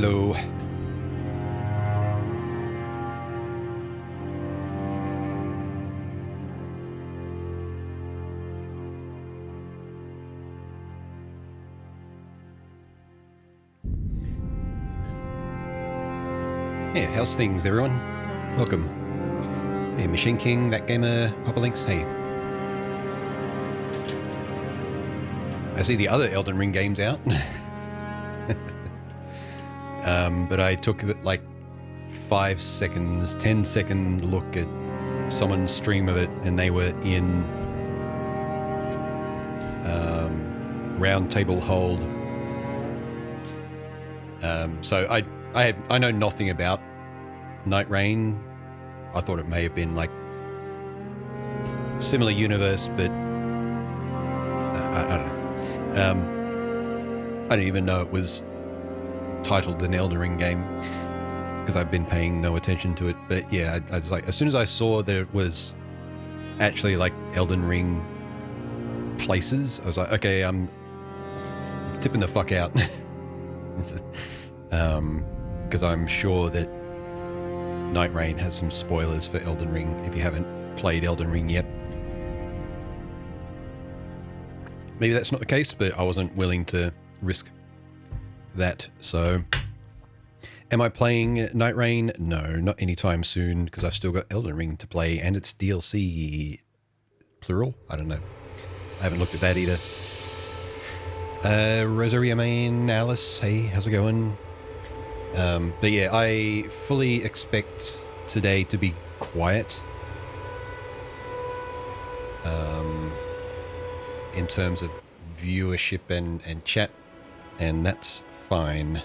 Hello. Yeah, how's things, everyone? Welcome. Hey, Machine King, That Gamer, Papa Links, hey. I see the other Elden Ring games out. But I took like 5 seconds, 10-second look at someone's stream of it, and they were in round table hold. So I know nothing about Night Rain. I thought it may have been like similar universe, but I don't know. I didn't even know it was titled an Elden Ring game because I've been paying no attention to it. But yeah, I was like, as soon as I saw that it was actually like Elden Ring places, I was like, okay, I'm tipping the fuck out. Because I'm sure that Night Rain has some spoilers for Elden Ring if you haven't played Elden Ring yet. Maybe that's not the case, but I wasn't willing to risk that. So, am I playing Night Rain? No, not anytime soon, because I've still got Elden Ring to play, and it's DLC plural. I don't know. I haven't looked at that either. Rosaria Main, Alice, hey, how's it going? But yeah, I fully expect today to be quiet. In terms of viewership and chat, and that's fine.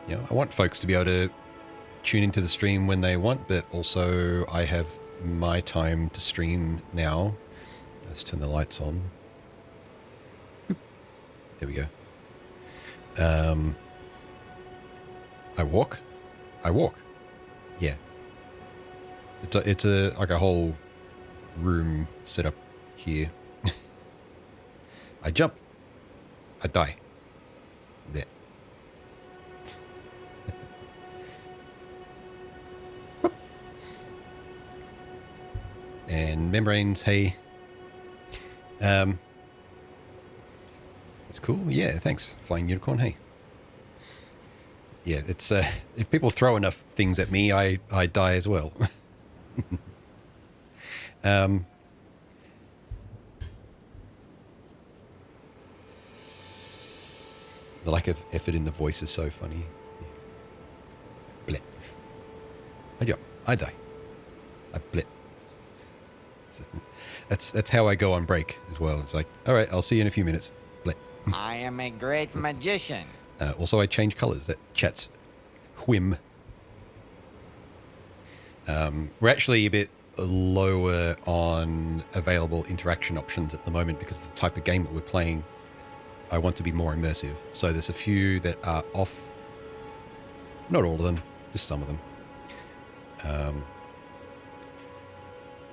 You know, I want folks to be able to tune into the stream when they want, but also I have my time to stream now. Let's turn the lights on. Boop. There we go. I walk. Yeah. It's a like a whole room set up here. I jump. I die. There. And membranes, hey. It's cool. Yeah, thanks, Flying Unicorn. Hey. Yeah, it's if people throw enough things at me, I die as well. The lack of effort in the voice is so funny. Yeah. Blip. I jump. I die. I blip. That's how I go on break as well. It's like, all right, I'll see you in a few minutes. Blip. I am a great magician. Also, I change colors. That chat's whim. We're actually a bit lower on available interaction options at the moment because of the type of game that we're playing. I want to be more immersive. So there's a few that are off. Not all of them, just some of them.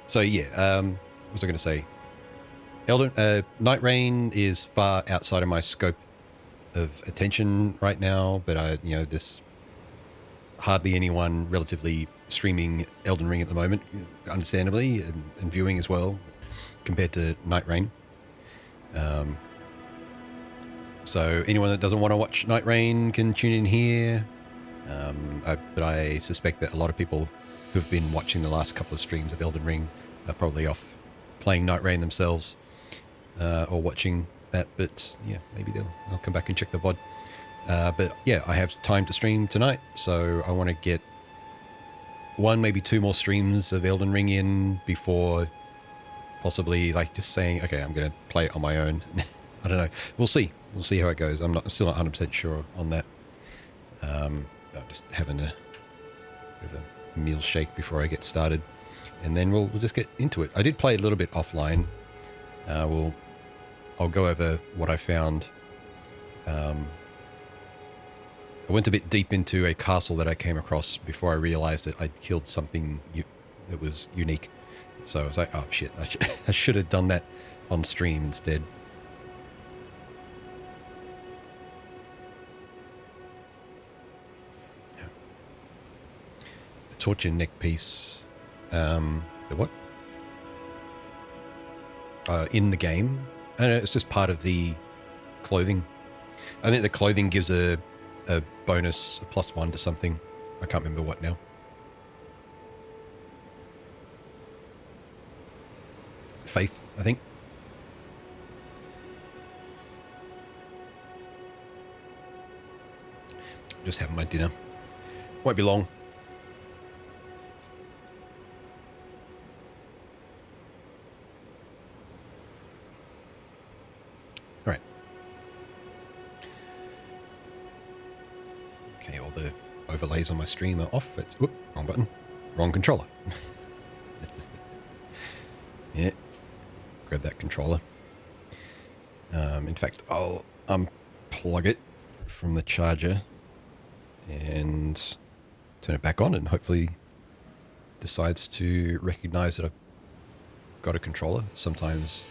So yeah, what was I going to say? Night Rain is far outside of my scope of attention right now, but there's hardly anyone relatively streaming Elden Ring at the moment, understandably, and viewing as well, compared to Night Rain. So anyone that doesn't want to watch Night Rain can tune in here. But I suspect that a lot of people who've been watching the last couple of streams of Elden Ring are probably off playing Night Rain themselves, or watching that. But yeah, maybe they'll come back and check the VOD. But yeah, I have time to stream tonight, so I want to get one, maybe two more streams of Elden Ring in before possibly like just saying, okay, I'm going to play it on my own. I don't know. We'll see. We'll see how it goes. I'm still not 100% sure on that. I'm just having a bit of a meal shake before I get started, and then we'll just get into it. I did play a little bit offline. I'll go over what I found. I went a bit deep into a castle that I came across before I realized that I'd killed something that was unique. So I was like, oh shit, I should have done that on stream instead. torture neck piece. The what? In the game. And it's just part of the clothing. I think the clothing gives a bonus, a +1 to something. I can't remember what now. Faith, I think. Just having my dinner. Won't be long. All right. Okay, all the overlays on my stream are off. It's, whoop, wrong button. Wrong controller. Yeah. Grab that controller. In fact, I'll unplug it from the charger and turn it back on, and hopefully decides to recognize that I've got a controller. Sometimes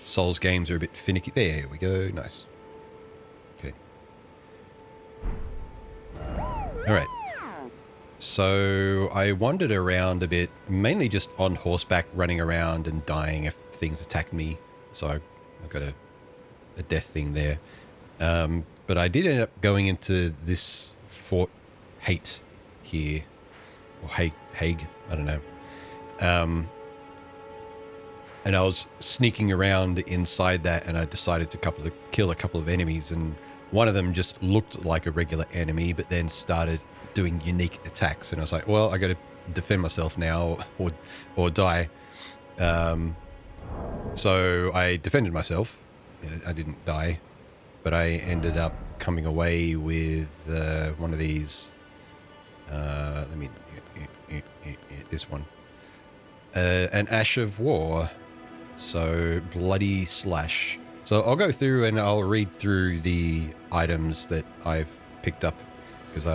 Souls games are a bit finicky. There we go. Nice. Okay. All right. So I wandered around a bit, mainly just on horseback, running around and dying if things attacked me. So I got a death thing there. But I did end up going into this Fort Hate here, or Hague, I don't know. And I was sneaking around inside that, and I decided to kill a couple of enemies, and one of them just looked like a regular enemy, but then started doing unique attacks, and I was like, well, I got to defend myself now or die. So I defended myself. I didn't die, but I ended up coming away with one of these. Let me this one, an Ash of War. So bloody slash. So I'll go through and I'll read through the items that I've picked up, because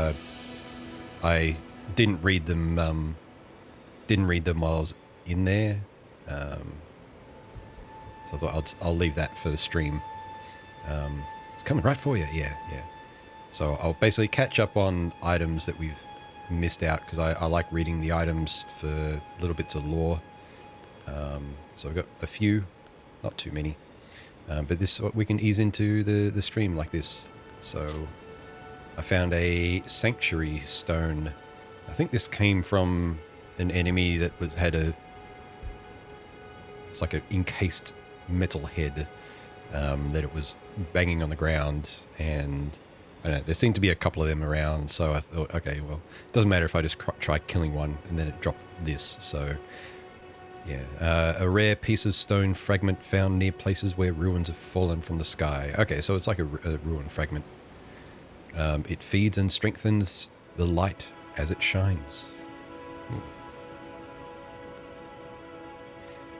I didn't read them. While I was in there. So I thought I'll leave that for the stream. It's coming right for you. Yeah. So I'll basically catch up on items that we've missed out, because I like reading the items for little bits of lore. So I've got a few, not too many, but this we can ease into the stream like this. So I found a sanctuary stone. I think this came from an enemy that it's like an encased metal head that it was banging on the ground, and I don't know, there seemed to be a couple of them around, so I thought, okay, well, it doesn't matter if I just try killing one, and then it dropped this. So yeah, a rare piece of stone fragment found near places where ruins have fallen from the sky. Okay, so it's like a ruin fragment. It feeds and strengthens the light as it shines.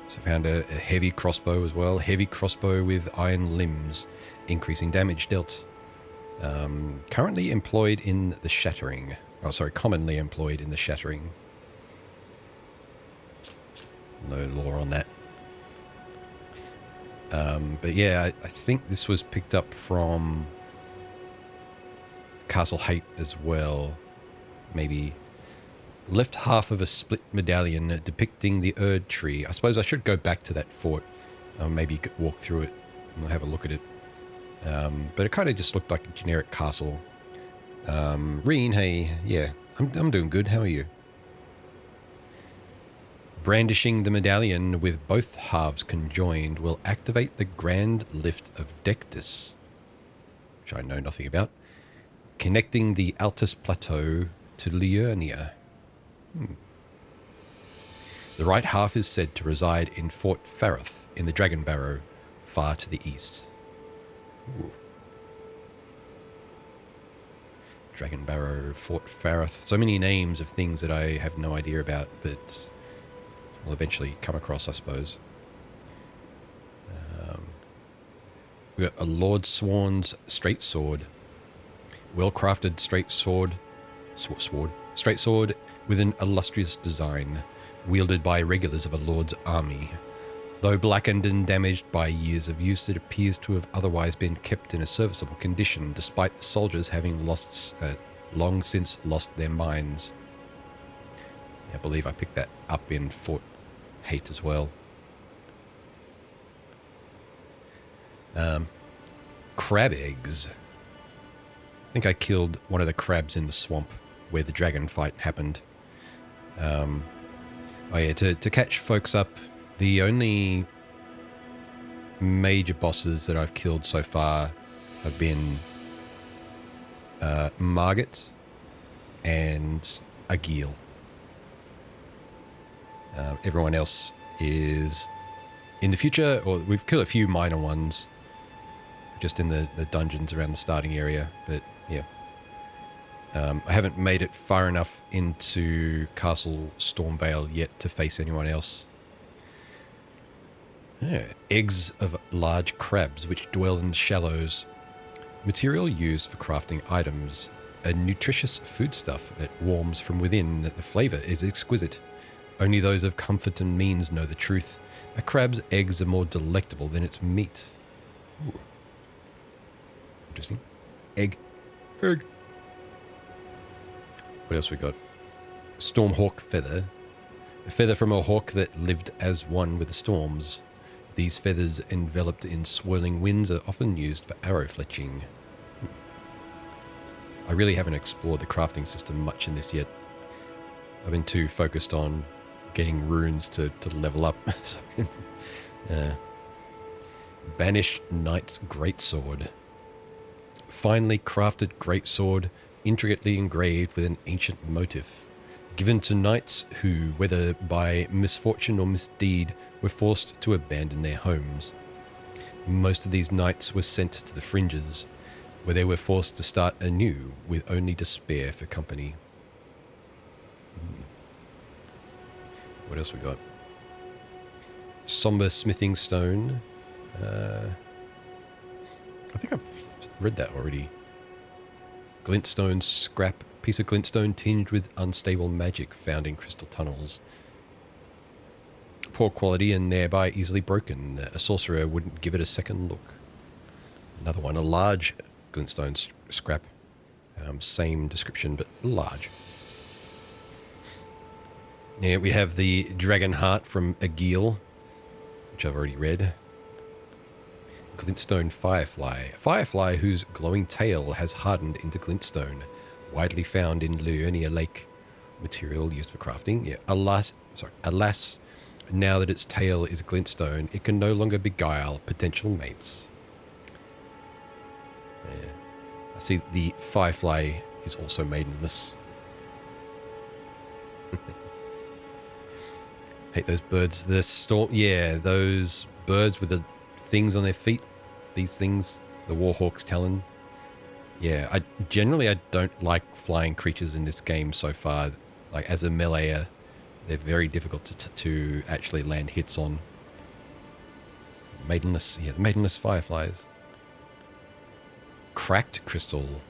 So found a heavy crossbow as well. Heavy crossbow with iron limbs, increasing damage dealt. Currently employed in the shattering. Oh, sorry, commonly employed in the shattering. No lore on that. But yeah, I think this was picked up from Castle Hate as well. Maybe left half of a split medallion depicting the Erd tree. I suppose I should go back to that fort. Maybe walk through it and have a look at it. But it kind of just looked like a generic castle. Reen, hey, yeah, I'm doing good. How are you? Brandishing the medallion with both halves conjoined will activate the Grand Lift of Dectus, which I know nothing about, connecting the Altus Plateau to Liurnia. The right half is said to reside in Fort Farith in the Dragon Barrow, far to the east. Ooh. Dragon Barrow, Fort Farith. So many names of things that I have no idea about, but we'll eventually come across, I suppose. We've got a Lord Sworn's straight sword. Well-crafted straight sword. Straight sword with an illustrious design, wielded by regulars of a lord's army. Though blackened and damaged by years of use, it appears to have otherwise been kept in a serviceable condition, despite the soldiers having long since lost their minds. I believe I picked that up in Fort Hate as well. Crab eggs. I think I killed one of the crabs in the swamp where the dragon fight happened. Oh yeah, to catch folks up, the only major bosses that I've killed so far have been Margit and Agil. Everyone else is in the future, or we've killed a few minor ones just in the dungeons around the starting area, but yeah. I haven't made it far enough into Castle Stormvale yet to face anyone else. Yeah. Eggs of large crabs which dwell in shallows. Material used for crafting items. A nutritious foodstuff that warms from within. The flavor is exquisite. Only those of comfort and means know the truth. A crab's eggs are more delectable than its meat. Ooh. Interesting. Egg. What else we got? Stormhawk feather. A feather from a hawk that lived as one with the storms. These feathers enveloped in swirling winds are often used for arrow fletching. I really haven't explored the crafting system much in this yet. I've been too focused on getting runes to level up. So, Banished Knight's Greatsword. Finely crafted greatsword, intricately engraved with an ancient motif. Given to knights who, whether by misfortune or misdeed, were forced to abandon their homes. Most of these knights were sent to the fringes, where they were forced to start anew with only despair for company. What else we got? Somber smithing stone. I think I've read that already. Glintstone scrap. Piece of glintstone tinged with unstable magic found in crystal tunnels. Poor quality and thereby easily broken. A sorcerer wouldn't give it a second look. Another one, a large glintstone scrap. Same description, but large. Yeah, we have the dragon heart from Agil, which I've already read. Glintstone firefly. Firefly whose glowing tail has hardened into glintstone. Widely found in Liurnia Lake. Material used for crafting. Yeah, alas, now that its tail is glintstone, it can no longer beguile potential mates. Yeah. I see the firefly is also maidenless. Hate those birds. The storm. Yeah, those birds with the things on their feet. These things. The warhawk's talon. Yeah, I don't like flying creatures in this game so far. Like as a meleeer, they're very difficult to actually land hits on. Maidenless. Yeah, the maidenless fireflies. Cracked crystal.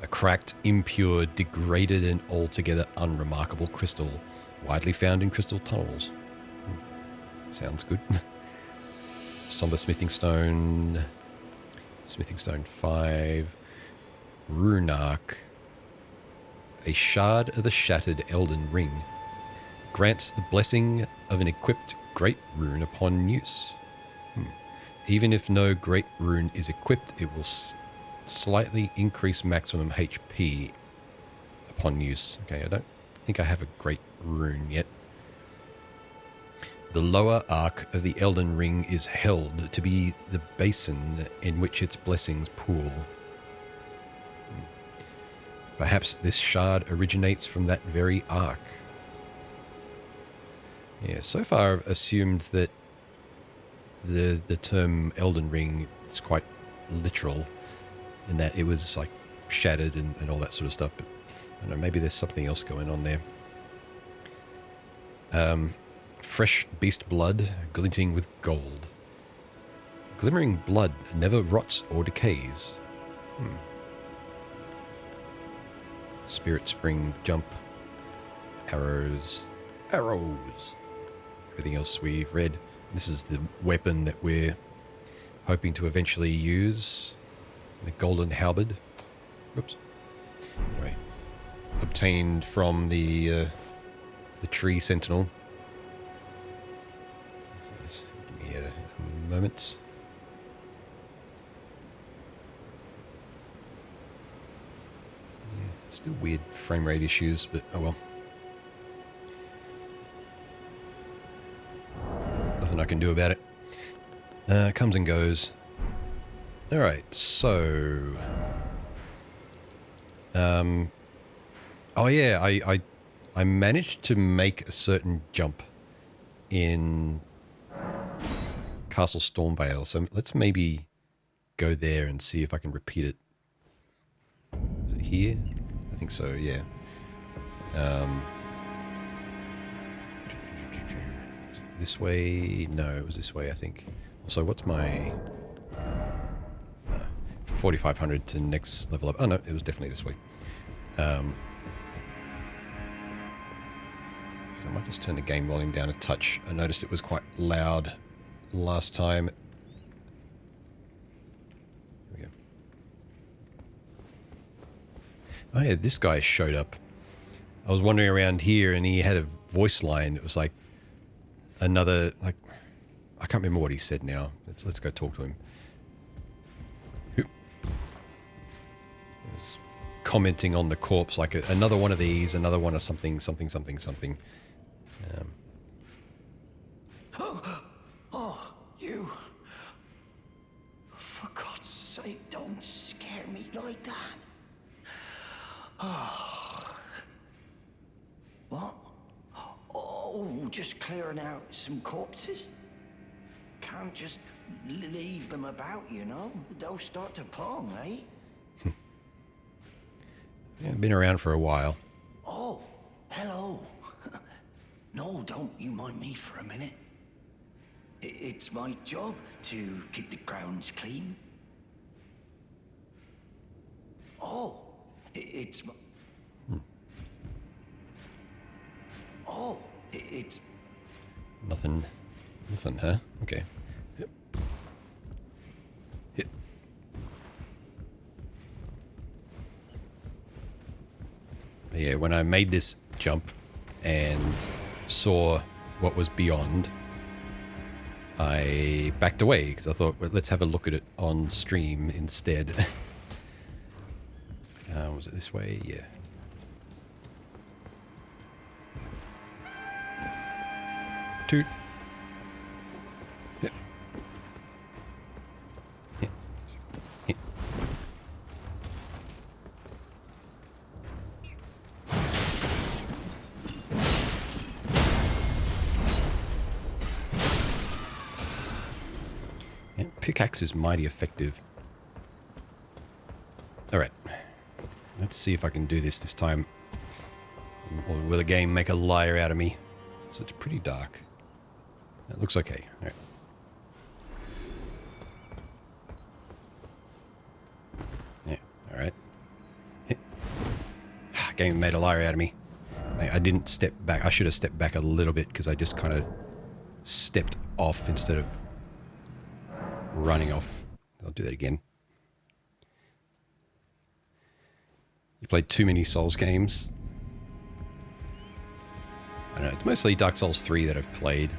A cracked, impure, degraded, and altogether unremarkable crystal. Widely found in crystal tunnels. Sounds good. Somber smithing stone. Smithing stone 5. Runark. A shard of the shattered Elden Ring. Grants the blessing of an equipped great rune upon use. Even if no great rune is equipped, it will slightly increase maximum HP upon use. Okay, I don't think I have a great rune yet. The lower arc of the Elden Ring is held to be the basin in which its blessings pool. Perhaps this shard originates from that very arc. Yeah, so far I've assumed that the term Elden Ring is quite literal in that it was like shattered and all that sort of stuff, but I don't know, maybe there's something else going on there. Fresh beast blood glinting with gold. Glimmering blood never rots or decays. Spirit spring jump. Arrows. Everything else we've read. This is the weapon that we're hoping to eventually use. The golden halberd. Oops. Anyway. Obtained from the the tree sentinel. So just give me a moment. Yeah, still weird frame rate issues, but oh well. Nothing I can do about it. Comes and goes. All right, so oh yeah, I managed to make a certain jump in Castle Stormvale, so let's maybe go there and see if I can repeat it. Is it here? I think so, yeah. This way? No, it was this way, I think. Also, what's my 4,500 to next level up? Oh no, it was definitely this way. I might just turn the game volume down a touch. I noticed it was quite loud last time. There we go. Oh yeah, this guy showed up. I was wandering around here and he had a voice line. It was like another, like, I can't remember what he said now. Let's go talk to him. Who was commenting on the corpse, like another one of these, another one of something, something, something, something. Oh, you. For God's sake, don't scare me like that. Oh. What? Oh, just clearing out some corpses? Can't just leave them about, you know? They'll start to pong, eh? Yeah, been around for a while. Oh, hello. No, don't you mind me for a minute. It's my job to keep the grounds clean. Oh, it's... Oh, it's... Nothing, huh? Okay. Yep. Yep. But yeah, when I made this jump and saw what was beyond, I backed away because I thought, well, let's have a look at it on stream instead. Was it this way? Yeah. Toot. Yep. Yep. Yep. Yeah, pickaxe is mighty effective. Alright. Let's see if I can do this time. Or will the game make a liar out of me? So it's pretty dark. It looks okay. All right. Yeah. All right. Game made a liar out of me. I didn't step back. I should have stepped back a little bit because I just kind of stepped off instead of running off. I'll do that again. You played too many Souls games. I don't know. It's mostly Dark Souls 3 that I've played.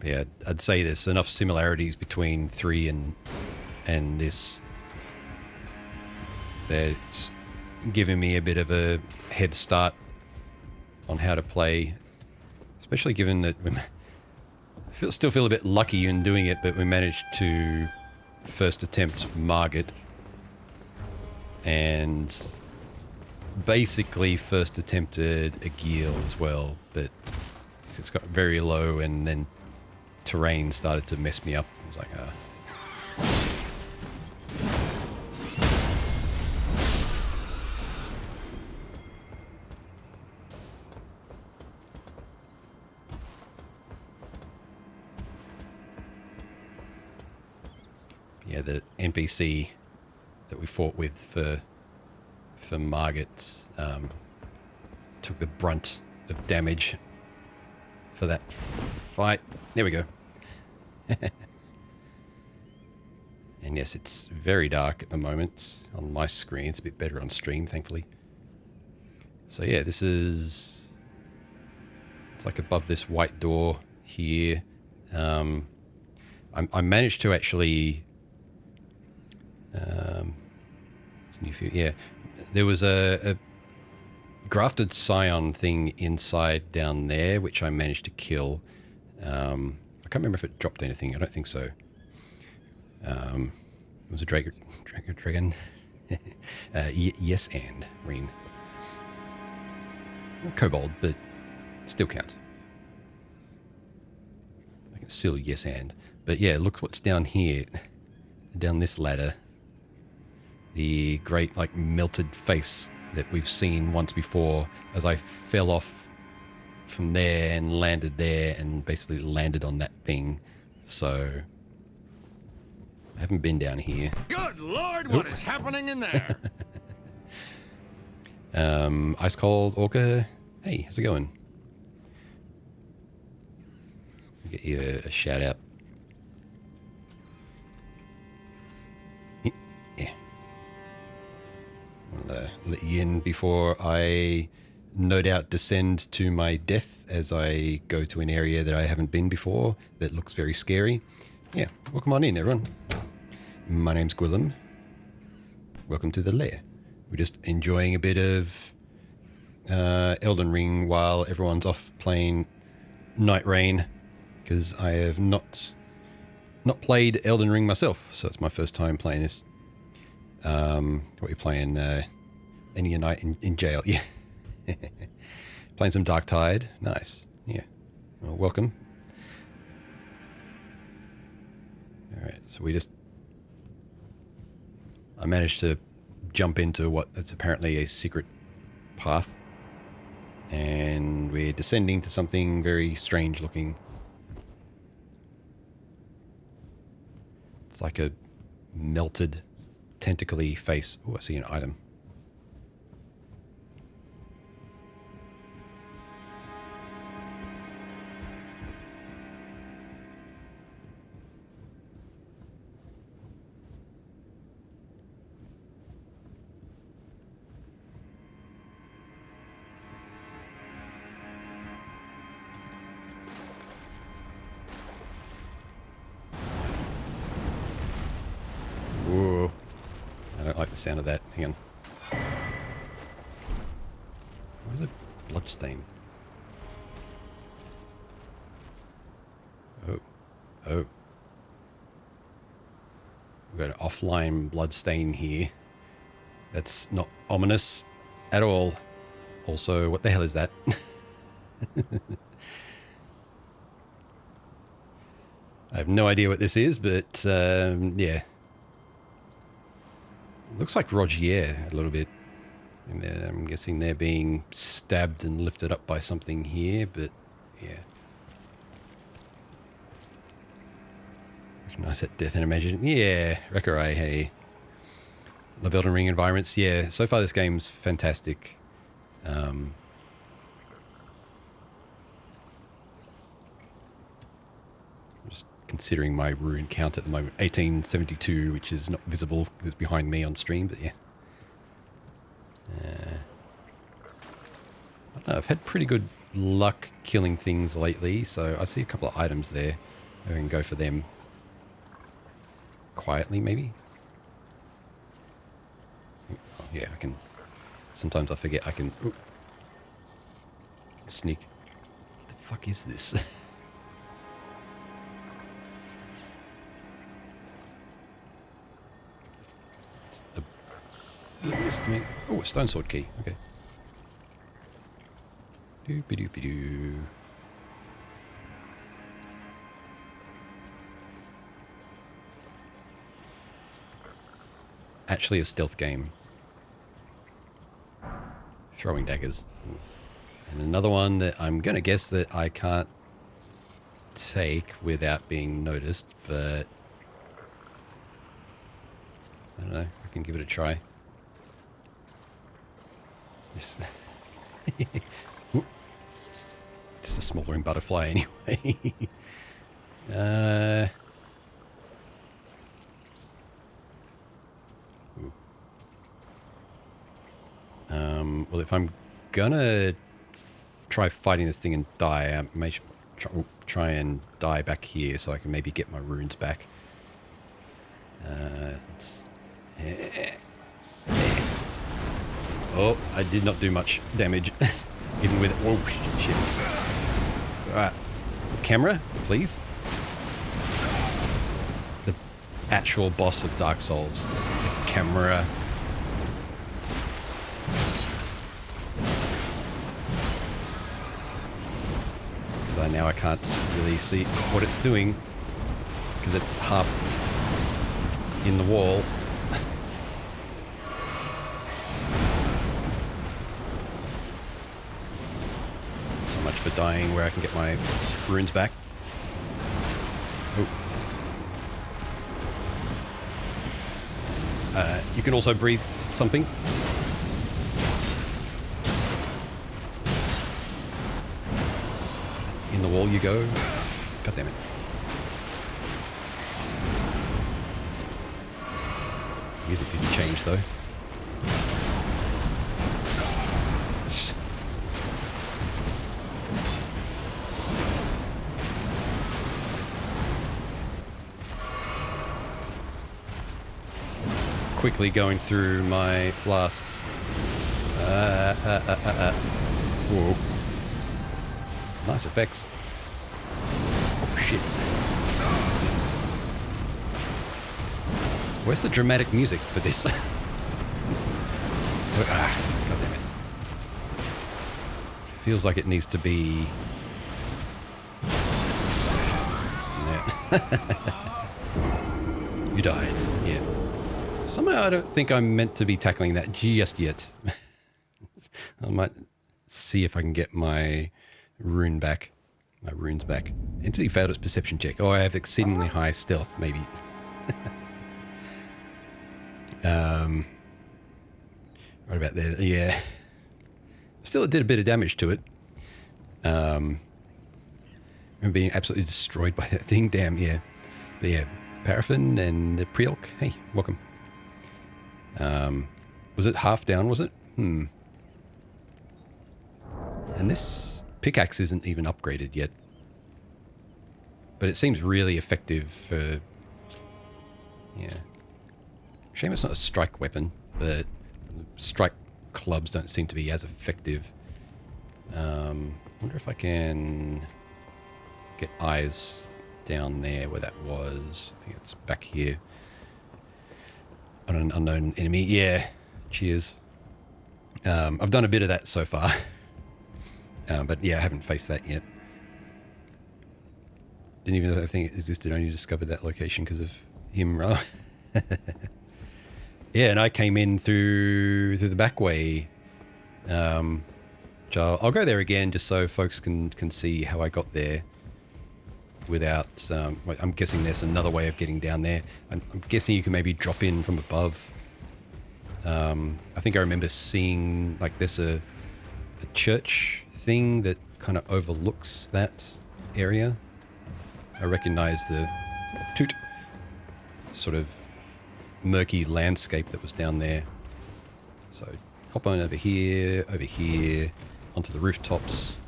But yeah, I'd say there's enough similarities between 3 and this that it's giving me a bit of a head start on how to play, especially given that we still feel a bit lucky in doing it, but we managed to first attempt Margit and basically first attempted a Gil as well, but it's got very low and then terrain started to mess me up. I was like, yeah, the NPC that we fought with for Margit took the brunt of damage for that fight. There we go. And yeah, yes, it's very dark at the moment on my screen. It's a bit better on stream, thankfully. So yeah, this is... It's like above this white door here. I managed to actually... it's new for you. Yeah, there was a grafted scion thing inside down there, which I managed to kill. I can't remember if it dropped anything. I don't think so. It was a dragon. Yes, and Reen. Kobold, but still counts. I can still yes and. But yeah, look what's down here. Down this ladder. The great, like, melted face that we've seen once before as I fell off from there and landed there and basically landed on that thing. So I haven't been down here. Good Lord, what is happening in there? Ice Cold Orca. Hey, how's it going? Get you a shout out. Yeah. I'll let you in before I no doubt descend to my death as I go to an area that I haven't been before that looks very scary. Yeah, welcome on in, everyone. My name's Gwillem. Welcome to the lair. We're just enjoying a bit of Elden Ring while everyone's off playing Night Rain, because I have not played Elden Ring myself, so it's my first time playing this. What are you playing? Any night in jail? Yeah. Playing some Dark Tide. Nice. Yeah. Well, welcome. All right. So I managed to jump into what is apparently a secret path, and we're descending to something very strange looking. It's like a melted, tentacly face. Oh, I see an item. Whoa. I don't like the sound of that. Hang on. Where's a bloodstain? Oh. Oh. We've got an offline bloodstain here. That's not ominous at all. Also, what the hell is that? I have no idea what this is, but yeah. Looks like Rogier a little bit. And I'm guessing they're being stabbed and lifted up by something here, but yeah. Recognize that death and imagine. Yeah, Recarai, hey. Love Elden Ring environments. Yeah, so far this game's fantastic. Just considering my rune count at the moment. 1872, which is not visible because it's behind me on stream, but yeah. I don't know, I've had pretty good luck killing things lately, so I see a couple of items there. I can go for them quietly, maybe. Oh, yeah, I can. Sometimes I forget I can sneak. What the fuck is this? It's oblivious to me. Oh, a stone sword key. Okay. Doopy-doopy-doo. Actually a stealth game. Throwing daggers. Ooh. And another one that I'm going to guess that I can't take without being noticed, but I don't know. I can give it a try. Yes. It's a smoldering butterfly anyway. if I'm gonna try fighting this thing and die, I may try and die back here so I can maybe get my runes back. Oh, I did not do much damage, even with it. Oh, shit. Alright. Camera, please. The actual boss of Dark Souls. Just the camera. So now I can't really see what it's doing because it's half in the wall. So much for dying where I can get my runes back. Oh. You can also breathe something. In the wall you go. God damn it. Music didn't change though. Quickly going through my flasks. Whoa. Nice effects. Oh shit. Where's the dramatic music for this? God damn it. Feels like it needs to be... Yeah. You died. Yeah. Somehow I don't think I'm meant to be tackling that just yet. I might see if I can get my rune back. My runes back. Entity failed its perception check. Oh, I have exceedingly high stealth, maybe. Right about there. Yeah. Still, it did a bit of damage to it. I'm being absolutely destroyed by that thing. Damn, yeah. But yeah, Paraffin and Prielk. Hey, welcome. Was it half down, was it? And this pickaxe isn't even upgraded yet. But it seems really effective for... Yeah. Shame it's not a strike weapon, but strike clubs don't seem to be as effective. Wonder if I can get eyes down there where that was. I think it's back here. On an unknown enemy. Yeah. Cheers. I've done a bit of that so far. But yeah, I haven't faced that yet. Didn't even know that thing existed. I only discovered that location because of him. Yeah, and I came in through the back way. So I'll go there again just so folks can see how I got there without... I'm guessing there's another way of getting down there. I'm guessing you can maybe drop in from above. I think I remember seeing like there's a church thing that kind of overlooks that area. I recognize the sort of murky landscape that was down there. So hop on over here, onto the rooftops.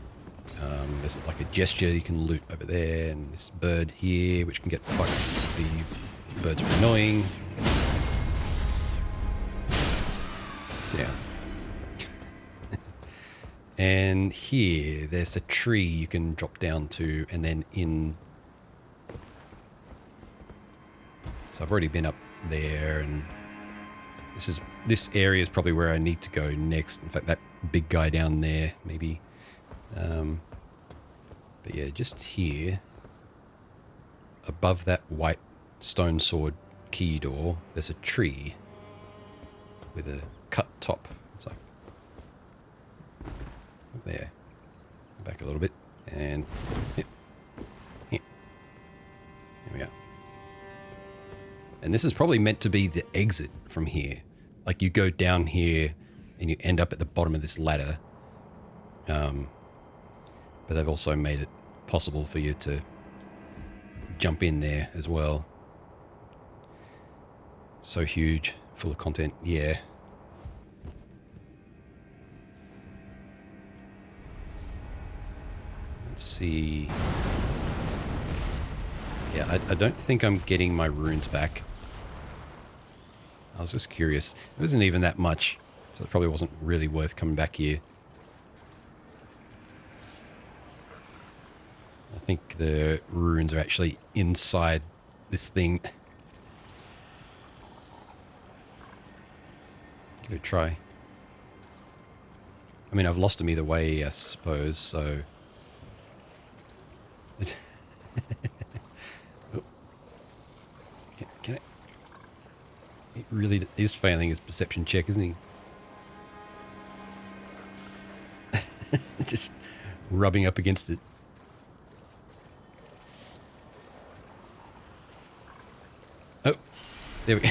There's like a gesture you can loot over there, and this bird here, which can get fucked because these birds are annoying. Sit down. And here, there's a tree you can drop down to, and then in... So I've already been up there, and this area is probably where I need to go next. In fact, that big guy down there, maybe. But yeah, just here, above that white stone sword key door, there's a tree with a cut top. So there, back a little bit, and yep. Here we go. And this is probably meant to be the exit from here. Like you go down here and you end up at the bottom of this ladder. But they've also made it possible for you to jump in there as well. So huge, full of content, yeah. Let's see. Yeah, I don't think I'm getting my runes back. I was just curious. It wasn't even that much, so it probably wasn't really worth coming back here. I think the runes are actually inside this thing. Give it a try. I mean, I've lost them either way, I suppose, so... Oh. Can I... He really is failing his perception check, isn't he? Just rubbing up against it. Oh, there we go.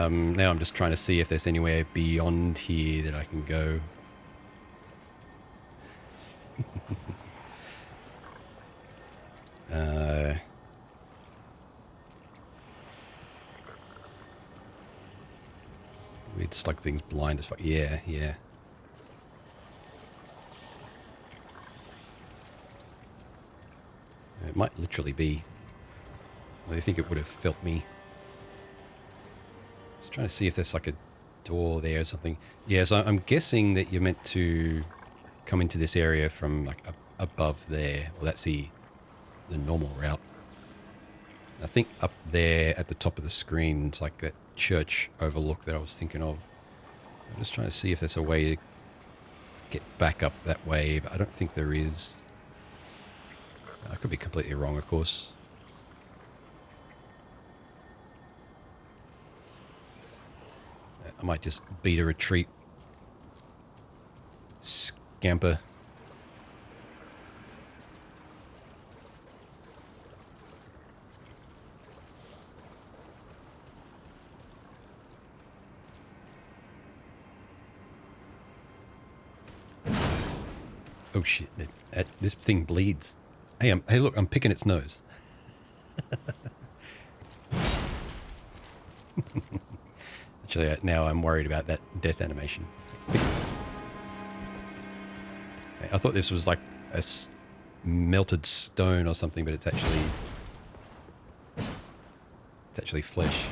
Now I'm just trying to see if there's anywhere beyond here that I can go. Weird slug things blind as fuck. Yeah, yeah. It might literally be. I think it would have felt me. Just trying to see if there's like a door there or something. Yeah, so I'm guessing that you're meant to come into this area from like above there. Well, that's the normal route. I think up there at the top of the screen is like that church overlook that I was thinking of. I'm just trying to see if there's a way to get back up that way, but I don't think there is. I could be completely wrong, of course. I might just beat a retreat. Scamper. Oh shit, this thing bleeds. Hey, hey look, I'm picking its nose. Actually, now I'm worried about that death animation. I thought this was like a melted stone or something, but it's actually flesh.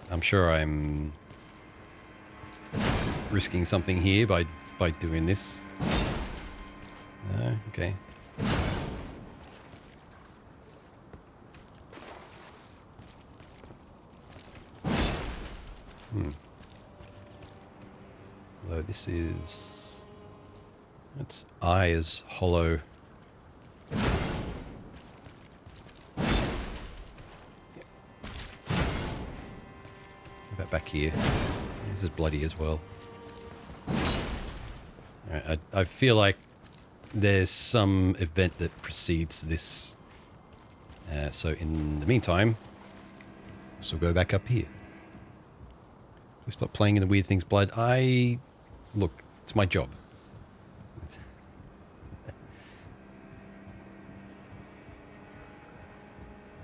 I'm sure I'm risking something here by doing this. Okay. Although this is... its eye is hollow. How about back here? This is bloody as well. Alright, I feel like there's some event that precedes this. So in the meantime, we'll go back up here. Stop playing in the weird thing's blood. Look, it's my job.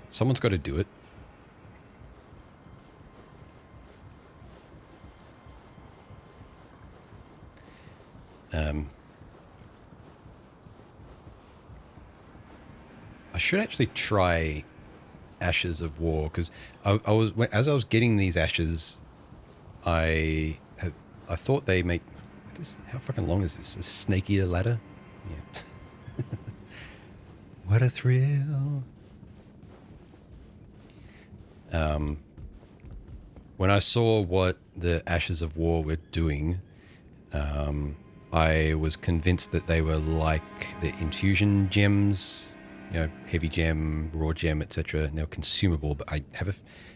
Someone's got to do it. I should actually try Ashes of War, because as I was getting these ashes, I thought they make this. How fucking long is this? A snake eater ladder? Yeah. What a thrill! When I saw what the Ashes of War were doing, I was convinced that they were like the infusion gems, you know, heavy gem, raw gem, etc. And they're consumable, but I have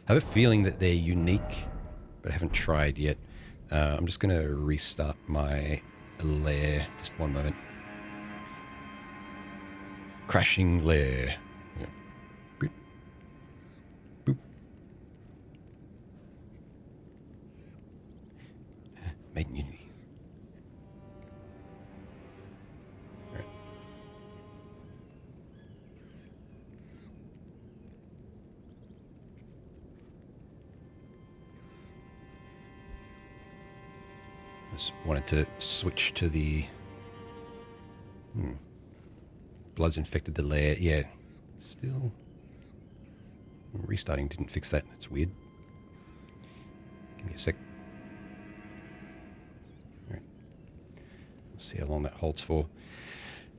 a feeling that they're unique, but I haven't tried yet. I'm just going to restart my lair. Just one moment. Crashing lair. Yeah. Boop. Boop. Made in Unity. All right. Just wanted to switch to the Blood's infected the lair. Yeah. Still. Restarting didn't fix that. That's weird. Give me a sec. Alright. We'll see how long that holds for.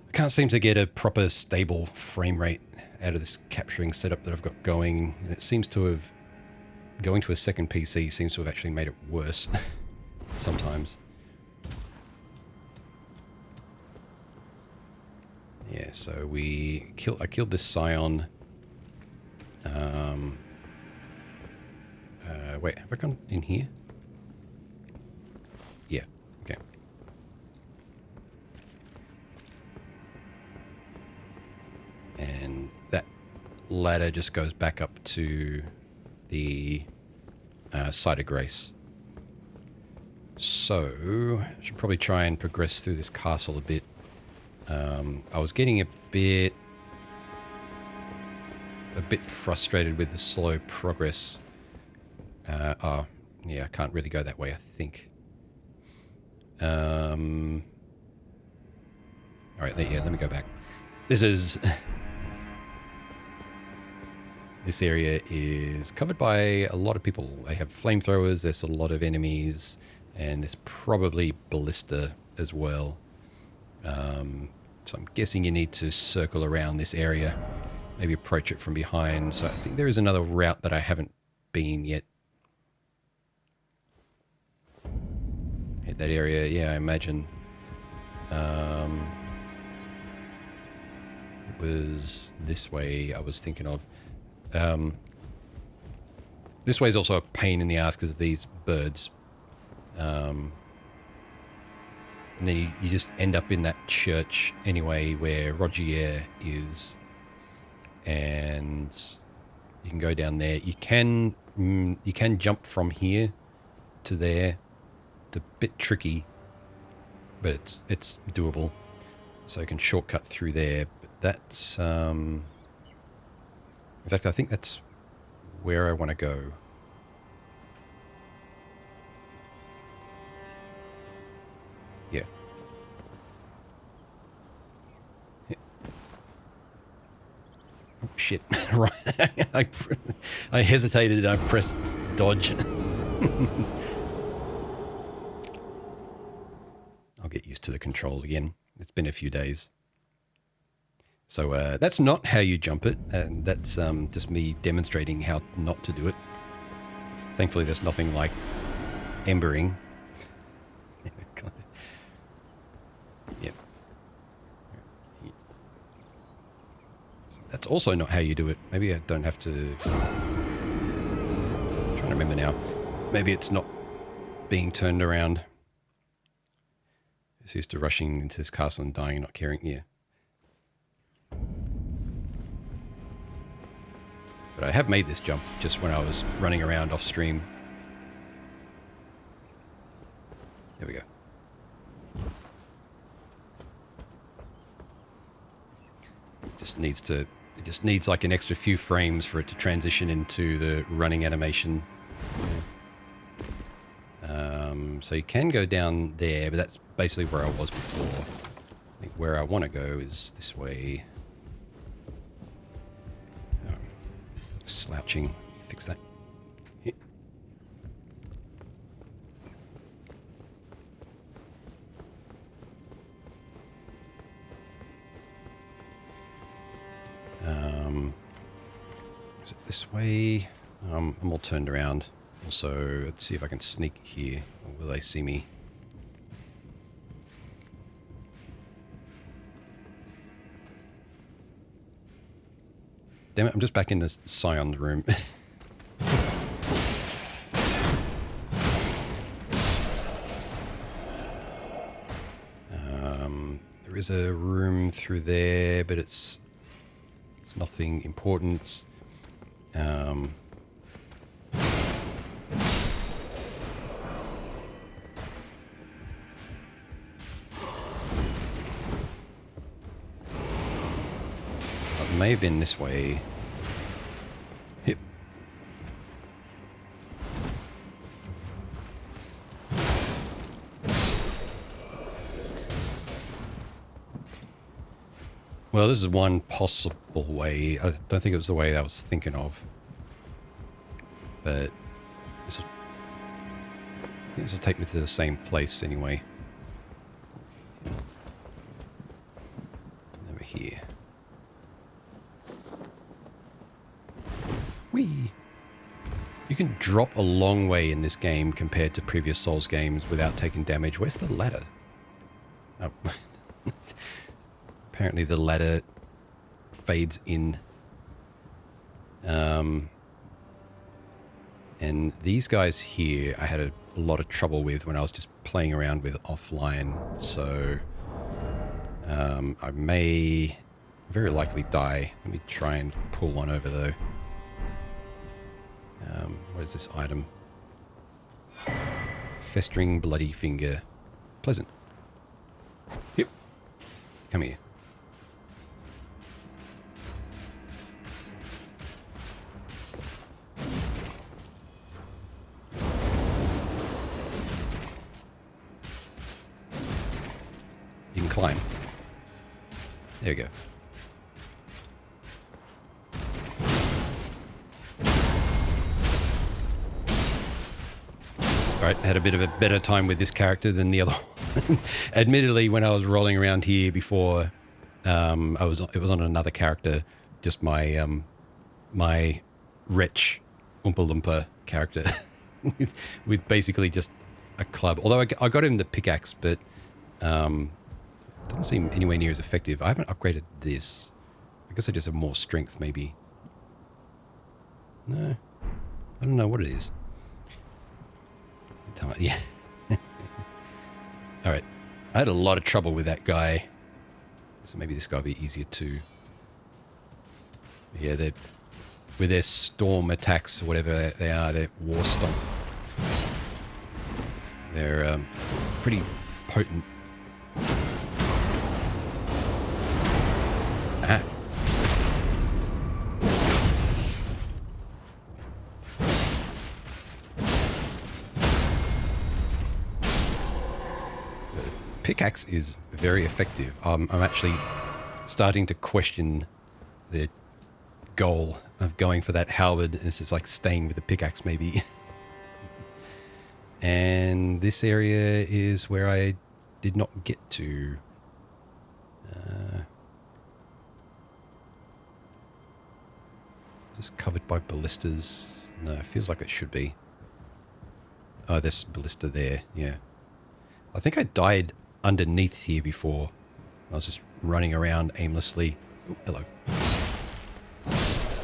I can't seem to get a proper stable frame rate out of this capturing setup that I've got going. It seems to have... Going to a second PC seems to have actually made it worse. Sometimes. Yeah, so I killed this Scion. Wait, have I gone in here? Yeah, okay. And that ladder just goes back up to the site of grace. So, I should probably try and progress through this castle a bit. I was getting a bit frustrated with the slow progress. Oh, yeah, I can't really go that way, I think. All right, yeah, let me go back. This area is covered by a lot of people. They have flamethrowers, there's a lot of enemies, and there's probably ballista as well. So I'm guessing you need to circle around this area, maybe approach it from behind. So I think there is another route that I haven't been yet. Hit that area, yeah, I imagine. It was this way I was thinking of. This way is also a pain in the ass because of these birds. And then you just end up in that church anyway where Rogier is. And you can go down there. You can jump from here to there. It's a bit tricky, but it's doable. So you can shortcut through there. But that's... in fact, I think that's where I want to go. Yeah. Oh, shit. Right. I hesitated and I pressed dodge. I'll get used to the controls again. It's been a few days. So that's not how you jump it, and that's just me demonstrating how not to do it. Thankfully, there's nothing like embering. Yep. That's also not how you do it. Maybe I don't have to... I'm trying to remember now. Maybe it's not being turned around. It's used to rushing into this castle and dying and not caring. Yeah. But I have made this jump just when I was running around off stream. There we go. It just needs like an extra few frames for it to transition into the running animation. So you can go down there, but that's basically where I was before. I think where I want to go is this way. Slouching. Fix that. Here. Is it this way? I'm all turned around. Also, let's see if I can sneak here. Or will they see me? Damn it, I'm just back in this Scion room. There is a room through there, but it's nothing important. It may have been this way. Yep. Well, this is one possible way. I don't think it was the way I was thinking of. But this will, I think this will take me to the same place anyway. Over here. Whee! You can drop a long way in this game compared to previous Souls games without taking damage. Where's the ladder? Oh. Apparently the ladder fades in. And these guys here I had a lot of trouble with when I was just playing around with offline. So I may very likely die. Let me try and pull one over though. What is this item? Festering bloody finger. Pleasant. Yep. Come here. You can climb. There we go. Alright, had a bit of a better time with this character than the other one. Admittedly, when I was rolling around here before, it was on another character, just my my wretch Oompa Loompa character with basically just a club. Although I got him the pickaxe, but doesn't seem anywhere near as effective. I haven't upgraded this. I guess I just have more strength, maybe. No, I don't know what it is. Yeah. All right. I had a lot of trouble with that guy. So maybe this guy will be easier too. Yeah, they're with their storm attacks, whatever they are, they're war stomp. They're pretty potent. Ah. Pickaxe is very effective. I'm actually starting to question the goal of going for that halberd. This is like staying with the pickaxe maybe. And this area is where I did not get to. Just covered by ballistas. No, it feels like it should be. Oh, there's ballista there. Yeah. I think I died underneath here before. I was just running around aimlessly. Oh, hello.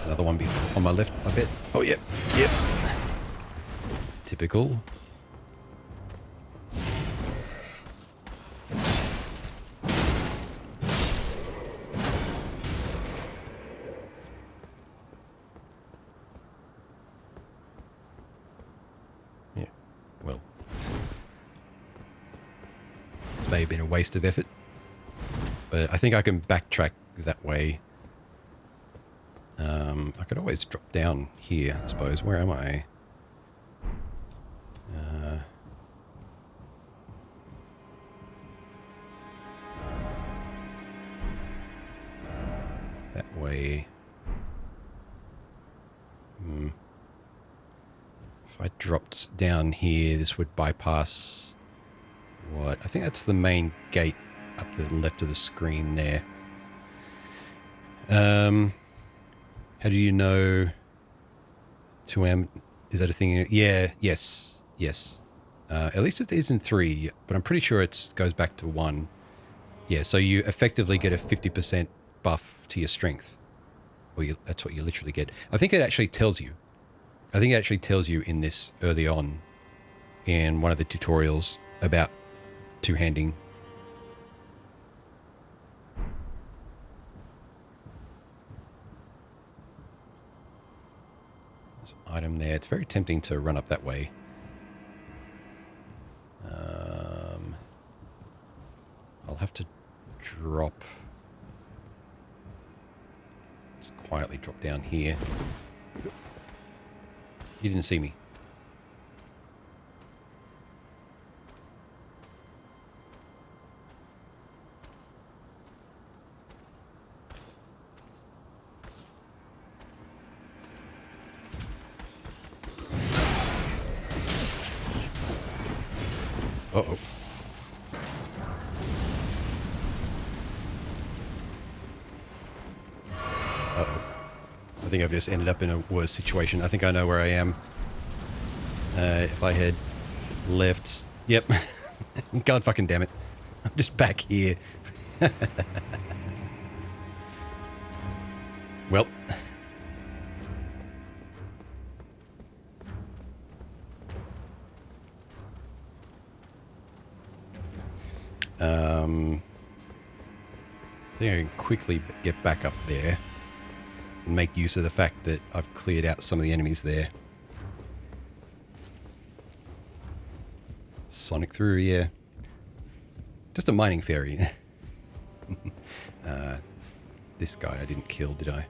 Another one on my left, I bet. Oh, yep. Yep. Typical. Yeah. Well. This may have been a waste of effort. But I think I can backtrack that way. I could always drop down here, I suppose. Where am I? That way. If I dropped down here, this would bypass what? I think that's the main gate up the left of the screen there. How do you know 2M? Is that a thing? Yeah, yes. At least it is in 3, but I'm pretty sure it goes back to 1. Yeah, so you effectively get a 50% buff to your strength. Or that's what you literally get. I think it actually tells you. I think it actually tells you in this early on in one of the tutorials about two-handing. There's an item there. It's very tempting to run up that way. I'll have to drop. Let's quietly drop down here. You didn't see me. Uh-oh. Uh-oh. I think I've just ended up in a worse situation. I think I know where I am. If I had left... Yep. God fucking damn it. I'm just back here. Well... I think I can quickly get back up there and make use of the fact that I've cleared out some of the enemies there. Sonic through, yeah. Just a mining fairy. This guy I didn't kill, did I?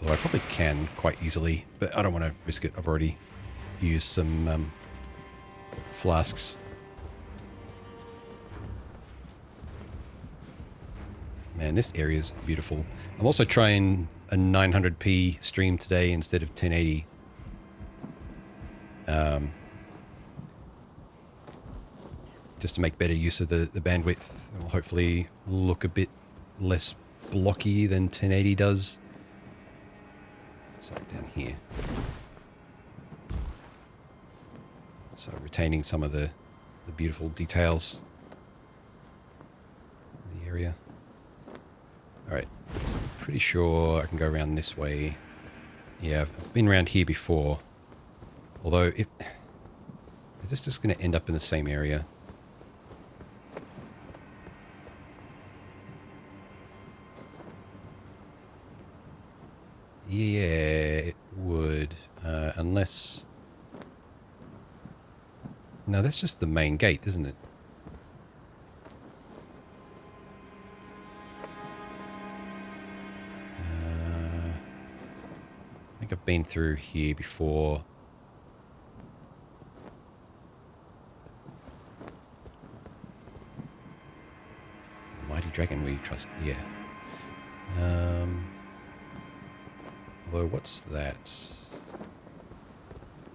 Although I probably can quite easily, but I don't want to risk it. I've already used some flasks. Man, this area is beautiful. I'm also trying a 900p stream today instead of 1080. Just to make better use of the bandwidth. It will hopefully look a bit less blocky than 1080 does. So down here. So retaining some of the beautiful details in the area. Alright, so I'm pretty sure I can go around this way. Yeah, I've been around here before. Although, is this just going to end up in the same area? Yeah, it would. Unless... No, that's just the main gate, isn't it? I think I've been through here before. The mighty dragon we trust. Yeah. Although, what's that?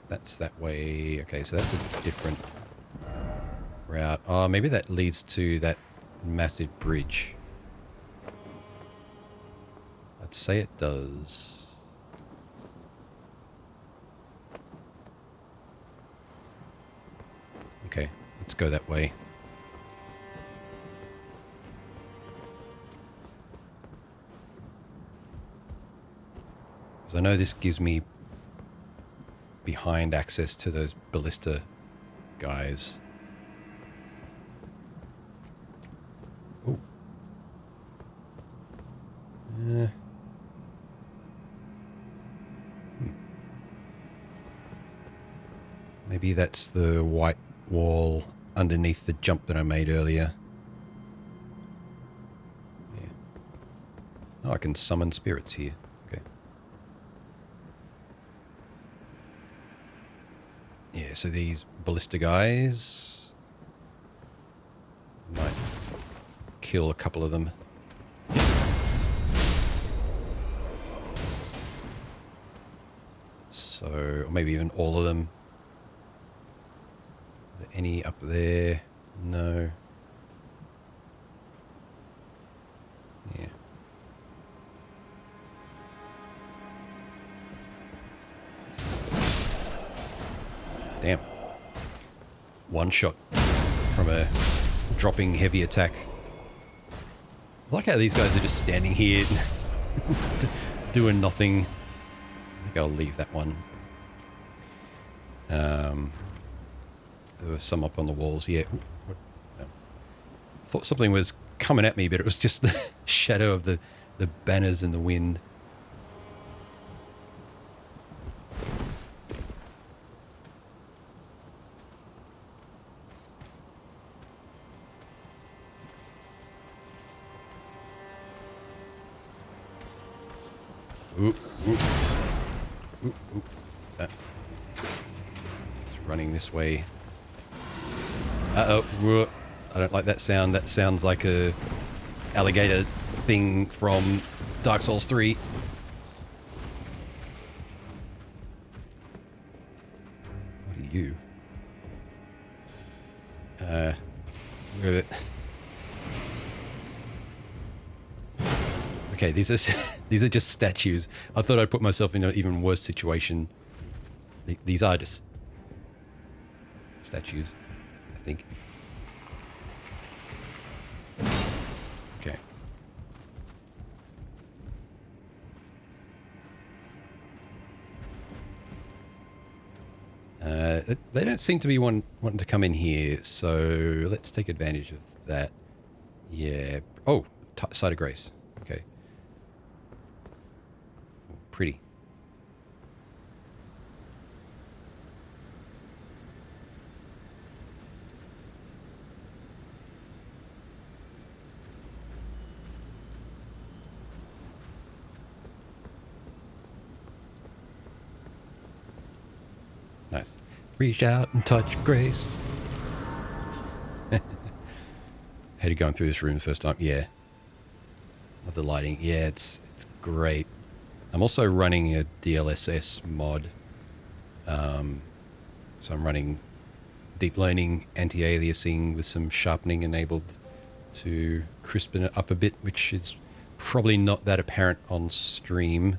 That's that way. Okay, so that's a different route. Oh, maybe that leads to that massive bridge. I'd say it does. Okay, let's go that way. Because I know this gives me behind access to those ballista guys. Ooh. Maybe that's the white wall underneath the jump that I made earlier. Yeah. Oh, I can summon spirits here. Okay. Yeah, so these ballista guys might kill a couple of them. So, or maybe even all of them. Are there any up there? No. Yeah. Damn. One shot from a dropping heavy attack. I like how these guys are just standing here doing nothing. I think I'll leave that one. There were some up on the walls. Yeah. I thought something was coming at me, but it was just the shadow of the banners in the wind. Oop, oop. Oop, oop. It's running this way. Uh-oh. I don't like that sound. That sounds like a alligator thing from Dark Souls 3. Okay, these are these are just statues. I thought I'd put myself in an even worse situation. These are just statues, I think. Okay. They don't seem to be wanting to come in here, so let's take advantage of that. Yeah. Oh, Site of Grace. Okay. Pretty. Nice. Reach out and touch grace. How you going through this room the first time? Yeah. Love the lighting. Yeah, it's great. I'm also running a DLSS mod. So I'm running deep learning anti-aliasing with some sharpening enabled to crispen it up a bit, which is probably not that apparent on stream.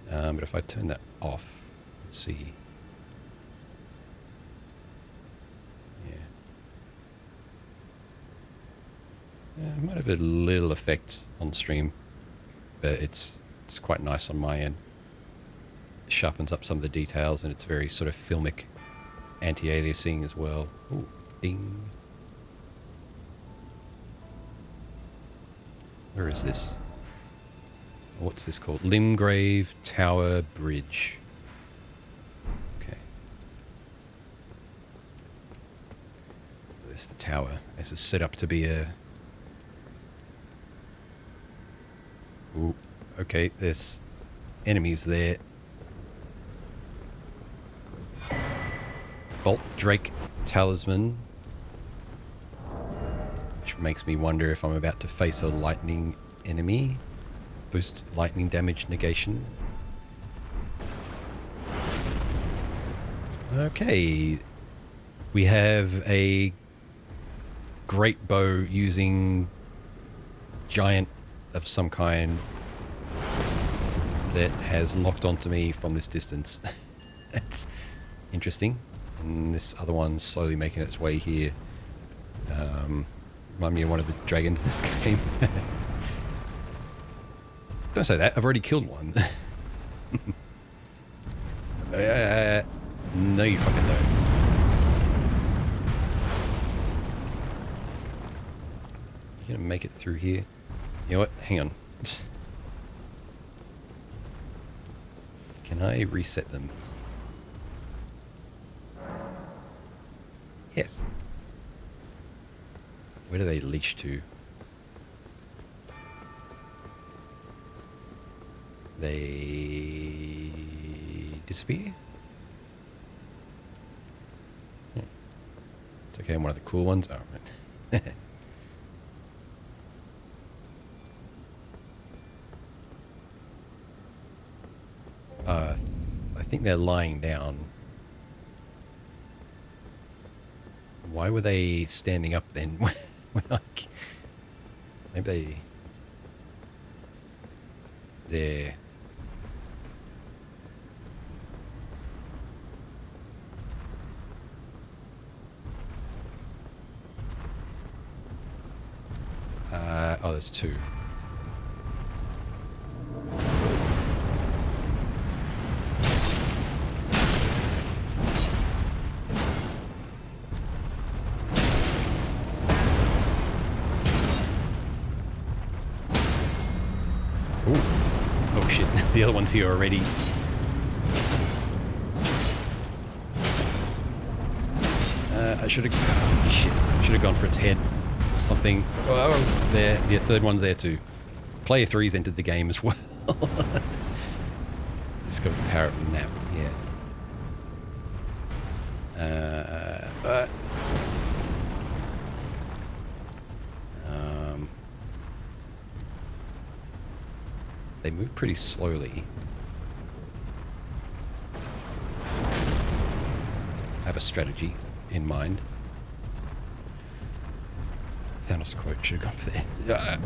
But if I turn that off, let's see. It might have a little effect on stream, but it's quite nice on my end. It sharpens up some of the details, and it's very sort of filmic anti-aliasing as well. Ooh, ding. Where is this? What's this called? Limgrave Tower Bridge. Okay. There's the tower. This is set up to be a... Ooh, okay, there's enemies there. Bolt Drake Talisman. Which makes me wonder if I'm about to face a lightning enemy. Boost lightning damage negation. Okay. We have a great bow using giant of some kind that has locked onto me from this distance. That's interesting. And this other one's slowly making its way here. Remind me of one of the dragons in this game. Don't say that. I've already killed one. No, you fucking don't. You gonna make it through here? You know what? Hang on. Can I reset them? Yes. Where do they leash to? They disappear? It's okay, I'm one of the cool ones. Oh, right. I think they're lying down. Why were they standing up then? Maybe they're... oh, there's two. Oh shit, the other one's here already. I should have gone for its head or something. Oh, there, the third one's there too. Player 3's entered the game as well. It's got a parrot nap, yeah. They move pretty slowly. I have a strategy in mind. Thanos quote should have gone for there.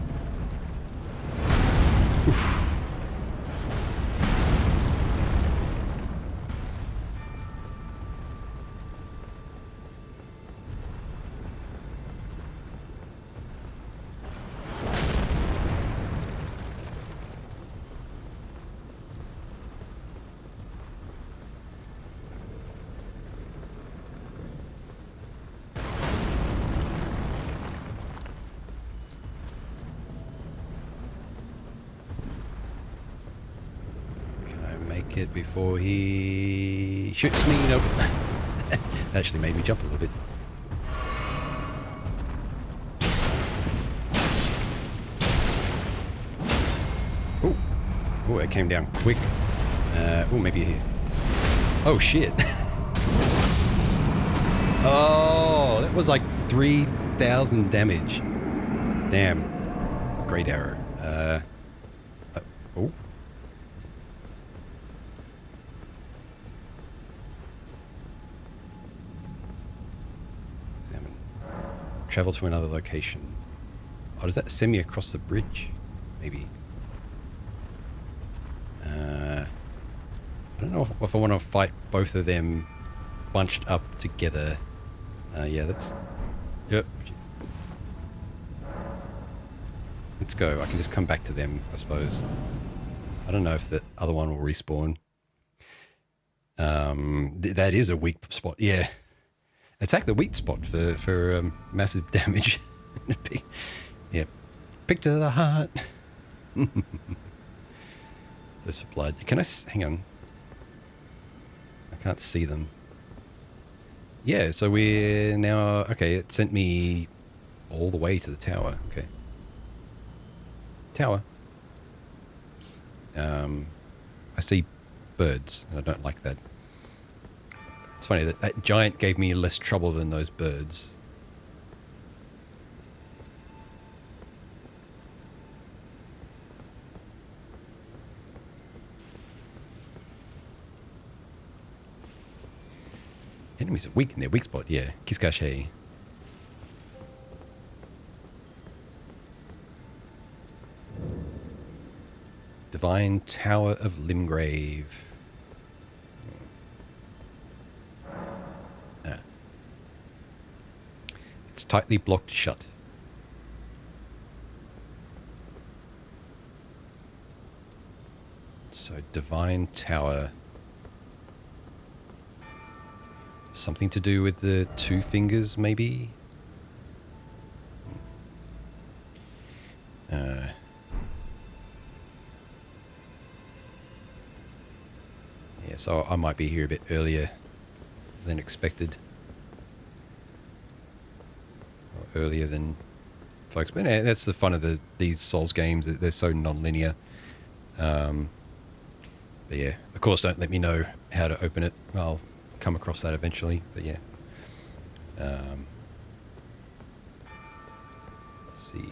It before he shoots me. Nope. Actually made me jump a little bit. Oh, oh, it came down quick. Oh, maybe here. Oh shit. Oh, that was like 3,000 damage. Damn. Great arrow. Oh. Travel to another location. Oh, does that send me across the bridge? Maybe. I don't know if I want to fight both of them bunched up together. Yeah, that's... Yep. Let's go. I can just come back to them, I suppose. I don't know if the other one will respawn. That is a weak spot. Yeah. Attack the weak spot for massive damage. Yeah. Pick to the heart. Thirst for blood. Can I... Hang on. I can't see them. Yeah, so we're now... Okay, it sent me all the way to the tower. Okay. Tower. I see birds, and I don't like that. It's funny that that giant gave me less trouble than those birds. Enemies are weak in their weak spot, yeah. Kiskache. Divine Tower of Limgrave. Ah. It's tightly blocked shut. So Divine Tower. Something to do with the two fingers, maybe? Yeah, so I might be here a bit earlier than expected. Or earlier than folks. But yeah, that's the fun of these Souls games. They're so non-linear. But yeah, of course, don't let me know how to open it. I'll come across that eventually, but yeah. Let's see.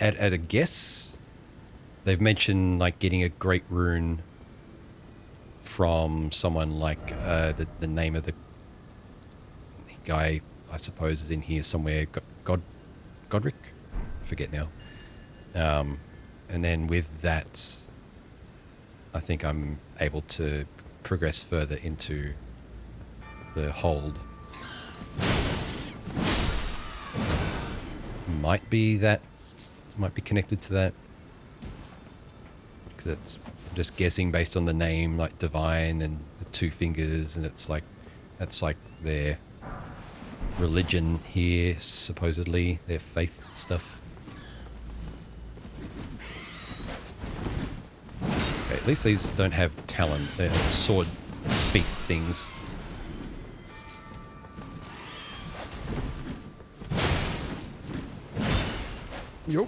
At a guess, they've mentioned like getting a great rune from someone like the name of the guy, I suppose, is in here somewhere. Godric? I forget now. And then with that, I think I'm able to progress further into the hold. Might be connected to that. Because I'm just guessing based on the name, like Divine and the two fingers, and it's like, that's like their religion here, supposedly, their faith stuff. Okay, at least these don't have talon, they're sword feet things. Yup.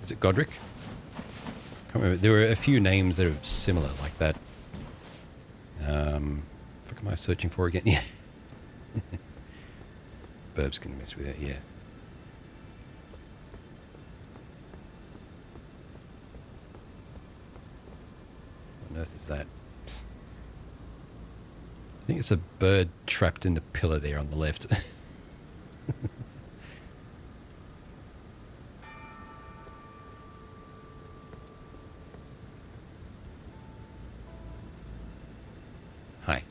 Is it Godric? Can't remember. There were a few names that are similar like that. What am I searching for again? Yeah. Burbs can mess with it, yeah. on earth is that? I think it's a bird trapped in the pillar there on the left. Hi.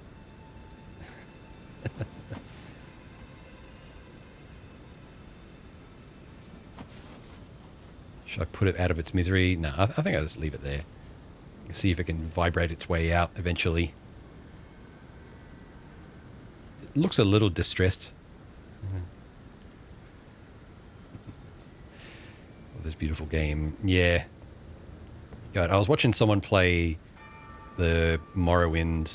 Should I put it out of its misery? No, I think I'll just leave it there. See if it can vibrate its way out eventually. It looks a little distressed. Oh, this beautiful game. Yeah. God, I was watching someone play the Oblivion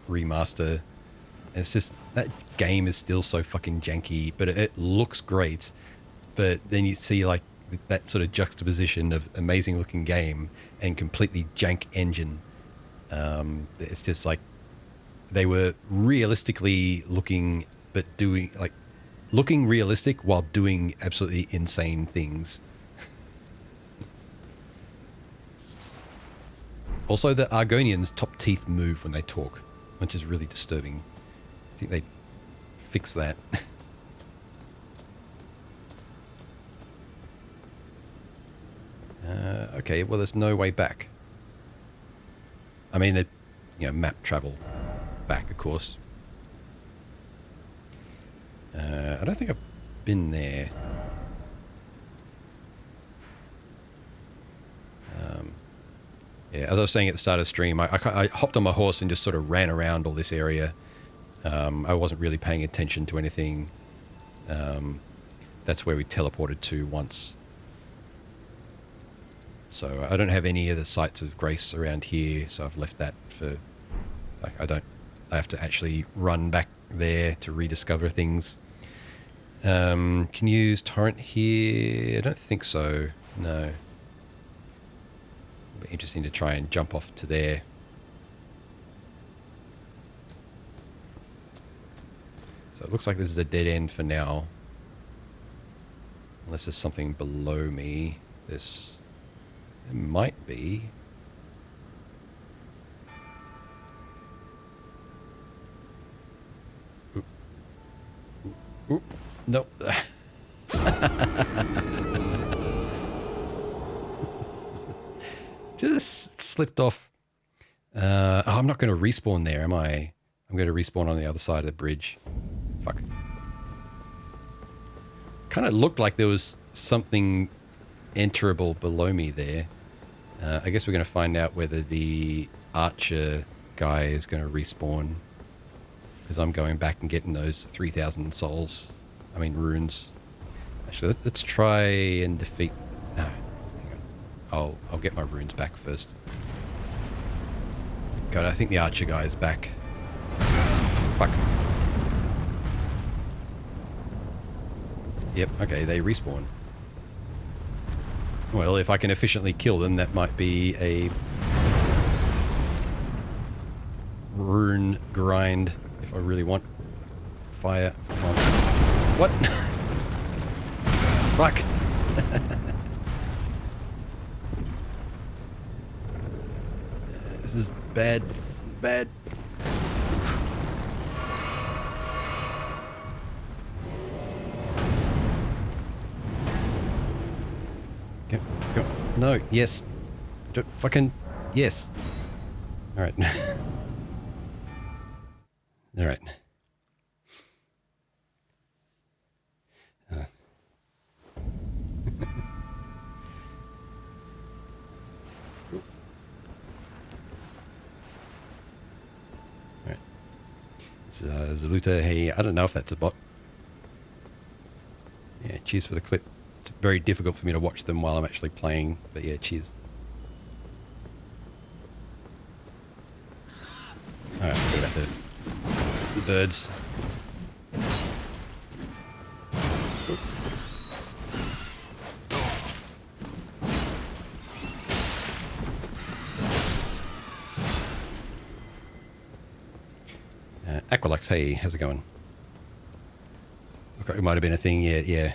remaster. It's just, that game is still so fucking janky, but it looks great. But then you see like that sort of juxtaposition of amazing looking game and completely jank engine. It's just like they were realistically looking, but looking realistic while doing absolutely insane things. Also, the Argonians' top teeth move when they talk, which is really disturbing. I think they fix that. Okay, well, there's no way back. I mean, map travel back, of course. I don't think I've been there. Yeah, as I was saying at the start of the stream, I hopped on my horse and just sort of ran around all this area. I wasn't really paying attention to anything. That's where we teleported to once. So I don't have any of the sites of grace around here, so I've left that for, like, I have to actually run back there to rediscover things. Can you use torrent here? I don't think so, no. It'll be interesting to try and jump off to there. So it looks like this is a dead end for now. Unless there's something below me. It might be. Oop. Oop. Oop. Nope. Just slipped off. I'm not going to respawn there, am I? I'm going to respawn on the other side of the bridge. Fuck. Kind of looked like there was something enterable below me there. I guess we're going to find out whether the archer guy is going to respawn, because I'm going back and getting those 3,000 souls. I mean runes. Actually, let's try and defeat. No, hang on. I'll get my runes back first. God, I think the archer guy is back. Fuck. Yep. Okay, they respawn. Well, if I can efficiently kill them, that might be a rune grind if I really want fire. What? Fuck. This is bad. Bad. Go. No, yes. Fucking yes. All right. All right. All right. Zaluta, hey, I don't know if that's a bot. Yeah, cheers for the clip. It's very difficult for me to watch them while I'm actually playing, but yeah, cheers. Alright, what about the birds? Aqualux, hey, how's it going? Look like it might have been a thing, yeah.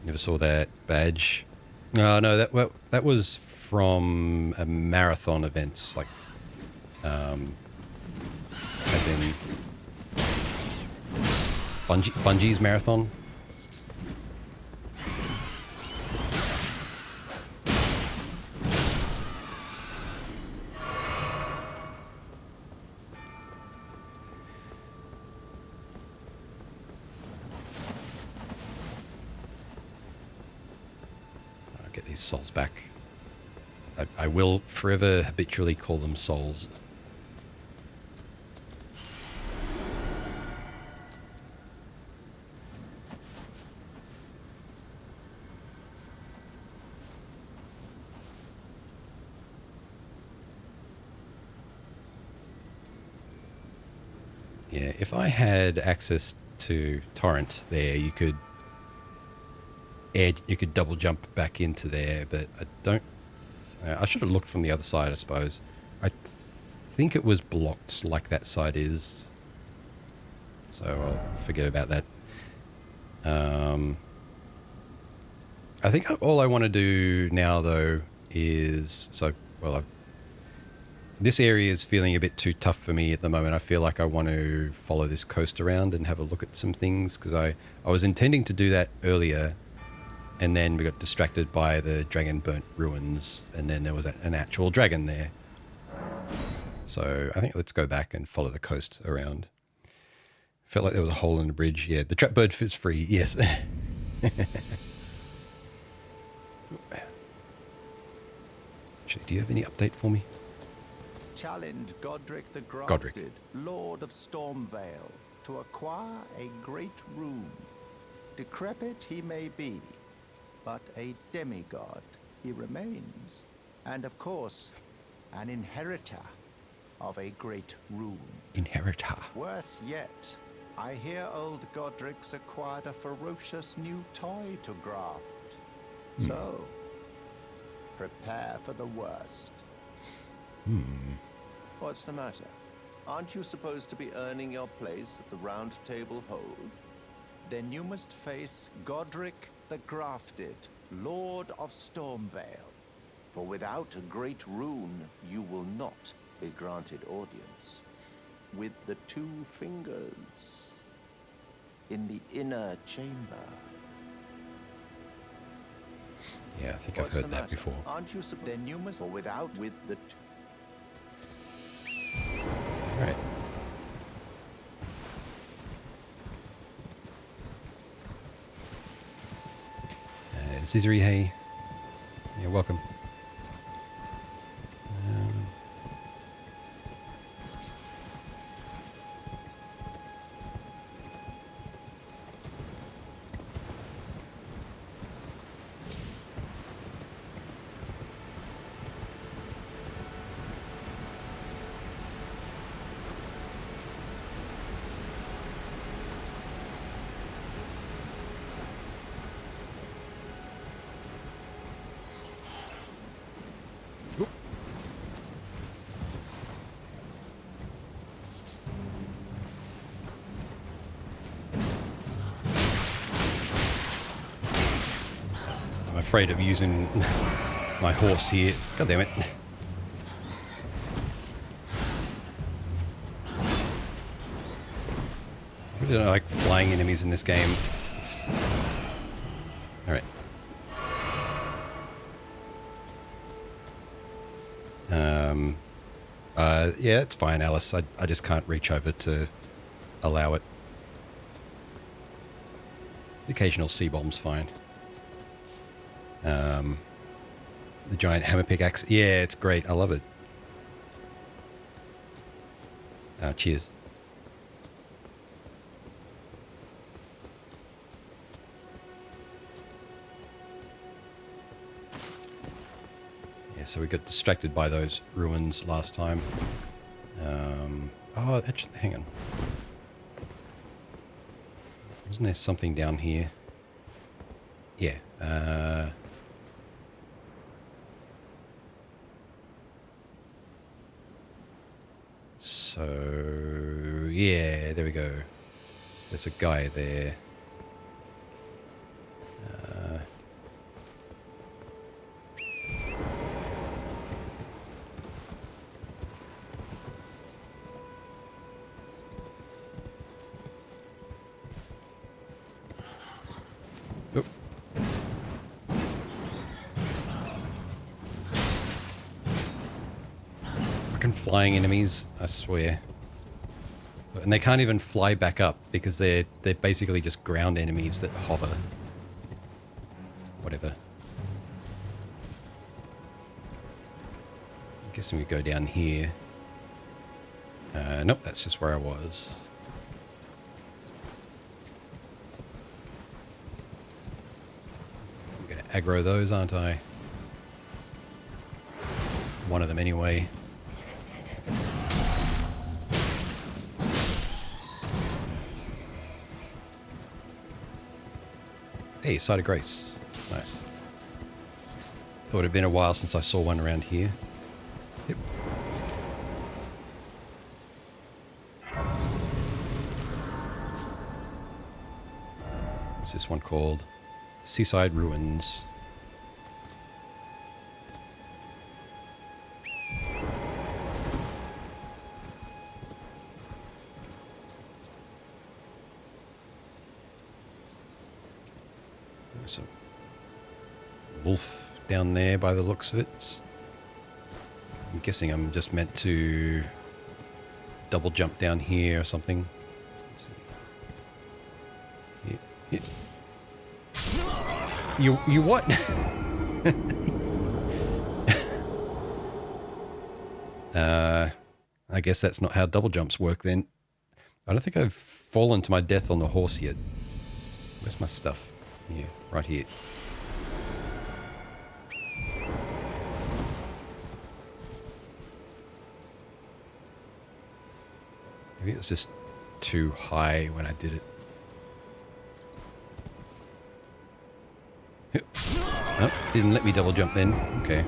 Never saw that badge. No, that was from a marathon events, like, as in Bungie's marathon. I'll get these souls back. I will forever habitually call them souls. Yeah, if I had access to torrent there, you could double jump back into there, but I don't. I should have looked from the other side, I suppose. I think it was blocked like that side is, so I'll forget about that. I think all I want to do now, though, is this area is feeling a bit too tough for me at the moment. I feel like I want to follow this coast around and have a look at some things, because I was intending to do that earlier, and then we got distracted by the dragon burnt ruins, and then there was an actual dragon there. So I think let's go back and follow the coast around. Felt like there was a hole in the bridge. Yeah, the trap bird is free. Yes. Actually, do you have any update for me? Challenge Godric the Godric. Grafted, Lord of Stormvale, to acquire a great rune. Decrepit he may be, but a demigod he remains. And of course, an inheritor of a great rune. Inheritor. Worse yet, I hear old Godric's acquired a ferocious new toy to graft. So, prepare for the worst. What's the matter? Aren't you supposed to be earning your place at the round table hold? Then you must face Godric the Grafted, Lord of Stormvale. For without a great rune, you will not be granted audience. With the 2 fingers in the inner chamber. Yeah, I think I've heard that before. Aren't you then you must, or without with the All right. Scissory, hey. You're welcome. I'm afraid of using my horse here. God damn it. I really don't like flying enemies in this game. Alright. Yeah, it's fine, Alice. I just can't reach over to allow it. The occasional C-bomb's fine. The giant hammer pickaxe. Yeah, it's great. I love it. Cheers. Yeah, so we got distracted by those ruins last time. Oh, actually, hang on. Wasn't there something down here? Yeah. So, yeah, there we go. There's a guy there. flying enemies, I swear. And they can't even fly back up because they're basically just ground enemies that hover. Whatever. I'm guessing we go down here. Nope, that's just where I was. I'm going to aggro those, aren't I? One of them anyway. Hey, Side of Grace. Nice. Thought it'd been a while since I saw one around here. Yep. What's this one called? Seaside Ruins. There's a wolf down there by the looks of it. I'm guessing I'm just meant to double jump down here or something. Let's see. Yeah. You what? I guess that's not how double jumps work then. I don't think I've fallen to my death on the horse yet. Where's my stuff? Yeah, right here. Maybe it was just too high when I did it. Oh, didn't let me double jump then. Okay.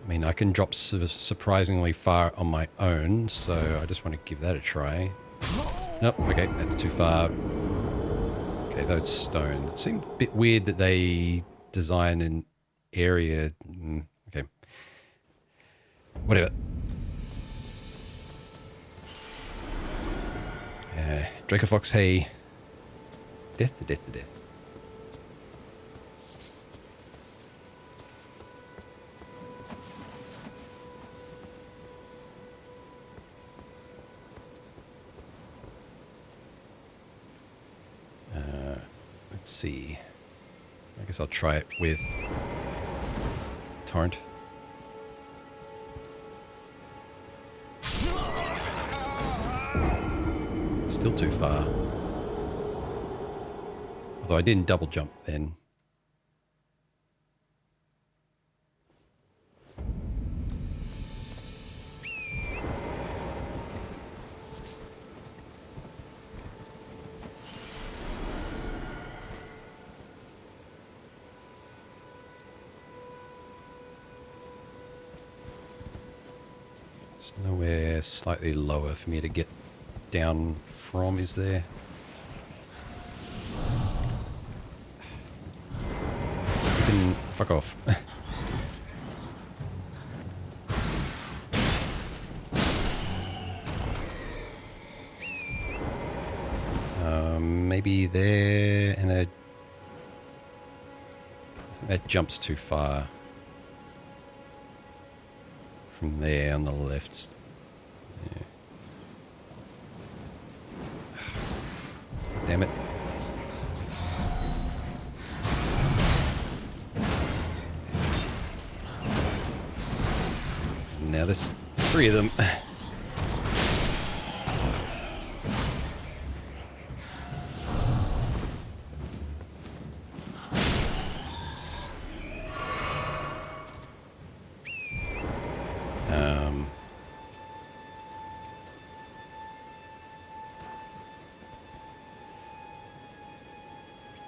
I mean, I can drop surprisingly far on my own, so I just want to give that a try. Nope, okay, that's too far. Okay, those stone. It seemed a bit weird that they design an area. Okay. Whatever. Draco Fox, hey. Death to death to death. Let's see. I guess I'll try it with Torrent. Still too far. Although I didn't double jump then. There's nowhere slightly lower for me to get down from, is there? You can fuck off. Maybe there and I think that jumps too far. From there on the left. Yeah. Damn it. Now there's 3 of them.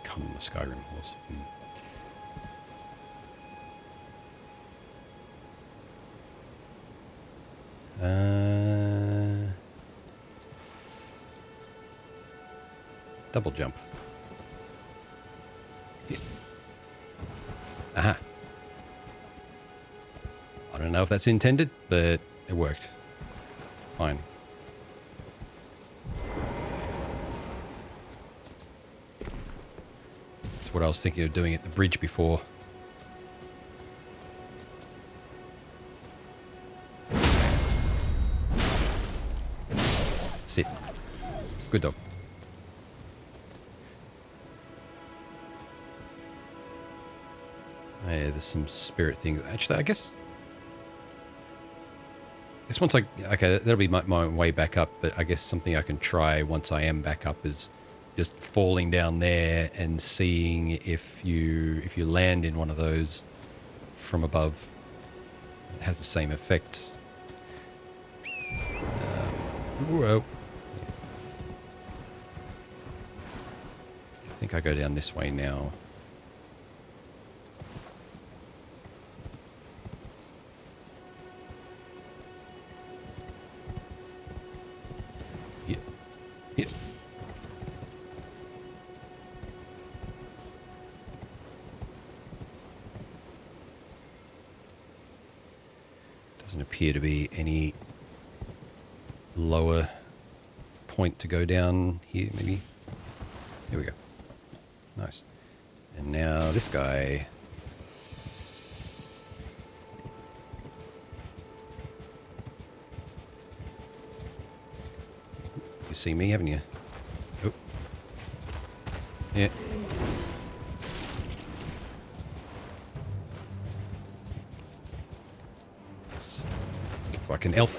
Become the Skyrim horse. Double jump. Yeah. Aha. I don't don't know if that's intended, but it worked. Fine. That's what I was thinking of doing at the bridge before. Sit. Good dog. Yeah, there's some spirit things. Actually, I guess once okay, that'll be my way back up, but I guess something I can try once I am back up is just falling down there and seeing if you land in one of those from above, it has the same effect. Whoa. I think I go down this way now. Yeah. Doesn't appear to be any lower point to go down here, maybe. Here we go. Nice. And now this guy. You see me, haven't you? Oh. Yeah. Like an elf.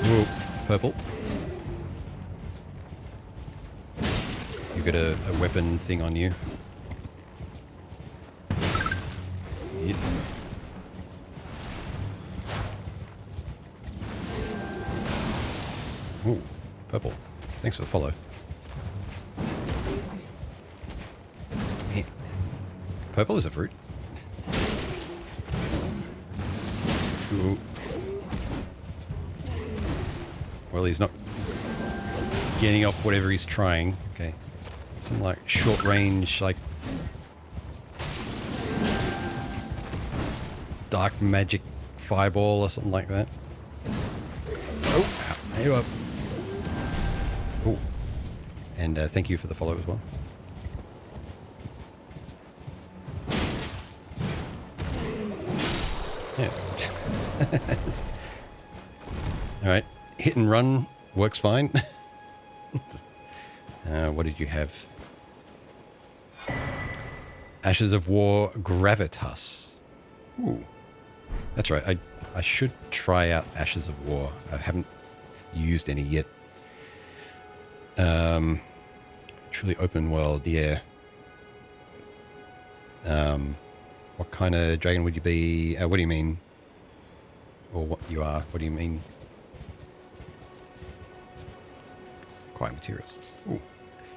Whoa, purple. You got a weapon thing on you. Yep. Ooh, purple. Thanks for the follow. Yeah. Purple is a fruit. Ooh. Well, he's not getting off whatever he's trying. Okay. Some like short range, like dark magic fireball or something like that. Oh, there you are. Oh. And thank you for the follow as well. Yeah. All right. Hit and run works fine. What did you have? Ashes of War Gravitas. Ooh. That's right. I should try out Ashes of War. I haven't used any yet. Truly open world, yeah. What kind of dragon would you be? What do you mean? Or what you are? What do you mean? Quiet material. Ooh.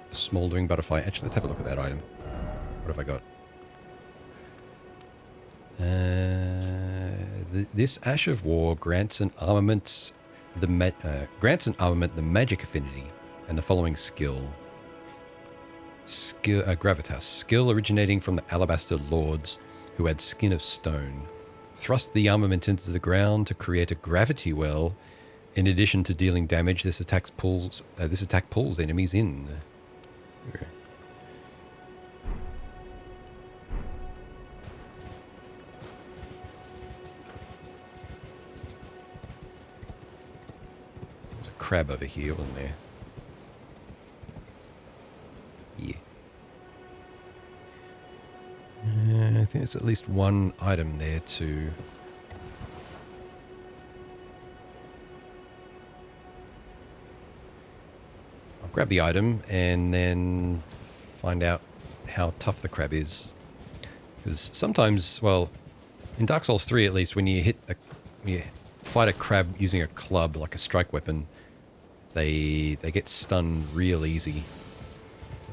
Smoldering butterfly. Actually, let's have a look at that item. What have I got? This Ash of War grants an armament the magic affinity and the following skill. Gravitas. Skill originating from the Alabaster Lords who had skin of stone. Thrust the armament into the ground to create a gravity well. In addition to dealing damage, this attack pulls enemies in. Okay. There's a crab over here, wasn't there? Yeah. I think there's at least one item there too. I'll grab the item and then find out how tough the crab is. Because sometimes, well, in Dark Souls 3 at least, when you fight a crab using a club, like a strike weapon, they get stunned real easy.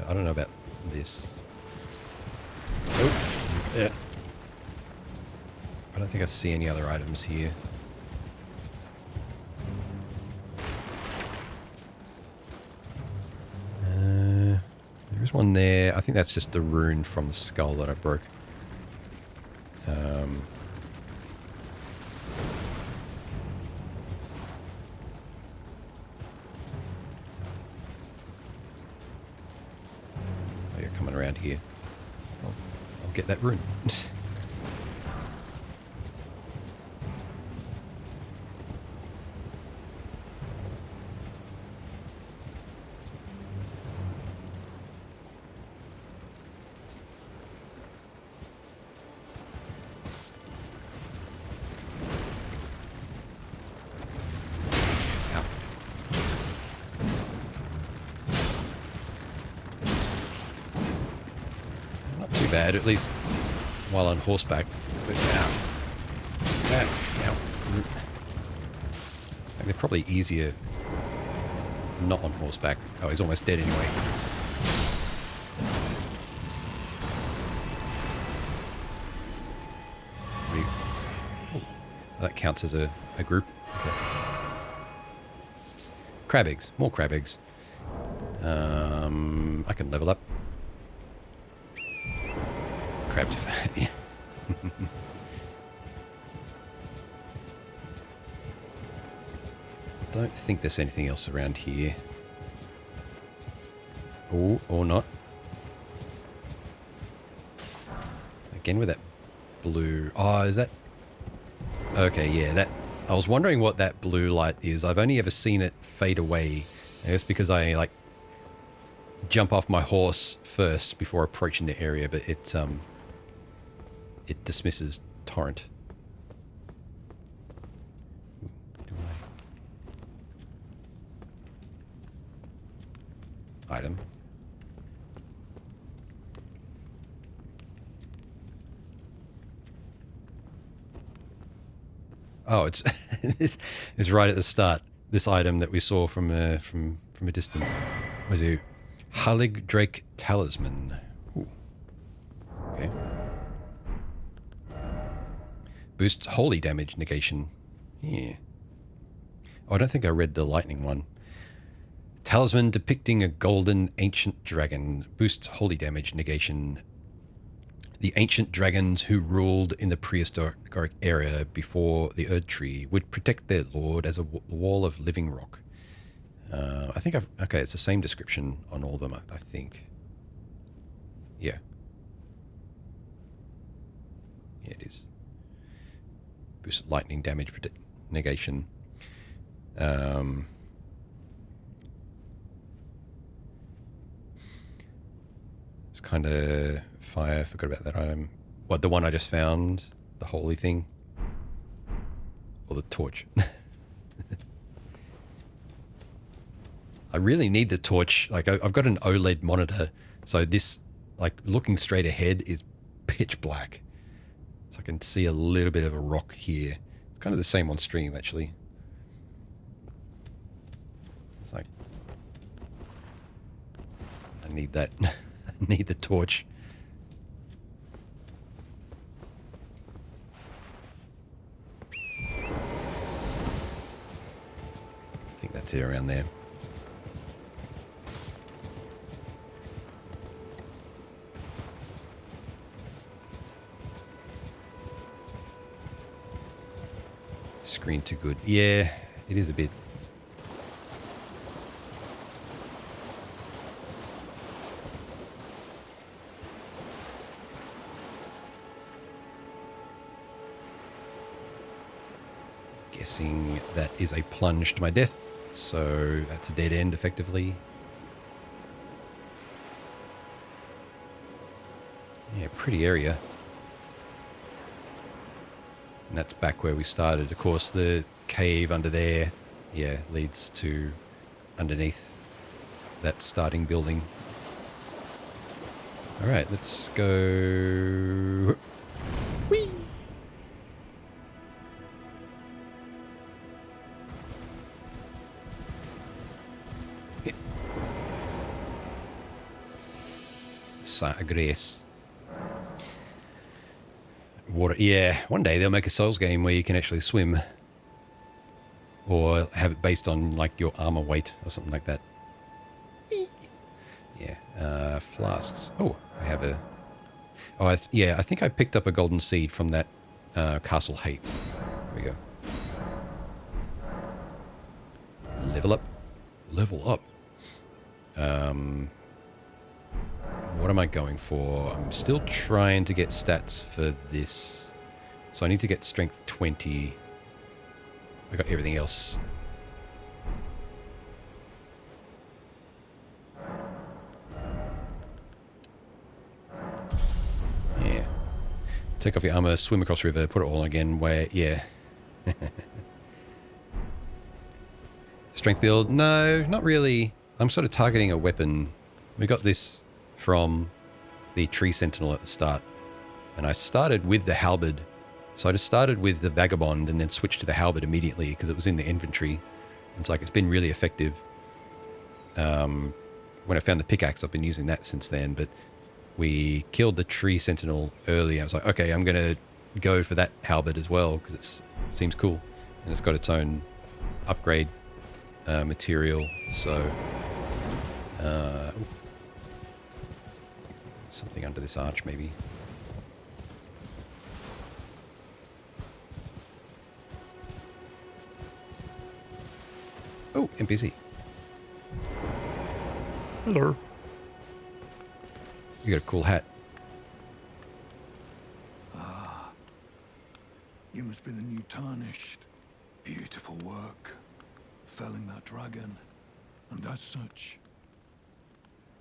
I don't know about this. Oh, yeah. I don't think I see any other items here. There's one there. I think that's just a rune from the skull that I broke. around here, I'll get that rune. Bad, at least while on horseback. But they're probably easier not on horseback. Oh, he's almost dead anyway. Oh, that counts as a group. Okay. Crab eggs, more crab eggs. I can level up. Crab to fat, yeah. Don't think there's anything else around here. Oh, or not. Again with that blue. Oh, is that? Okay, yeah, that. I was wondering what that blue light is. I've only ever seen it fade away. I guess because I like jump off my horse first before approaching the area, but it dismisses torrent. Item. Oh, it's this is right at the start. This item that we saw from a distance. Was it Halig Drake Talisman? Ooh. Okay. Boosts holy damage negation. Yeah. Oh, I don't think I read the lightning one. Talisman depicting a golden ancient dragon. Boosts holy damage negation. The ancient dragons who ruled in the prehistoric era before the Erd Tree would protect their lord as a wall of living rock. I think okay, it's the same description on all of them, I think. Yeah. Yeah, it is. Boost lightning damage negation. It's kind of fire. Forgot about that item. What, the one I just found? The holy thing? Or the torch? I really need the torch. Like, I've got an OLED monitor, so this, like, looking straight ahead is pitch black. So I can see a little bit of a rock here. It's kind of the same on stream, actually. It's like, I need that. I need the torch. I think that's it around there. Screen too good. Yeah, it is a bit. Guessing that is a plunge to my death, so that's a dead end effectively. Yeah, pretty area. And that's back where we started. Of course, the cave under there, yeah, leads to underneath that starting building. All right, let's go. Whee! Yeah. Grace. Water. Yeah, one day they'll make a Souls game where you can actually swim. Or have it based on, like, your armor weight or something like that. Yeah. Flasks. Oh, I have a... Oh, yeah, I think I picked up a golden seed from that Castle Hate. There we go. Level up. Level up. what am I going for? I'm still trying to get stats for this. So I need to get strength 20. I got everything else. Yeah. Take off your armor, swim across the river, put it all on again. Where, yeah. Strength build? No, not really. I'm sort of targeting a weapon. We got this from the tree sentinel at the start. And I started with the halberd. So I just started with the vagabond and then switched to the halberd immediately because it was in the inventory. It's like, it's been really effective. When I found the pickaxe, I've been using that since then. But we killed the tree sentinel early. I was like, okay, I'm going to go for that halberd as well because it seems cool. And it's got its own upgrade material. So, something under this arch maybe. Oh, NPC. Hello. You got a cool hat. You must be the new Tarnished. Beautiful work. Felling that dragon. And as such,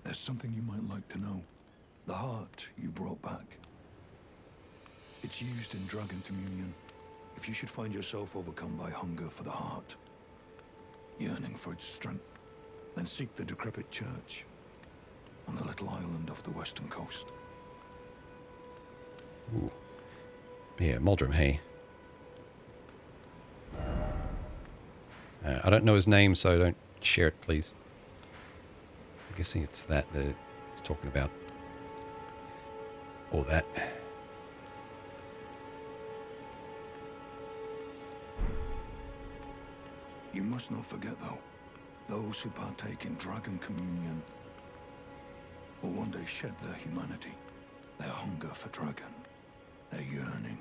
there's something you might like to know. The heart you brought back. It's used in dragon communion. If you should find yourself overcome by hunger for the heart, yearning for its strength, then seek the decrepit church on the little island off the western coast. Ooh. Yeah, Muldrum, hey. I don't know his name, so don't share it, please. I'm guessing it's that it's talking about. Or that. You must not forget, though, those who partake in dragon communion will one day shed their humanity, their hunger for dragon, their yearning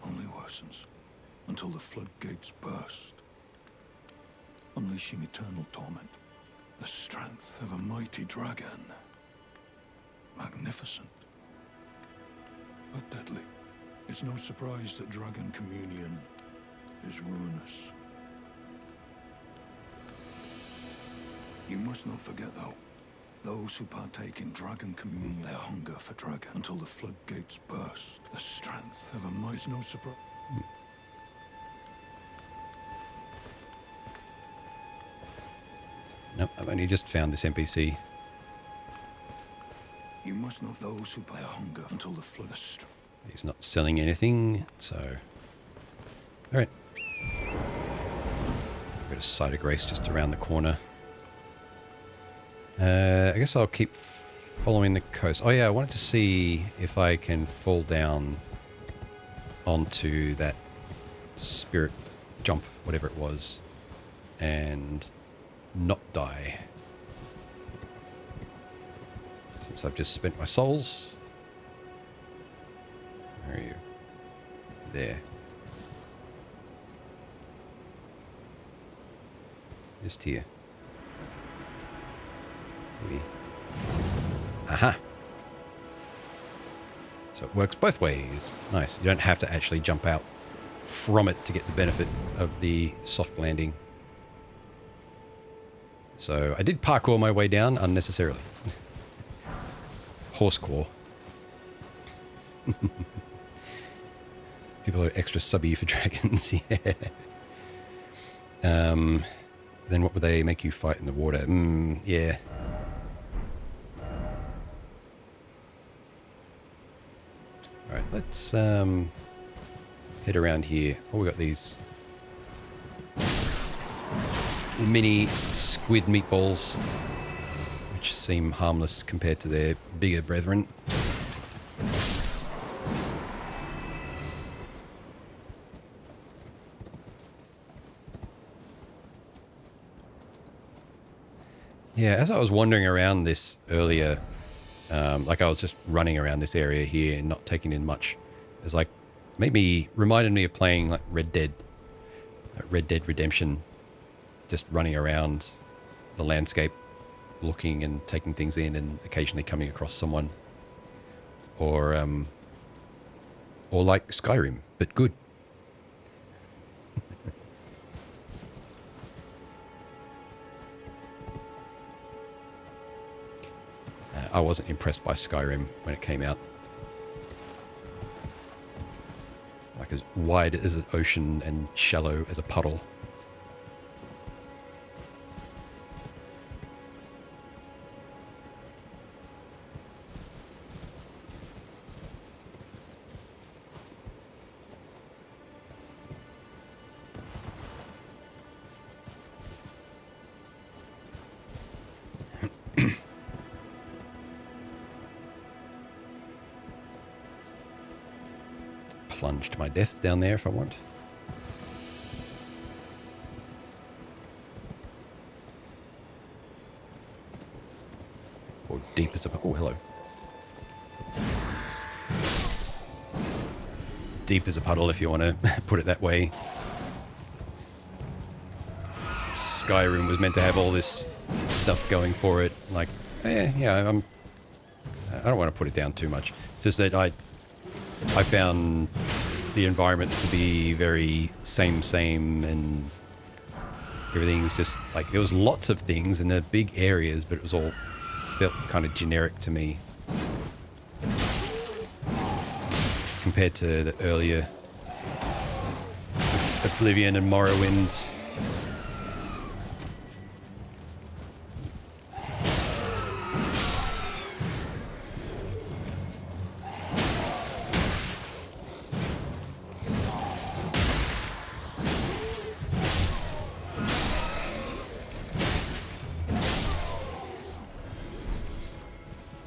only worsens until the floodgates burst, unleashing eternal torment. The strength of a mighty dragon. Magnificent, but deadly. It's no surprise that dragon communion is ruinous. You must not forget, though, those who partake in dragon communion, their hunger for dragon, until the floodgates burst. The strength of a might, no surprise. Nope, I've only just found this NPC. You must know those who buy hunger until the flood. He's not selling anything, so... Alright. Got a site of grace just around the corner. I guess I'll keep following the coast. Oh yeah, I wanted to see if I can fall down onto that spirit jump, whatever it was, and not die. Since I've just spent my souls. Where are you? There. Just here. Maybe. Aha! So it works both ways. Nice. You don't have to actually jump out from it to get the benefit of the soft landing. So I did parkour my way down unnecessarily. Horsecore. People are extra subby for dragons, yeah. Then what would they make you fight in the water? Yeah. Alright, let's head around here. Oh, we got these mini squid meatballs, which seem harmless compared to their bigger brethren. Yeah, as I was wandering around this earlier, like I was just running around this area here and not taking in much, it's like reminded me of playing like Red Dead Redemption, just running around the landscape. looking and taking things in, and occasionally coming across someone, or like Skyrim, but good. I wasn't impressed by Skyrim when it came out. Like as wide as an ocean and shallow as a puddle. Plunge to my death down there if I want. Or deep as a... Oh, hello. Deep as a puddle, if you want to put it that way. Skyrim was meant to have all this stuff going for it. Like, I don't want to put it down too much. It's just that I found the environments to be very same, and everything's just like, there was lots of things in the big areas, but it was all felt kind of generic to me compared to the earlier Oblivion and Morrowind.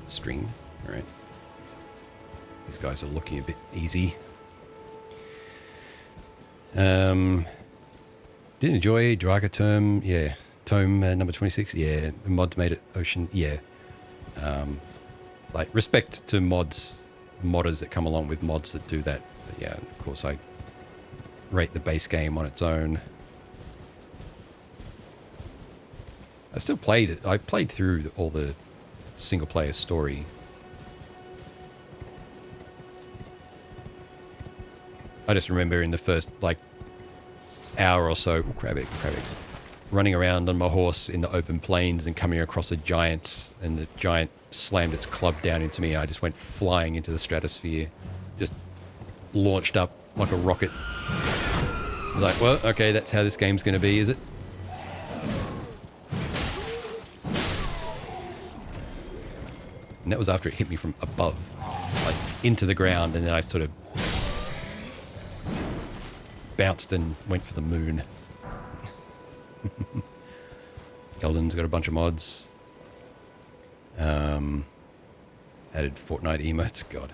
String, all right. These guys are looking a bit easy. Did enjoy Draga Tome, yeah. Tome number 26, yeah. The mods made it Ocean, yeah. Like, respect to modders that come along with mods that do that. But yeah, of course, I rate the base game on its own. I still played it. I played through all the single player story. I just remember in the first like hour or so, crab eggs, running around on my horse in the open plains and coming across a giant, and the giant slammed its club down into me. I just went flying into the stratosphere, just launched up like a rocket. I was like, well, okay, that's how this game's going to be, is it? And that was after it hit me from above, like into the ground, and then I sort of bounced and went for the moon. Elden's got a bunch of mods. Added Fortnite emotes, God.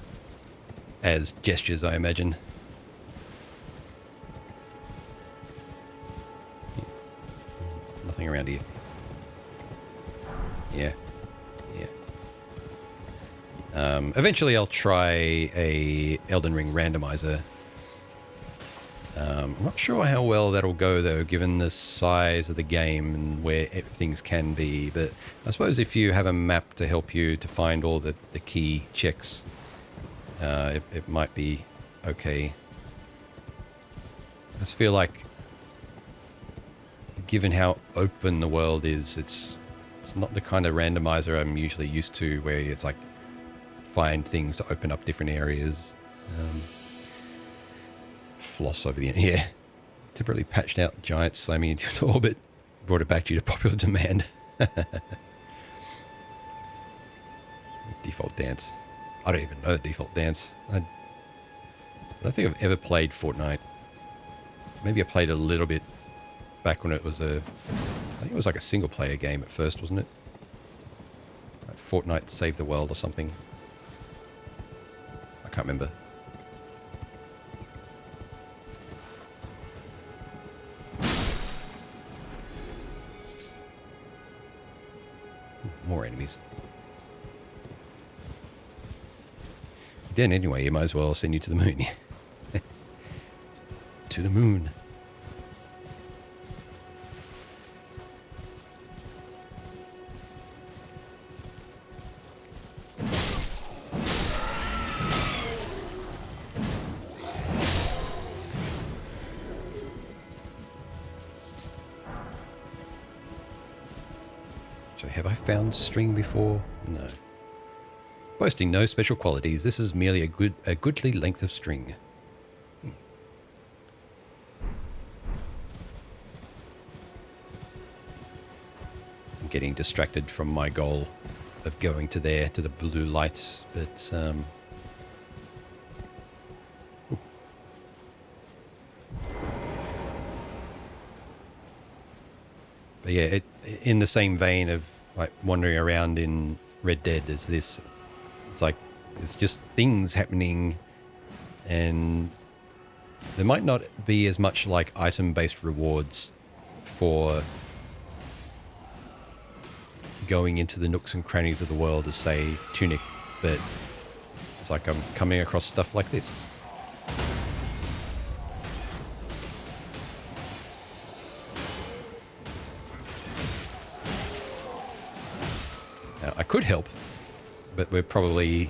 As gestures, I imagine. Nothing around here. Yeah. Eventually I'll try a Elden Ring randomizer. I'm not sure how well that'll go though, given the size of the game and where things can be, but I suppose if you have a map to help you to find all the key checks, it might be okay. I just feel like, given how open the world is, it's not the kind of randomizer I'm usually used to, where it's like find things to open up different areas. Floss over the end. Yeah. Temporarily patched out giants slamming into its orbit. Brought it back due to popular demand. Default dance. I don't even know the default dance. I don't think I've ever played Fortnite. Maybe I played a little bit back when it was I think it was like a single player game at first, wasn't it? Like Fortnite Save the World or something. I can't remember. More enemies. Then anyway, you might as well send you to the moon. To the moon. Actually, have I found string before? No. Boasting no special qualities, this is merely a goodly length of string. I'm getting distracted from my goal of going to the blue light, but but yeah, in the same vein of like wandering around in Red Dead as this, it's like it's just things happening, and there might not be as much like item-based rewards for going into the nooks and crannies of the world as, say, Tunic, but it's like I'm coming across stuff like this. Now, I could help, but we're probably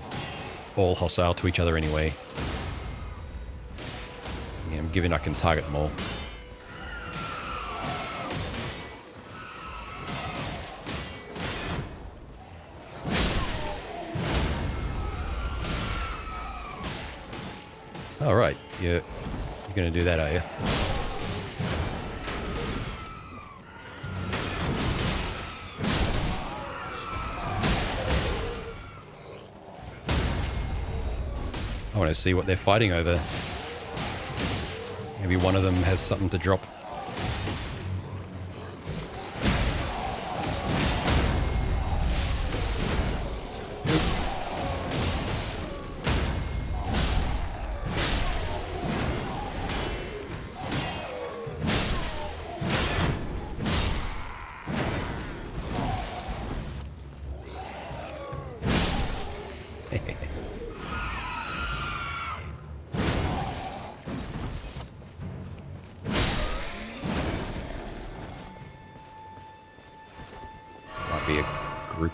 all hostile to each other anyway. Yeah, I'm given I can target them all. All right, you're going to do that, are you? I want to see what they're fighting over. Maybe one of them has something to drop.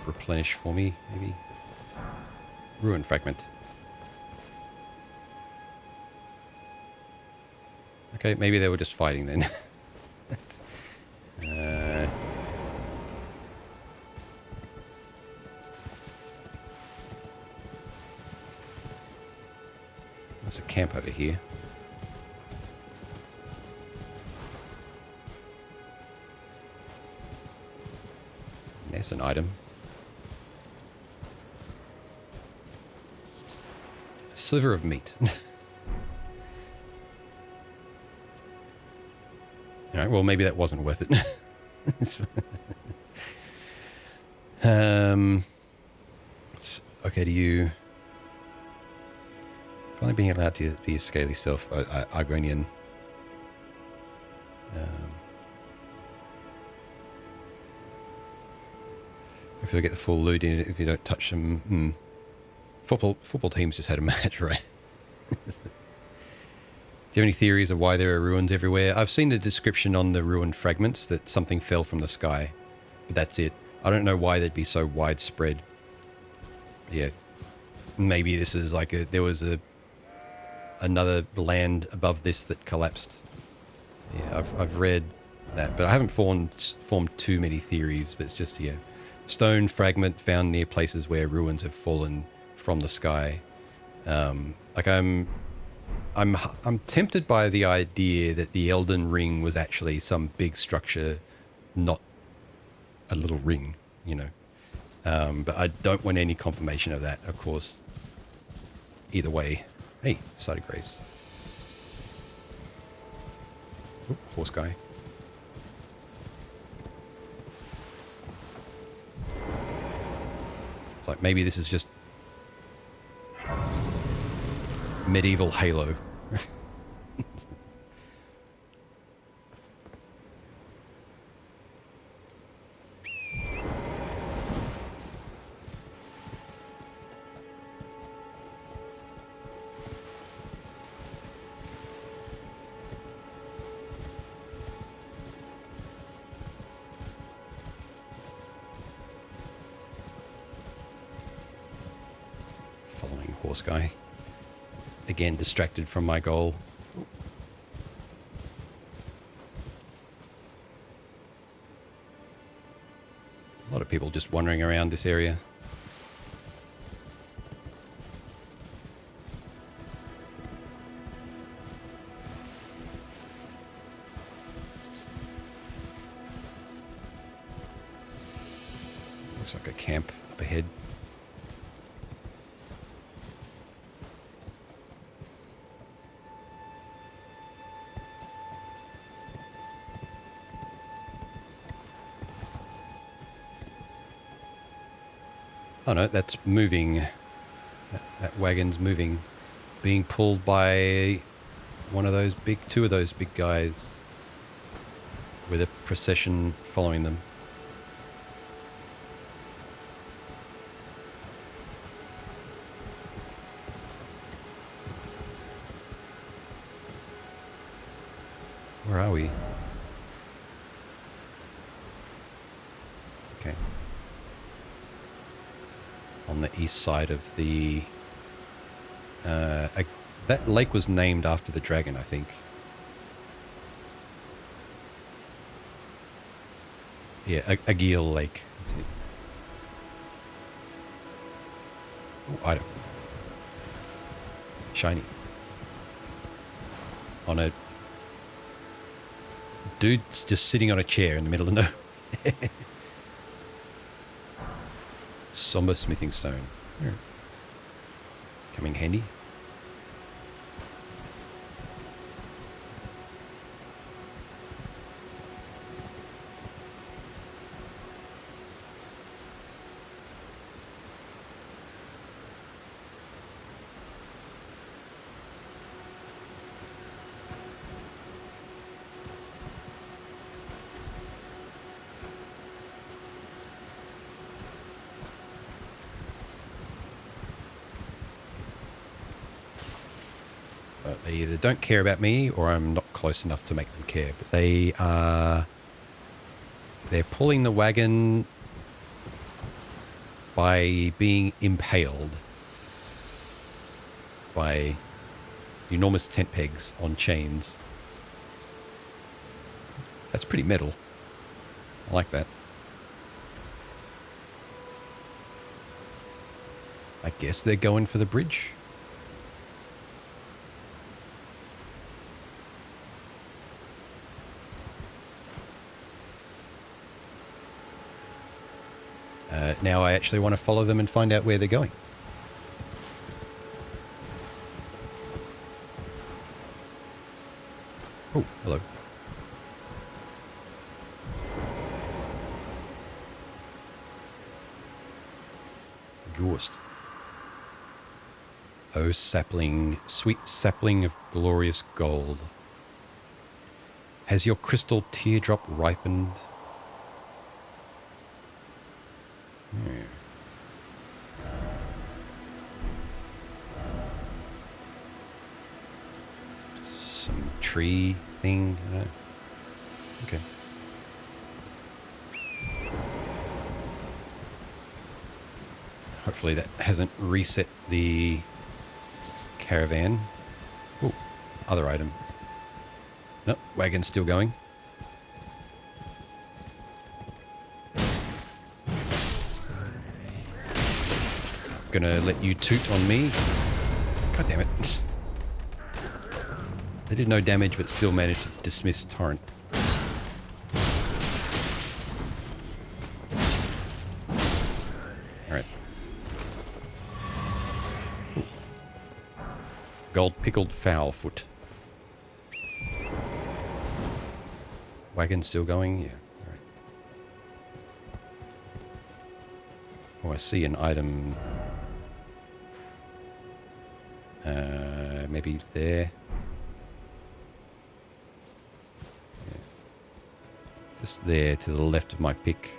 Replenish for me, maybe. Ruin fragment. Okay, maybe they were just fighting then. There's a camp over here. There's an item. Sliver of meat. Alright, well maybe that wasn't worth it. It's okay to you. Finally being allowed to be a scaly self, Argonian. If you get the full loot in, if you don't touch them. Football teams just had a match, right? Do you have any theories of why there are ruins everywhere? I've seen the description on the ruined fragments that something fell from the sky, but that's it. I don't know why they'd be so widespread. Yeah, maybe this is like there was another land above this that collapsed. Yeah, I've read that, but I haven't formed too many theories. But it's just stone fragment found near places where ruins have fallen from the sky. Like I'm tempted by the idea that the Elden Ring was actually some big structure, not a little ring, but I don't want any confirmation of that, of course. Either way. Hey, Side of Grace. Oop, horse guy. It's like maybe this is just medieval Halo. Following horse guy. Again, distracted from my goal. A lot of people just wandering around this area. Looks like a camp up ahead. Oh no, that's moving. That wagon's moving. Being pulled by two of those big guys with a procession following them. Where are we? Okay. On the east side of the... that lake was named after the dragon, I think. Yeah, Agil Lake. Let's see. Oh, item. Shiny. On a... Dude's just sitting on a chair in the middle of nowhere. Somber smithing stone. Yeah. Coming handy. They either don't care about me or I'm not close enough to make them care. But they're pulling the wagon by being impaled by enormous tent pegs on chains. That's pretty metal. I like that. I guess they're going for the bridge. Now I actually want to follow them and find out where they're going. Oh, hello. Ghost. Oh, sapling, sweet sapling of glorious gold. Has your crystal teardrop ripened? Some tree thing. Okay. Hopefully that hasn't reset the caravan. Oh, other item. Nope, wagon's still going. Gonna let you toot on me. God damn it. They did no damage but still managed to dismiss torrent. Alright. Gold pickled fowl foot. Wagon still going? Yeah. Alright. Oh, I see an item. Maybe there. Yeah. Just there to the left of my pick.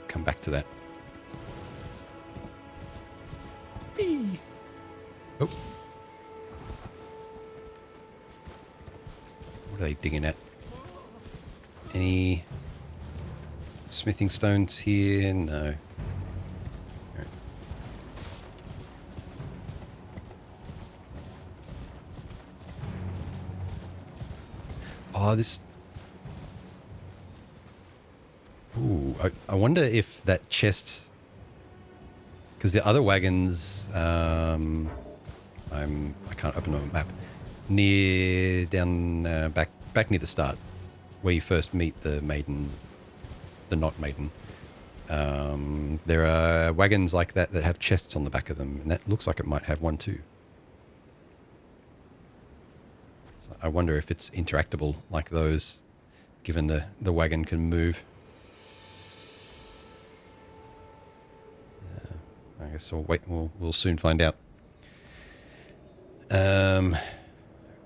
Come back to that. Whee! Oh. What are they digging at? Any smithing stones here? No. Oh, this... Ooh, I wonder if that chest, because the other wagons, I can't open the map, near down back near the start, where you first meet the maiden, the not maiden. There are wagons like that have chests on the back of them, and that looks like it might have one too. So I wonder if it's interactable like those, given the wagon can move. I guess we'll wait. We'll soon find out.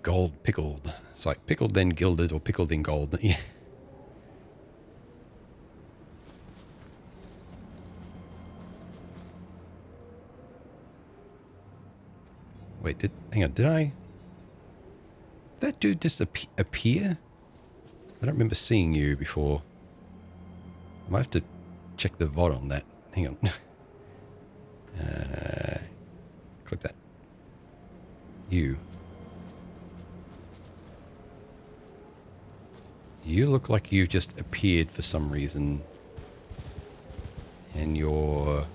Gold pickled. It's like pickled then gilded, or pickled in gold. Yeah. Wait, hang on, did that dude just appear? I don't remember seeing you before. I might have to check the VOD on that. Hang on. Click that. You look like you've just appeared for some reason, and you're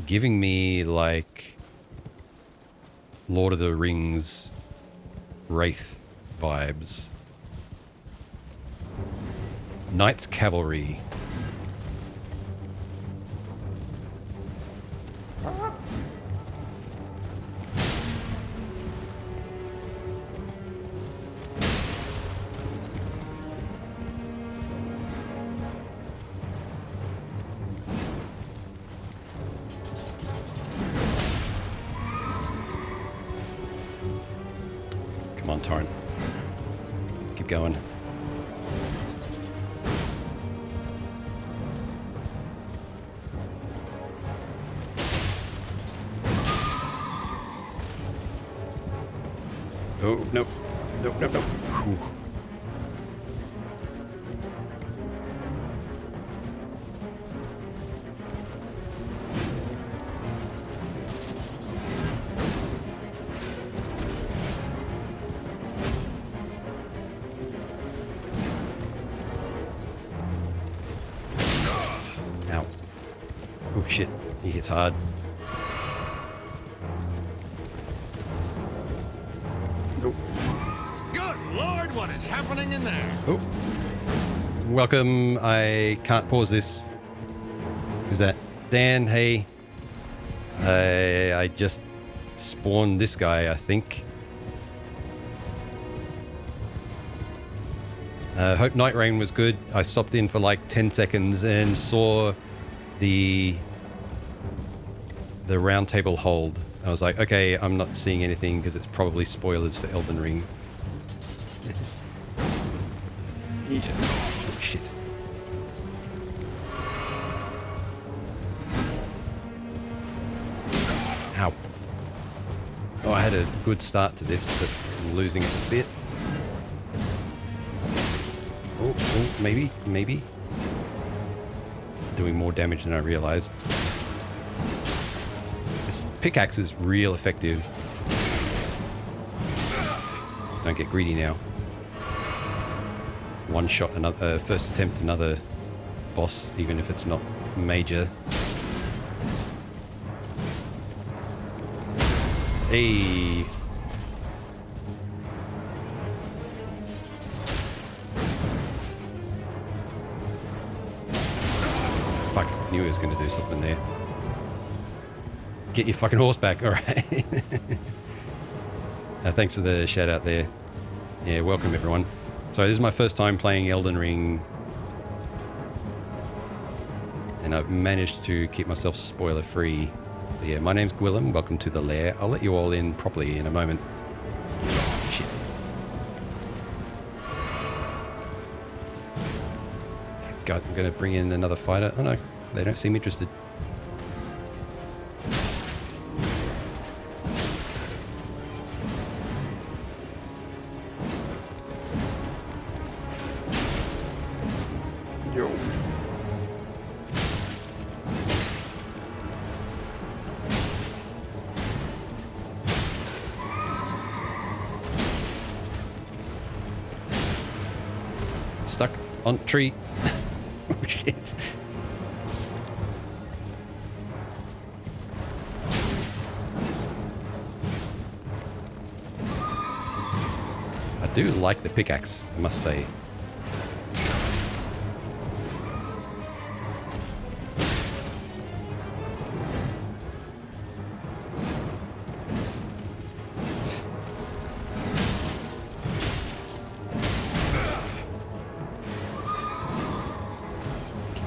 giving me like Lord of the Rings Wraith vibes. Knights Cavalry. Come on, Torrent. Keep going. Oh, no. No. Whew. Ow. Oh, shit. He hits hard. What is happening in there? Oh. Welcome. I can't pause this. Who's that? Dan, hey. I just spawned this guy, I think. Hope Night Rain was good. I stopped in for like 10 seconds and saw the round table hold. I was like, okay, I'm not seeing anything because it's probably spoilers for Elden Ring. Yeah. Oh, shit. Ow. Oh, I had a good start to this, but I'm losing it a bit. Oh, maybe. Doing more damage than I realized. This pickaxe is real effective. Don't get greedy now. One shot, another first attempt, another boss, even if it's not major. Hey. Fuck, knew he was going to do something there. Get your fucking horse back, alright. Thanks for the shout out there. Yeah, welcome everyone. So this is my first time playing Elden Ring, and I've managed to keep myself spoiler free. But yeah, my name's Gwillem. Welcome to the lair. I'll let you all in properly in a moment. Shit. God, I'm going to bring in another fighter. Oh no, they don't seem interested. Stuck on tree. Oh, shit. I do like the pickaxe, I must say.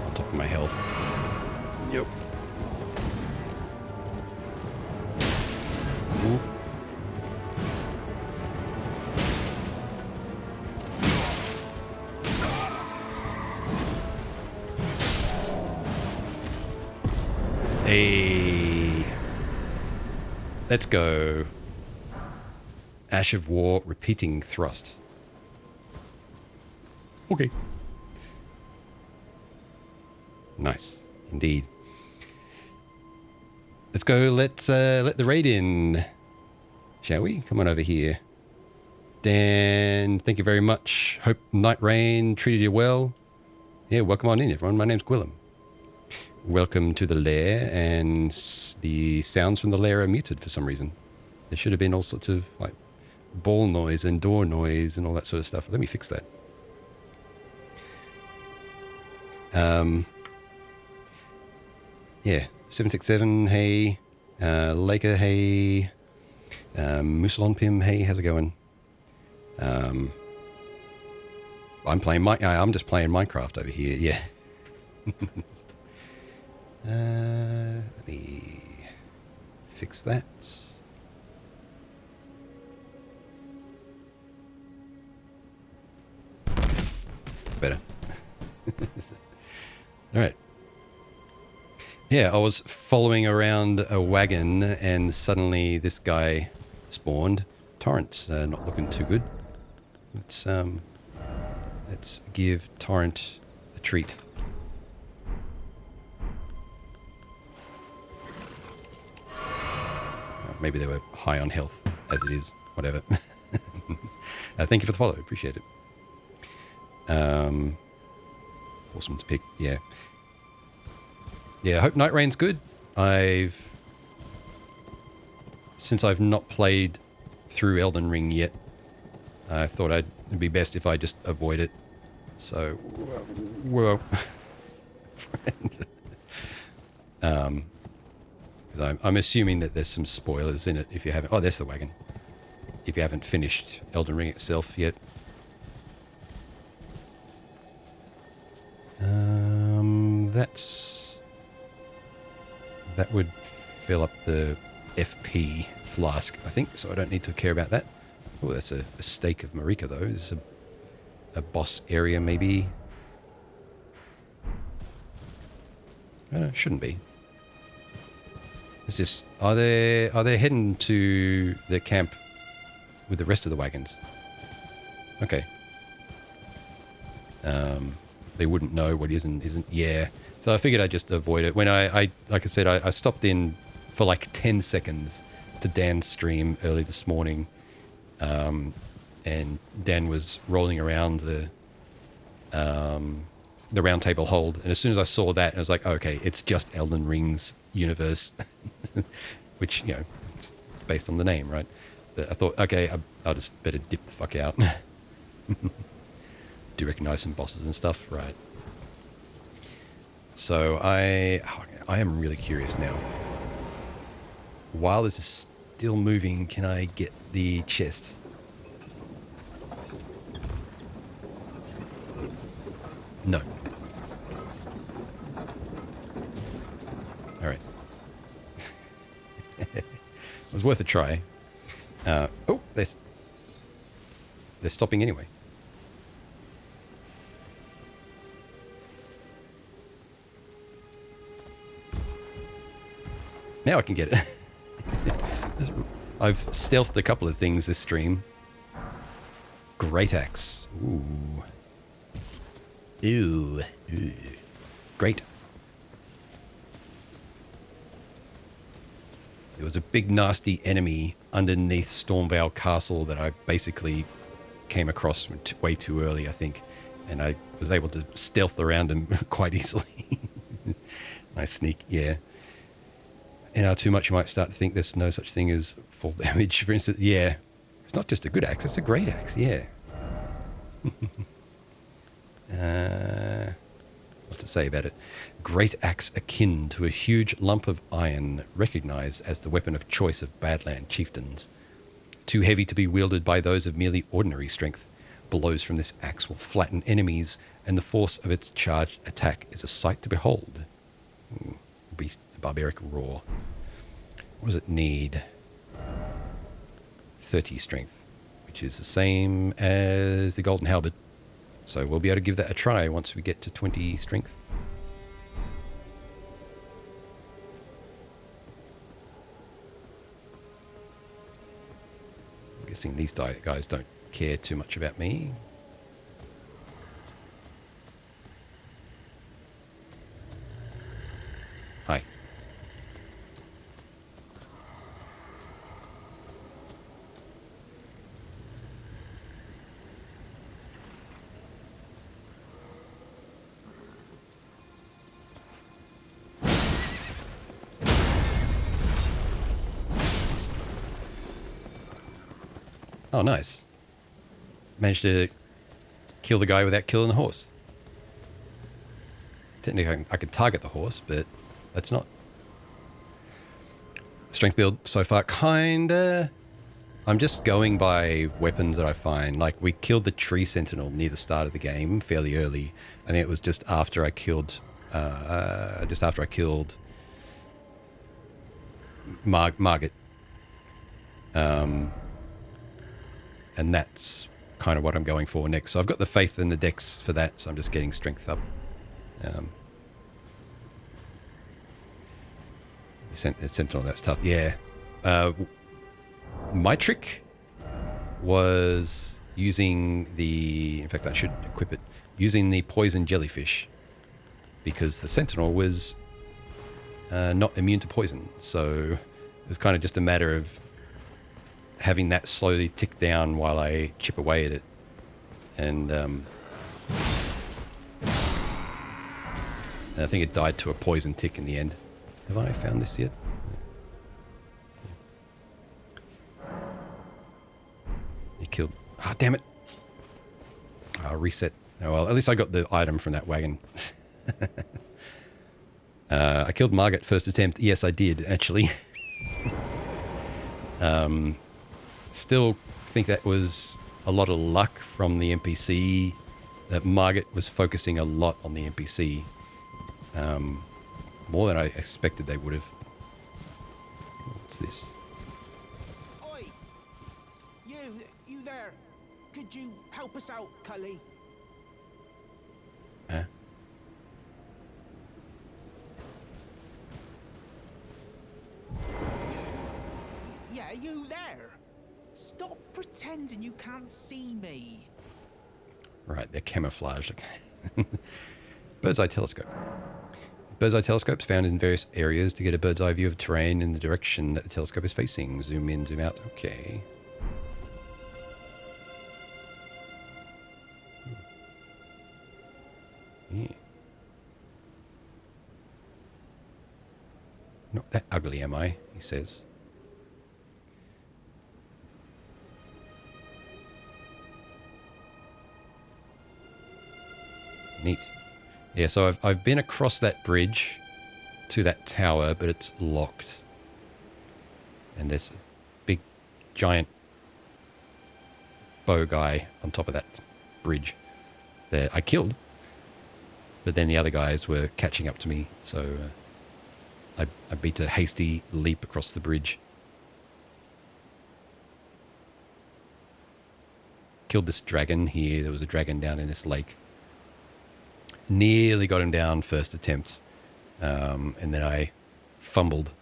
On top of my health. Yep. Ooh. Hey. Let's go. Ash of War, repeating thrust. Okay. Nice, indeed. Let's go. Let's let the raid in, shall we? Come on over here. Dan, thank you very much. Hope Night Rain treated you well. Yeah, welcome on in, everyone. My name's Gwillem. Welcome to the lair, and the sounds from the lair are muted for some reason. There should have been all sorts of like ball noise and door noise and all that sort of stuff. Let me fix that. Yeah, 767, hey. Laker, hey. Musalon Pim, hey, how's it going? I'm just playing Minecraft over here, yeah. Let me fix that. Better. All right. Yeah, I was following around a wagon and suddenly this guy spawned. Torrent's not looking too good. Let's give Torrent a treat. Maybe they were high on health, as it is. Whatever. Thank you for the follow. Appreciate it. Horseman's pick. Yeah. Yeah, I hope Night Rain's good. Since I've not played through Elden Ring yet, I thought it'd be best if I just avoid it. So, well, because I'm assuming that there's some spoilers in it if you haven't. Oh, there's the wagon. If you haven't finished Elden Ring itself yet. That would fill up the FP flask, I think, so I don't need to care about that. Oh, that's a stake of Marika, though. Is this a boss area, maybe? Shouldn't be. It's just, are they heading to the camp with the rest of the wagons? Okay. They wouldn't know what is and isn't. Yeah. So I figured I'd just avoid it. When I like I said, I stopped in for like 10 seconds to Dan's stream early this morning. And Dan was rolling around the round table hold. And as soon as I saw that, I was like, okay, it's just Elden Ring's universe, which, you know, it's based on the name, right? But I thought, okay, I'll just better dip the fuck out. Do recognize some bosses and stuff, right? So I am really curious now. While this is still moving, can I get the chest? No. All right. It was worth a try. Oh, they're stopping anyway. Now I can get it. I've stealthed a couple of things this stream. Great axe. Ooh. Ew. Ew. Great. There was a big nasty enemy underneath Stormvale Castle that I basically came across way too early, I think. And I was able to stealth around him quite easily. Nice sneak, yeah. Too much, you might start to think there's no such thing as full damage, for instance. Yeah, it's not just a good axe, it's a great axe, yeah. What's it say about it? Great axe akin to a huge lump of iron, recognized as the weapon of choice of Badland chieftains. Too heavy to be wielded by those of merely ordinary strength, blows from this axe will flatten enemies, and the force of its charged attack is a sight to behold. Beast, barbaric roar. What does it need? 30 strength, which is the same as the golden halberd. So we'll be able to give that a try once we get to 20 strength. I'm guessing these guys don't care too much about me. Hi. Oh, nice. Managed to kill the guy without killing the horse. Technically, I could target the horse, but that's not. Strength build so far, kinda. I'm just going by weapons that I find. Like, we killed the tree sentinel near the start of the game, fairly early. I think it was just after I killed, Margit. And that's kind of what I'm going for next. So I've got the faith and the dex for that, so I'm just getting strength up. Sentinel, that's tough. Yeah. My trick was using in fact I should equip it, using the poison jellyfish, because the sentinel was not immune to poison. So it was kind of just a matter of having that slowly tick down while I chip away at it. And I think it died to a poison tick in the end. Have I found this yet? You killed... Ah, damn it. I'll reset. Oh, well, at least I got the item from that wagon. I killed Margit first attempt. Yes, I did, actually. Still think that was a lot of luck from the NPC. That Margit was focusing a lot on the NPC. More than I expected they would have. What's this? Oi! You there. Could you help us out, Cully? Huh? Yeah, you there. Stop pretending you can't see me. Right, they're camouflaged. Okay. Bird's eye telescope. Bird's eye telescope's found in various areas to get a bird's eye view of terrain in the direction that the telescope is facing. Zoom in, zoom out. Okay. Yeah. Not that ugly, am I? He says. Neat. Yeah, so I've been across that bridge to that tower, but it's locked. And there's a big, giant bow guy on top of that bridge that I killed. But then the other guys were catching up to me, so I beat a hasty leap across the bridge. Killed this dragon here. There was a dragon down in this lake. Nearly got him down first attempt, and then I fumbled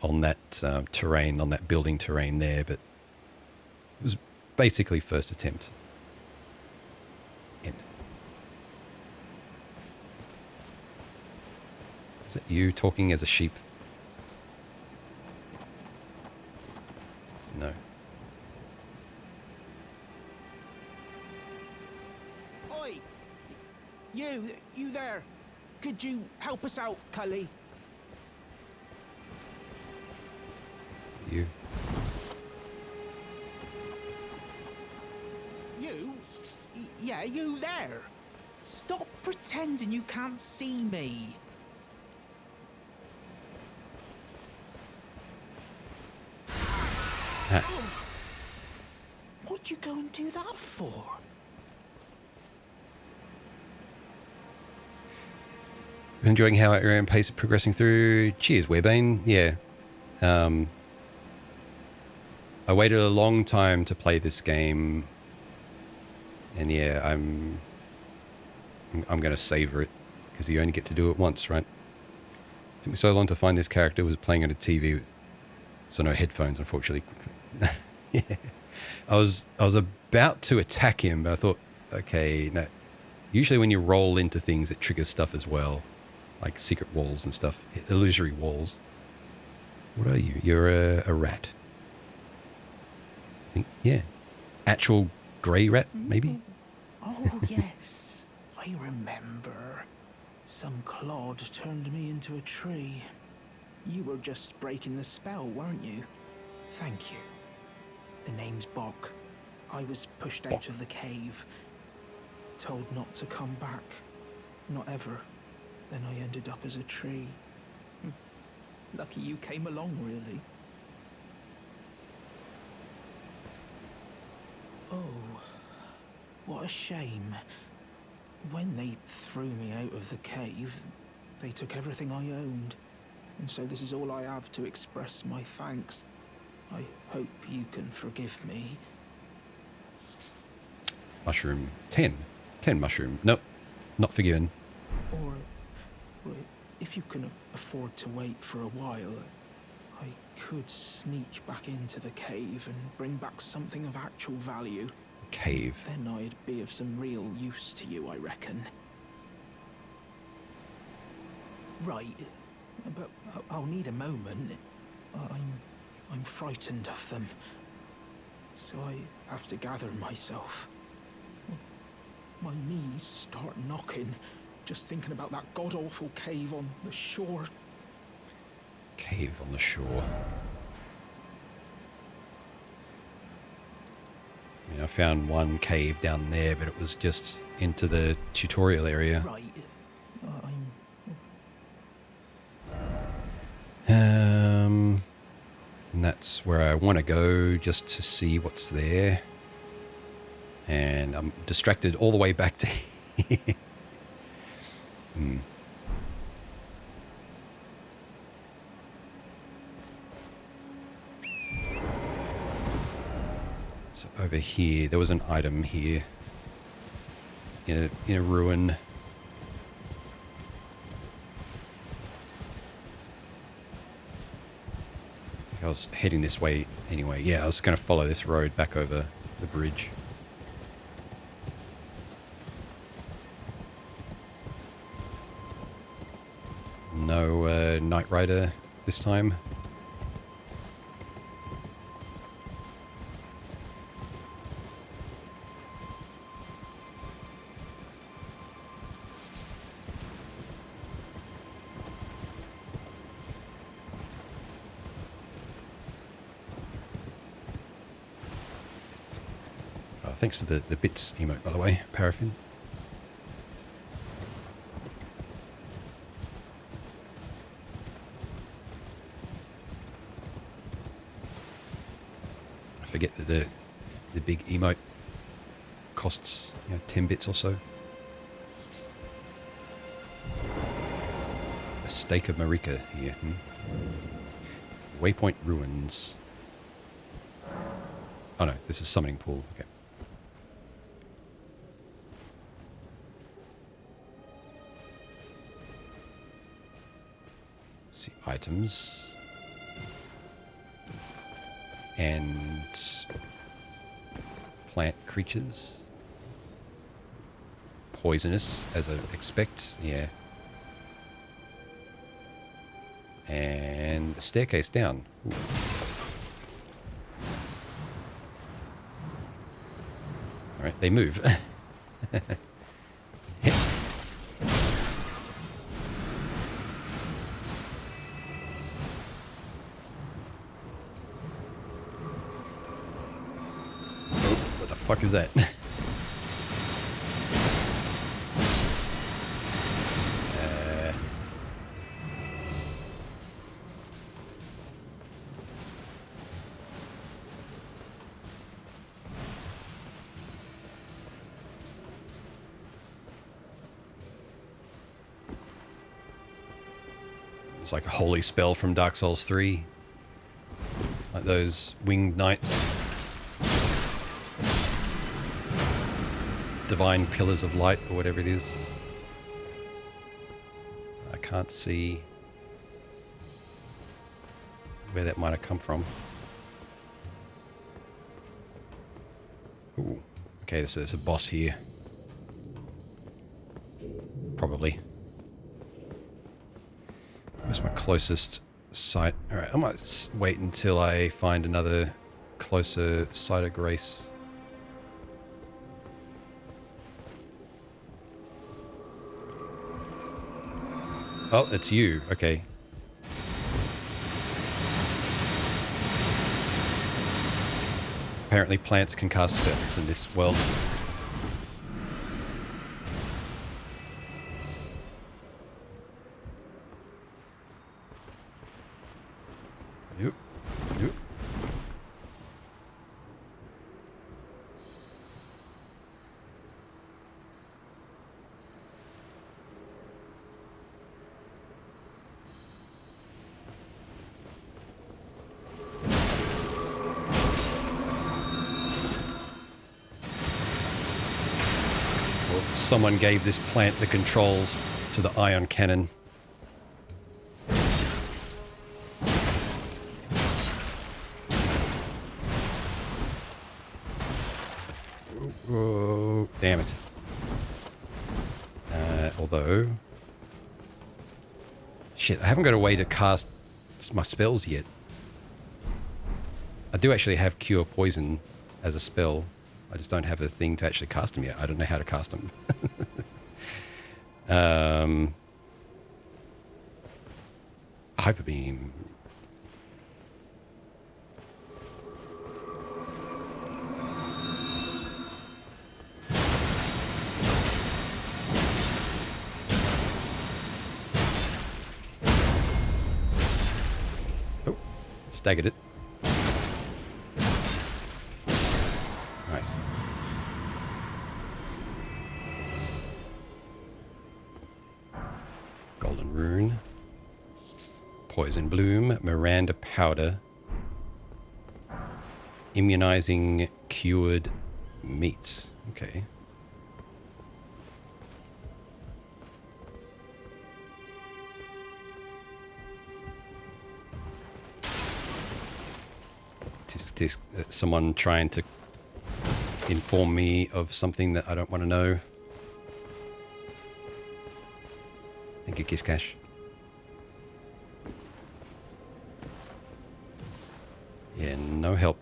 on that terrain, on that building terrain there, but it was basically first attempt. End. Is that you talking as a sheep? No. Oi! You there. Could you help us out, Cully? You. You? Yeah, you there. Stop pretending you can't see me. What'd you go and do that for? Enjoying how at your own pace of progressing through. Cheers, Webbane. Yeah. I waited a long time to play this game, and yeah, I'm going to savor it because you only get to do it once, right? It took me so long to find this character. Was playing on a TV, so no headphones, unfortunately. Yeah. I was about to attack him, but I thought, okay, no. Usually when you roll into things, it triggers stuff as well, like secret walls and stuff, illusory walls. What are you? You're a rat. I think, yeah. Actual grey rat, maybe? Oh, yes. I remember. Some clod turned me into a tree. You were just breaking the spell, weren't you? Thank you. The name's Bok. I was pushed out of the cave. Told not to come back. Not ever. Then I ended up as a tree. Lucky you came along, really. Oh, what a shame. When they threw me out of the cave, they took everything I owned. And so this is all I have to express my thanks. I hope you can forgive me. Mushroom. 10 mushroom. Nope, not forgiven. Or, well, if you can afford to wait for a while, I could sneak back into the cave and bring back something of actual value. Cave. Then I'd be of some real use to you, I reckon. Right, but I'll need a moment. I'm frightened of them, so I have to gather myself. My knees start knocking, just thinking about that god-awful cave on the shore. Cave on the shore. I mean, I found one cave down there, but it was just into the tutorial area. Right, And that's where I want to go, just to see what's there. And I'm distracted all the way back to here. So over here, there was an item here in a ruin. I was heading this way anyway. Yeah, I was going to follow this road back over the bridge. No Knight Rider this time. Thanks for the bits emote, by the way, Paraffin. I forget that the big emote costs 10 bits or so. A stake of Marika here. Waypoint Ruins. Oh no, this is Summoning Pool. Okay. See items and plant creatures, poisonous as I'd expect, yeah, and a staircase down. Ooh. All right, they move. fuck is that? It's like a holy spell from Dark Souls 3. Like those winged knights. Divine pillars of light, or whatever it is. I can't see where that might have come from. Ooh. Okay, so there's a boss here. Probably. Where's my closest site? Alright, I might wait until I find another closer site of grace. Oh, it's you. Okay. Apparently plants can cast spells in this world. Yep. Yep. Well, someone gave this plant the controls to the ion cannon. Oh, damn it. Although... Shit, I haven't got a way to cast my spells yet. I do actually have Cure Poison as a spell. I just don't have the thing to actually cast them yet. I don't know how to cast them. Hyper Beam. Oh, staggered it. Nice. Golden Rune. Poison Bloom. Miranda Powder. Immunizing Cured Meats. Okay. Someone trying to inform me of something that I don't want to know. Thank you, Kiss Cash. Yeah, no help.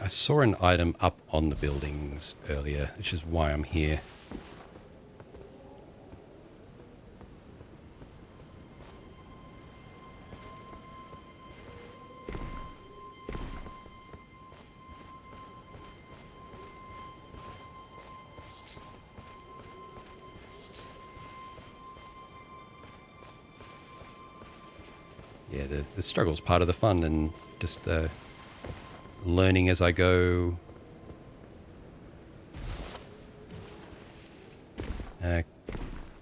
I saw an item up on the buildings earlier, which is why I'm here. Yeah, the struggle's part of the fun, and just learning as I go.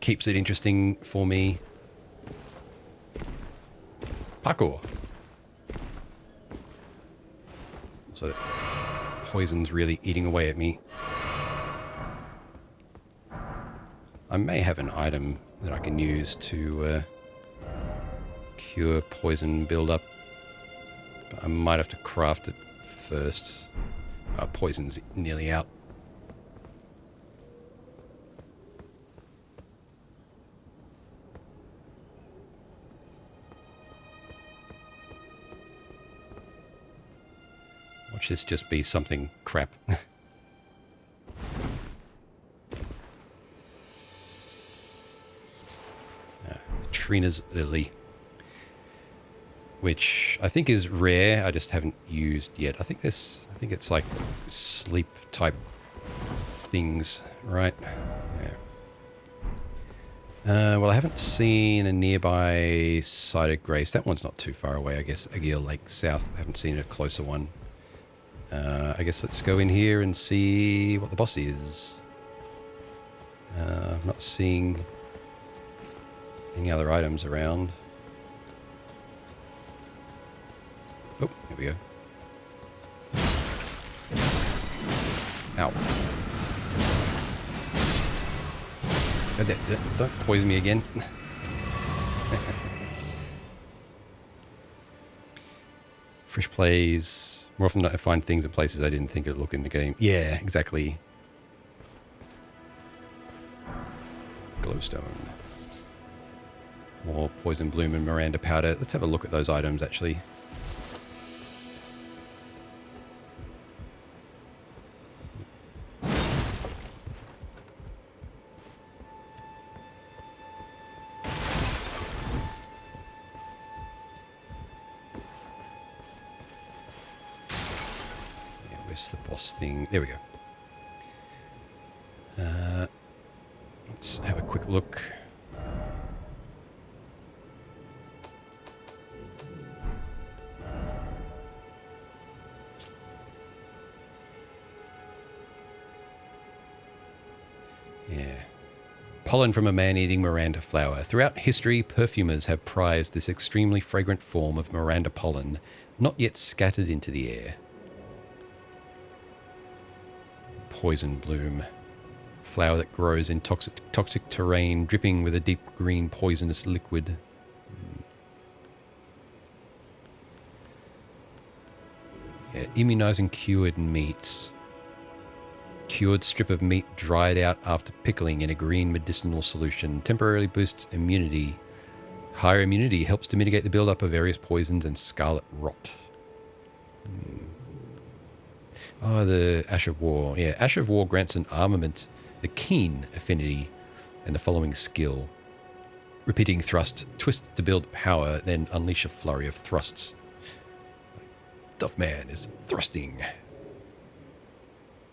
Keeps it interesting for me. Parkour. So poison's really eating away at me. I may have an item that I can use to cure poison build-up. But I might have to craft it first. Poison's nearly out. watch this just be something crap. Trina's Lily, which I think is rare. I just haven't used yet. I think it's like sleep type things, right? Yeah. Well, I haven't seen a nearby site of grace. That one's not too far away, I guess. Aguirre Lake South. I haven't seen a closer one. I guess let's go in here and see what the boss is. I'm not seeing any other items around. Oh, here we go. Ow. Don't poison me again. Fresh plays. More often than not, I find things in places I didn't think it'd look in the game. Yeah, exactly. Glowstone. More poison bloom and Miranda powder. Let's have a look at those items, actually. Where's the boss thing? There we go. Let's have a quick look. Yeah. Pollen from a man-eating Miranda flower. Throughout history, perfumers have prized this extremely fragrant form of Miranda pollen, not yet scattered into the air. Poison bloom. Flower that grows in toxic terrain, dripping with a deep green poisonous liquid. Yeah, immunizing cured meats. Cured strip of meat dried out after pickling in a green medicinal solution. Temporarily boosts immunity. Higher immunity helps to mitigate the buildup of various poisons and scarlet rot. Oh, the Ash of War. Yeah, Ash of War grants an armament, the keen affinity, and the following skill. Repeating thrust. Twist to build power, then unleash a flurry of thrusts. Duffman is thrusting.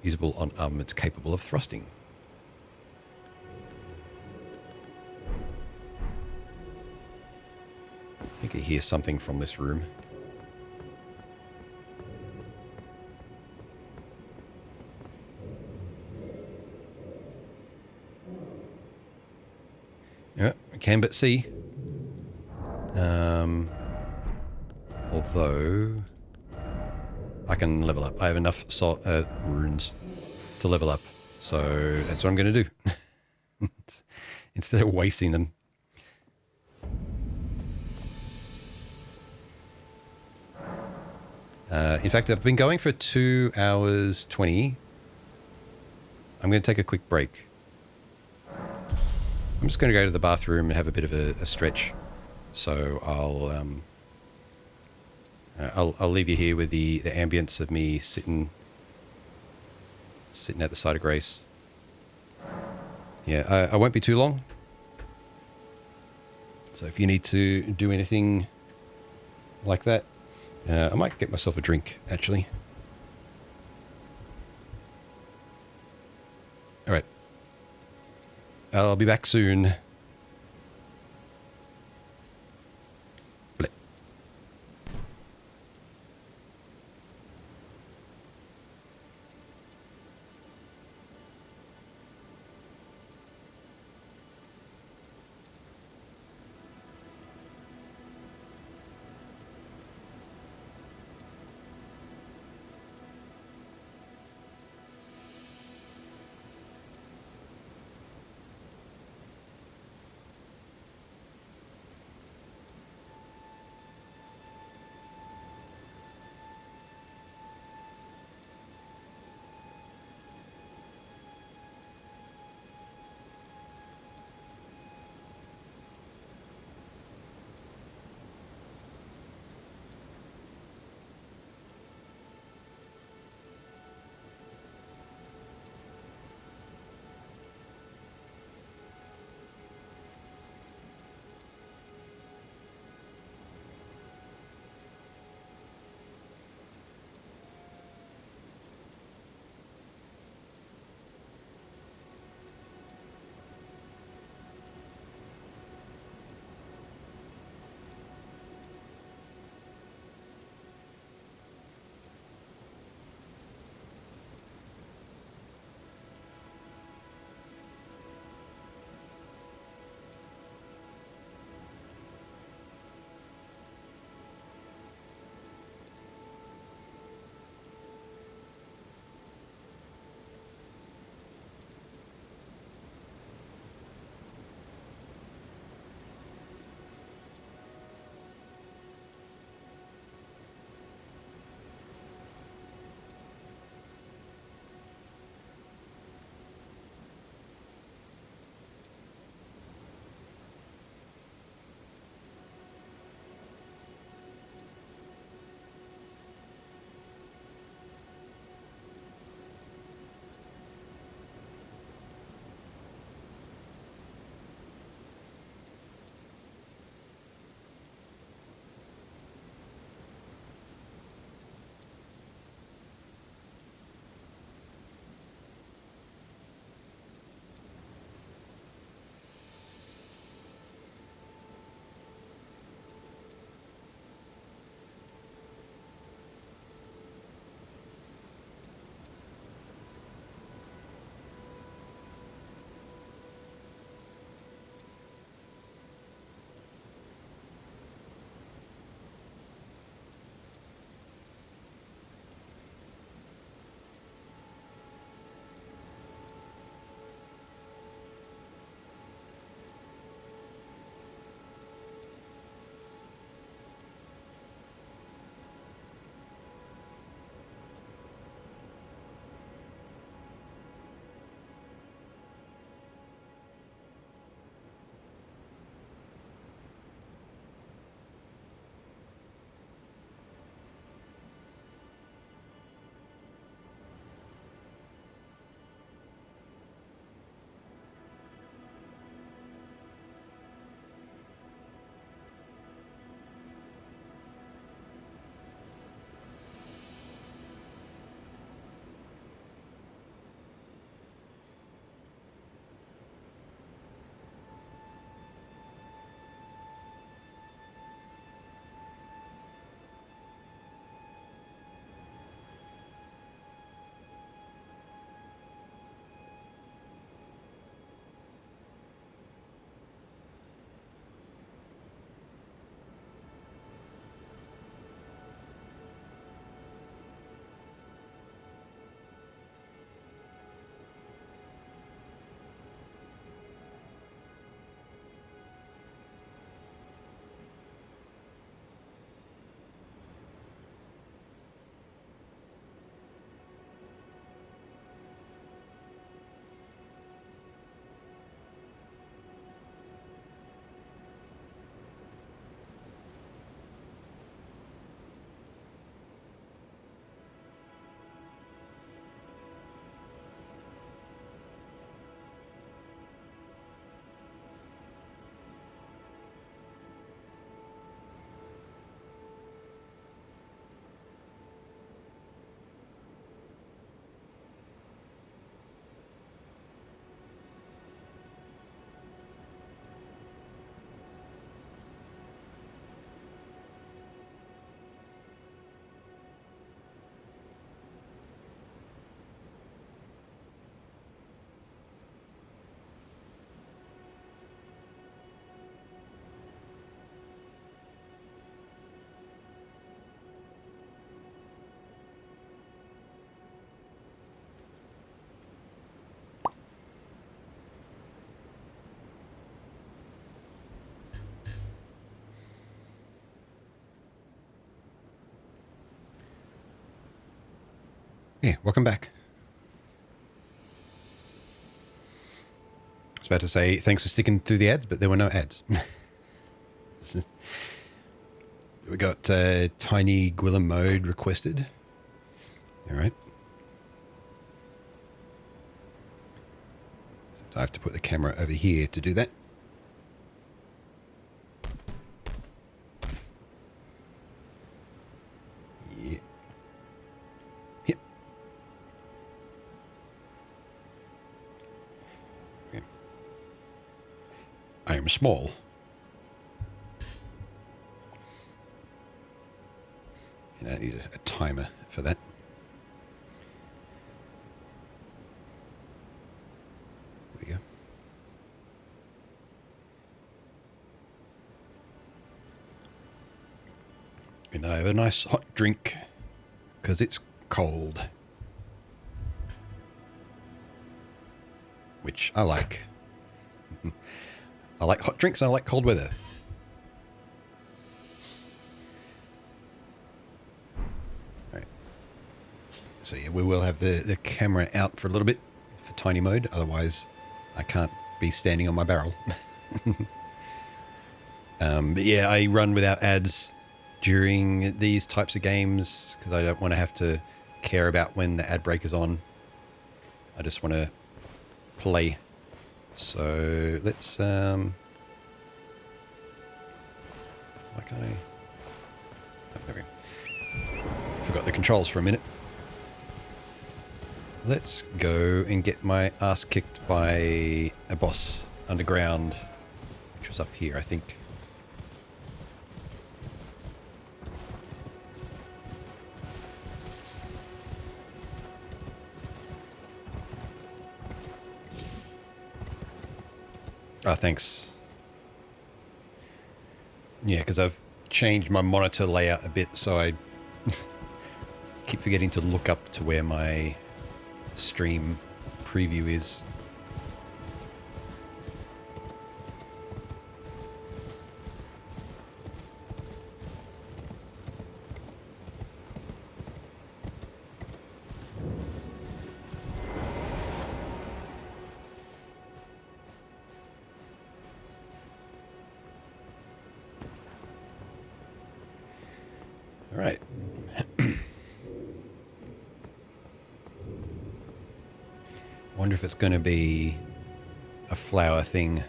Usable on armaments capable of thrusting. I think I hear something from this room. Yeah, I can but see. Although I can level up. I have enough runes to level up. So that's what I'm going to do. Instead of wasting them. In fact, I've been going for 2 hours 20. I'm going to take a quick break. I'm just going to go to the bathroom and have a bit of a stretch. So I'll leave you here with the ambience of me sitting at the side of Grace. Yeah, I won't be too long. So if you need to do anything like that, I might get myself a drink, actually. All right. I'll be back soon. Bleh. Yeah, welcome back. I was about to say thanks for sticking through the ads, but there were no ads. We got Tiny Gwillem mode requested. All right. So I have to put the camera over here to do that. Yeah. Yep. Okay. I am small. And I need a timer for that. There we go. And I have a nice hot drink because it's cold. Which I like. I like hot drinks and I like cold weather. Alright. So yeah, we will have the camera out for a little bit for tiny mode. Otherwise, I can't be standing on my barrel. But yeah, I run without ads during these types of games because I don't want to have to care about when the ad break is on. I just want to play. So let's why can't I? Oh, there we go. Forgot the controls for a minute. Let's go and get my ass kicked by a boss underground, which was up here, I think. Oh, thanks. Yeah, because I've changed my monitor layout a bit, so I keep forgetting to look up to where my stream preview is. All right. Wonder if it's going to be a flower thing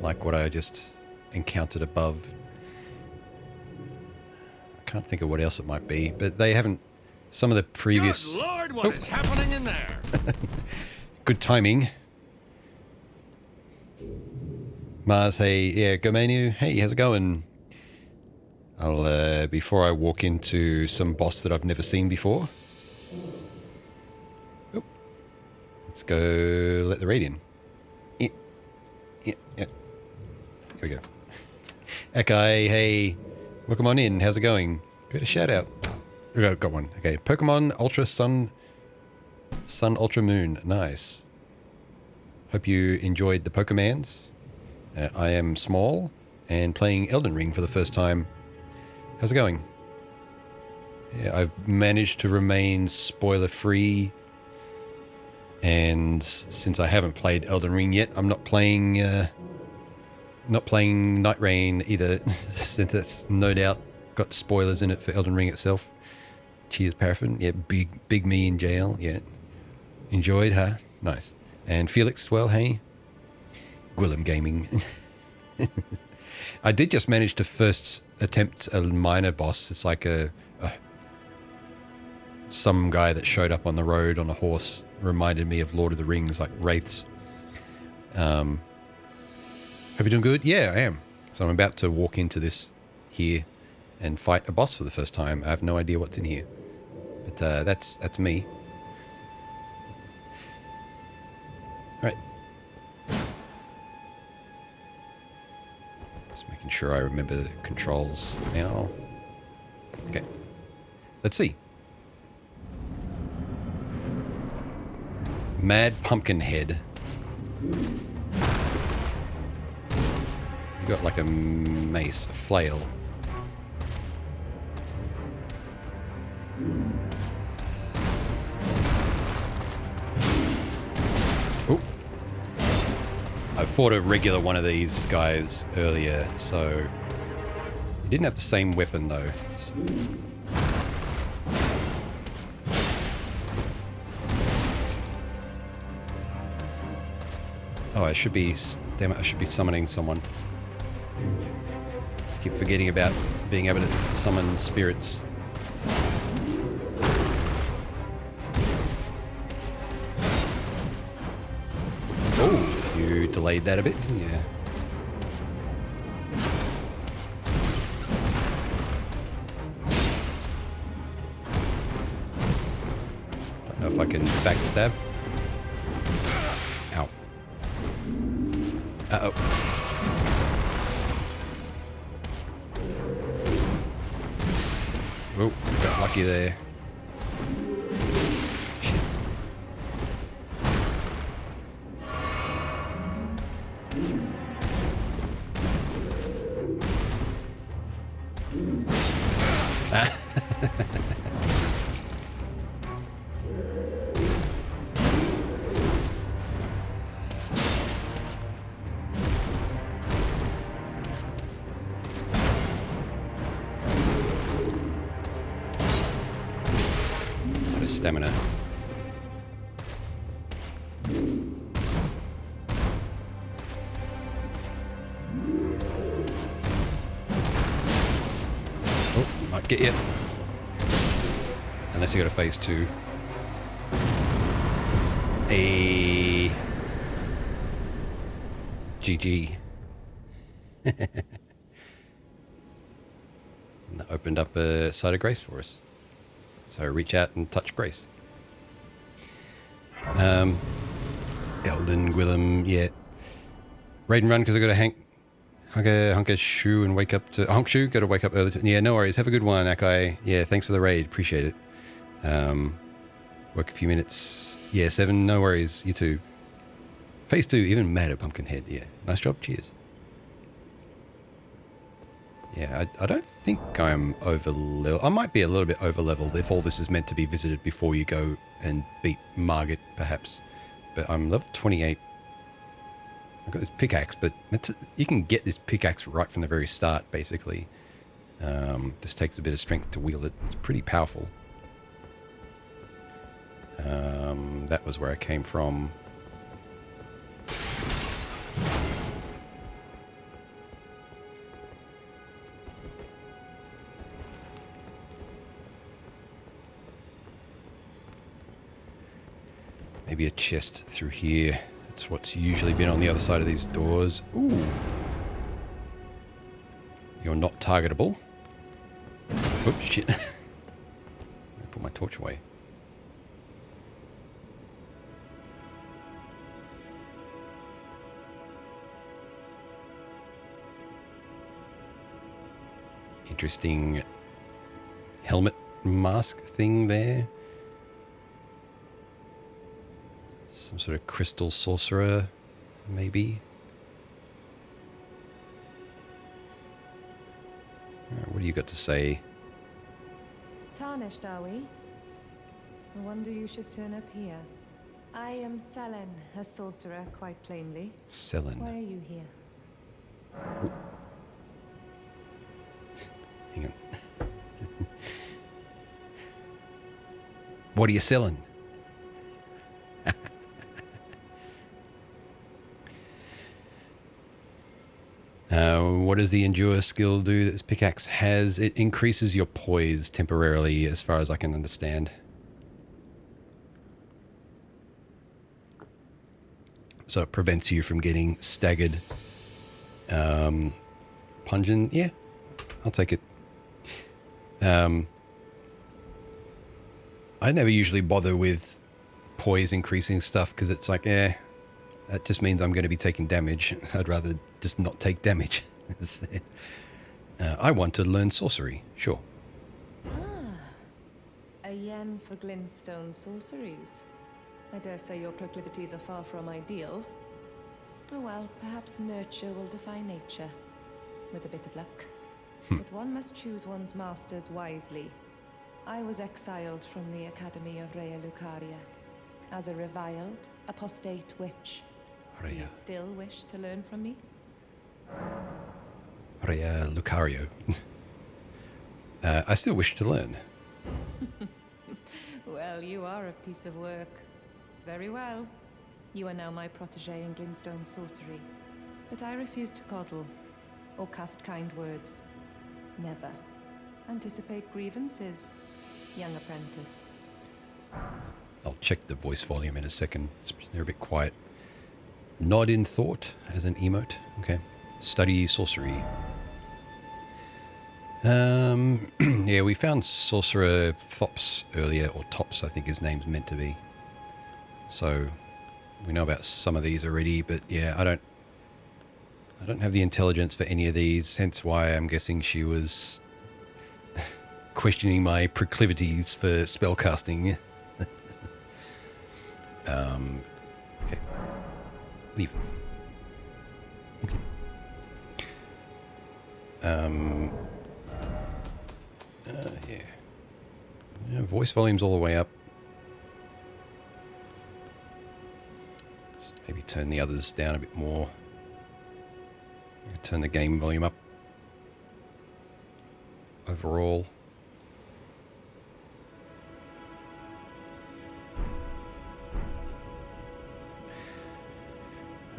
like what I just encountered above. I can't think of what else it might be, but they haven't. Some of the previous. Good Lord, what is happening in there? Good timing. Mars, hey, yeah, Gomenu, hey, how's it going? I'll, before I walk into some boss that I've never seen before. Oop. Let's go let the raid in. Yeah. Here we go. Akai, hey, welcome on in, how's it going? Got a shout out. Got one, okay. Pokemon Ultra Sun Ultra Moon, nice. Hope you enjoyed the Pokemans. I am small and playing Elden Ring for the first time. How's it going? Yeah, I've managed to remain spoiler-free. And since I haven't played Elden Ring yet, I'm not playing Night Rain either, since that's no doubt got spoilers in it for Elden Ring itself. Cheers, Paraffin. Yeah, big me in jail. Yeah. Enjoyed, huh? Nice. And Felix, well, hey. Gwillem Gaming. I did just manage to first attempt a minor boss. It's like some guy that showed up on the road on a horse. Reminded me of Lord of the Rings, like wraiths. Hope you're doing good. Yeah, I am. So I'm about to walk into this here and fight a boss for the first time. I have no idea what's in here, but that's me. All right. Just making sure I remember the controls now. Okay. Let's see. Mad Pumpkin Head. You got like a mace, a flail. I fought a regular one of these guys earlier, so he didn't have the same weapon though. So. Oh, I should be, damn it, I should be summoning someone. Keep forgetting about being able to summon spirits. Oh, you delayed that a bit, didn't you? Don't know if I can backstab. Ow. Uh-oh. Oh, got lucky there. Shit. Ah. Stamina. Oh, might get you. Unless you go to phase 2. A GG. And that opened up a side of grace for us. So reach out and touch grace. Elden Gwillem, yeah. Raid and run because I got to hunk a shoe and wake up to honk shoe. Got to wake up early. Yeah, no worries. Have a good one, Akai. Yeah, thanks for the raid. Appreciate it. Work a few minutes. Yeah, 7. No worries. You too. Phase 2. Even mad at Pumpkinhead. Yeah, nice job. Cheers. Yeah, I don't think I'm over-leveled. I might be a little bit over-leveled if all this is meant to be visited before you go and beat Margit, perhaps. But I'm level 28. I've got this pickaxe, but you can get this pickaxe right from the very start, basically. Just takes a bit of strength to wield it. It's pretty powerful. That was where I came from. Maybe a chest through here. That's what's usually been on the other side of these doors. Ooh. You're not targetable. Oops, shit. Put my torch away. Interesting helmet mask thing there. Some sort of crystal sorcerer, maybe. What do you got to say? Tarnished, are we? I wonder you should turn up here. I am Selen, a sorcerer, quite plainly. Selen. Why are you here? Ooh. Hang on. What are you selling? What does the Endure skill do that this pickaxe has? It increases your poise temporarily, as far as I can understand. So it prevents you from getting staggered. Pungent, yeah, I'll take it. I never usually bother with poise increasing stuff because it's like, that just means I'm going to be taking damage. I'd rather just not take damage. I want to learn sorcery, sure. A yen for glintstone sorceries. I dare say your proclivities are far from ideal. Oh well, perhaps nurture will defy nature, with a bit of luck. But one must choose one's masters wisely. I was exiled from the Academy of Rea Lucaria as a reviled, apostate witch. Do you still wish to learn from me? Rea Lucario. I still wish to learn. Well, you are a piece of work. Very well. You are now my protege in Glintstone sorcery. But I refuse to coddle or cast kind words. Never. Anticipate grievances, young apprentice. I'll check the voice volume in a second. They're a bit quiet. Nod in thought as an emote. Okay. Study sorcery. Yeah, we found Sorcerer Thops earlier, or Tops, I think his name's meant to be. So we know about some of these already, but yeah, I don't have the intelligence for any of these, hence why I'm guessing she was questioning my proclivities for spellcasting. Okay. Leave. Okay. Yeah, voice volume's all the way up. So maybe turn the others down a bit more. Turn the game volume up. Overall.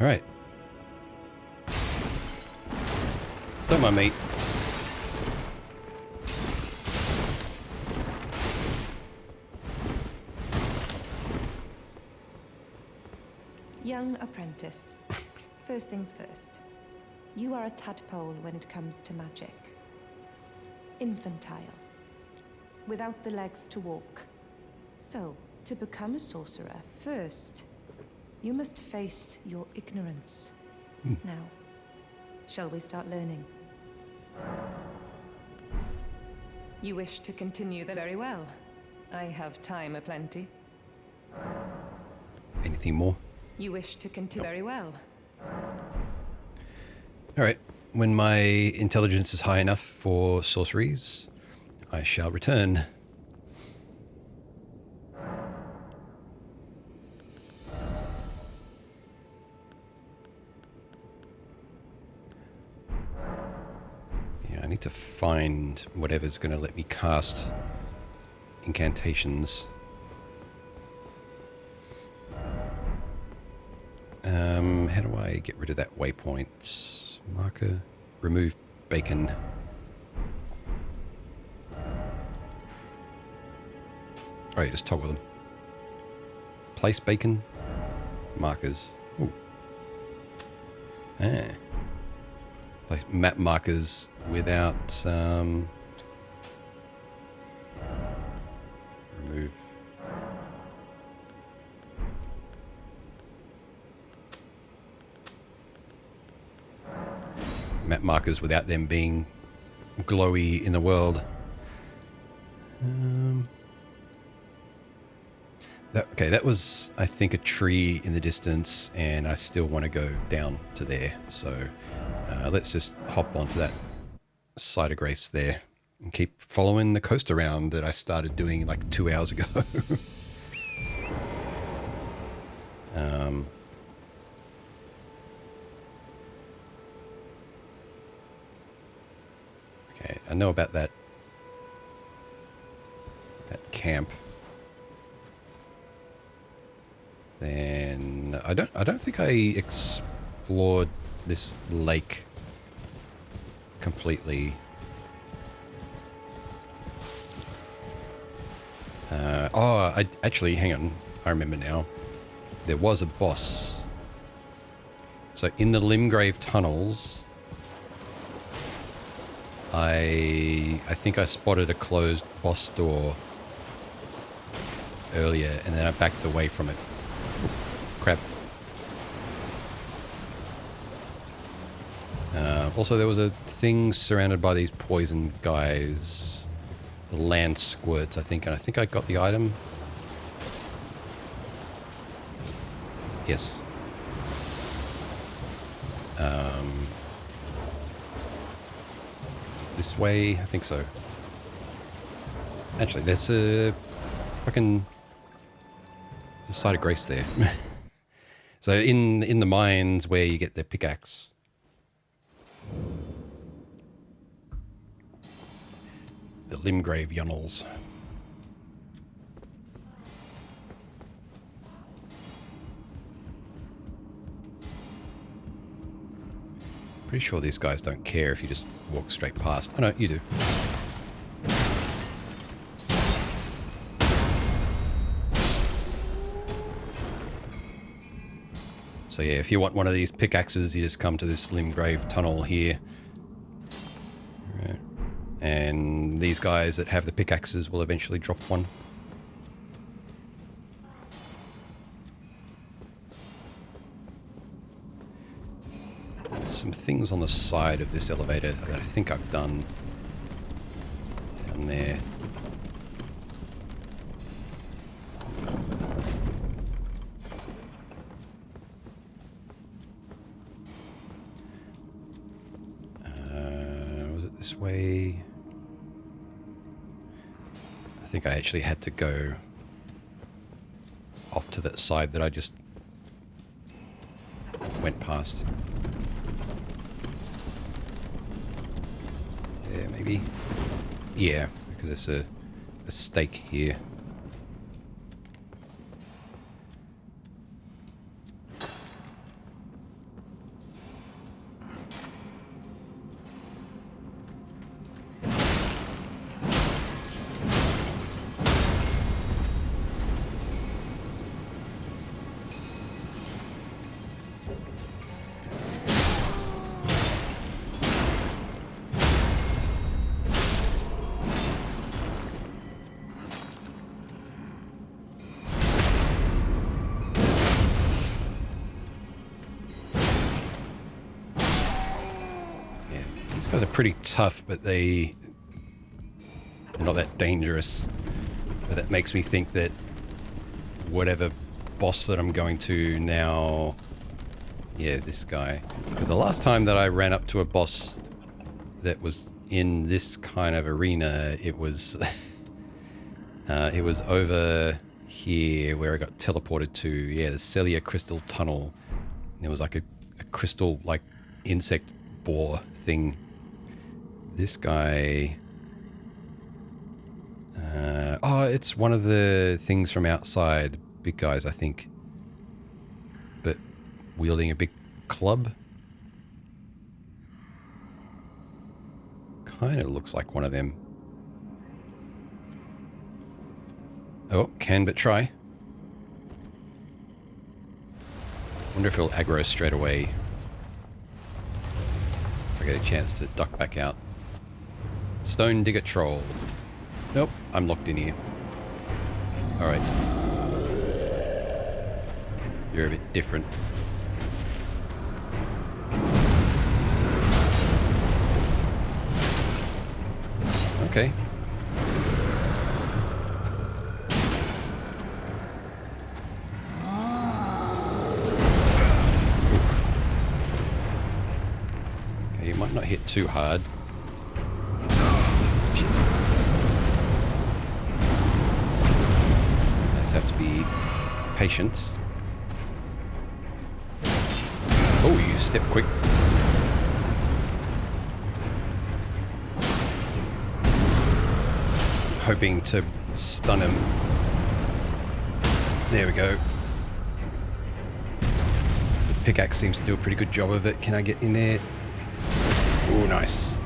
All right. Don't mind me. Young apprentice. First things first. You are a tadpole when it comes to magic. Infantile. Without the legs to walk. So, to become a sorcerer, first, you must face your ignorance. Now, shall we start learning? You wish to continue that very well. I have time aplenty. Anything more? You wish to continue very well. All right. When my intelligence is high enough for sorceries, I shall return. Yeah, I need to find whatever's going to let me cast incantations. How do I get rid of that waypoint? Marker. Remove bacon. Oh, you just toggle them. Place bacon. Markers. Ooh. Ah. Place map markers without... remove... map markers without them being glowy in the world. That was, I think, a tree in the distance, and I still want to go down to there. So let's just hop onto that site of grace there and keep following the coast around that I started doing like 2 hours ago. Okay, I know about that camp. Then I don't think I explored this lake completely. Actually, hang on. I remember now. There was a boss. So in the Limgrave tunnels, I think I spotted a closed boss door earlier, and then I backed away from it. Crap. Also, there was a thing surrounded by these poison guys. The land squirts, I think, and I think I got the item. Yes. This way? I think so. Actually, there's a fucking... there's a site of grace there. So in the mines where you get the pickaxe. The Limgrave Yunnels. Pretty sure these guys don't care if you just walk straight past. Oh no, you do. So yeah, if you want one of these pickaxes, you just come to this Limgrave tunnel here. Right. And these guys that have the pickaxes will eventually drop one. There's some things on the side of this elevator that I think I've done down there. Was it this way? I think I actually had to go off to that side that I just went past. Yeah, maybe. Yeah, because there's a stake here. These guys are pretty tough, but they're not that dangerous. But that makes me think that whatever boss that I'm going to now... Yeah, this guy. Because the last time that I ran up to a boss that was in this kind of arena, it was... it was over here where I got teleported to. Yeah, the Celia Crystal Tunnel. There was like a crystal, like, insect boar thing. This guy... oh, it's one of the things from outside. Big guys, I think. But wielding a big club. Kind of looks like one of them. Oh, can but try. Wonder if he'll aggro straight away. If I get a chance to duck back out. Stone Digger Troll. Nope, I'm locked in here. Alright. You're a bit different. Okay. Okay, you might not hit too hard. Have to be patient. Oh, you step quick. Hoping to stun him. There we go. The pickaxe seems to do a pretty good job of it. Can I get in there? Oh, nice.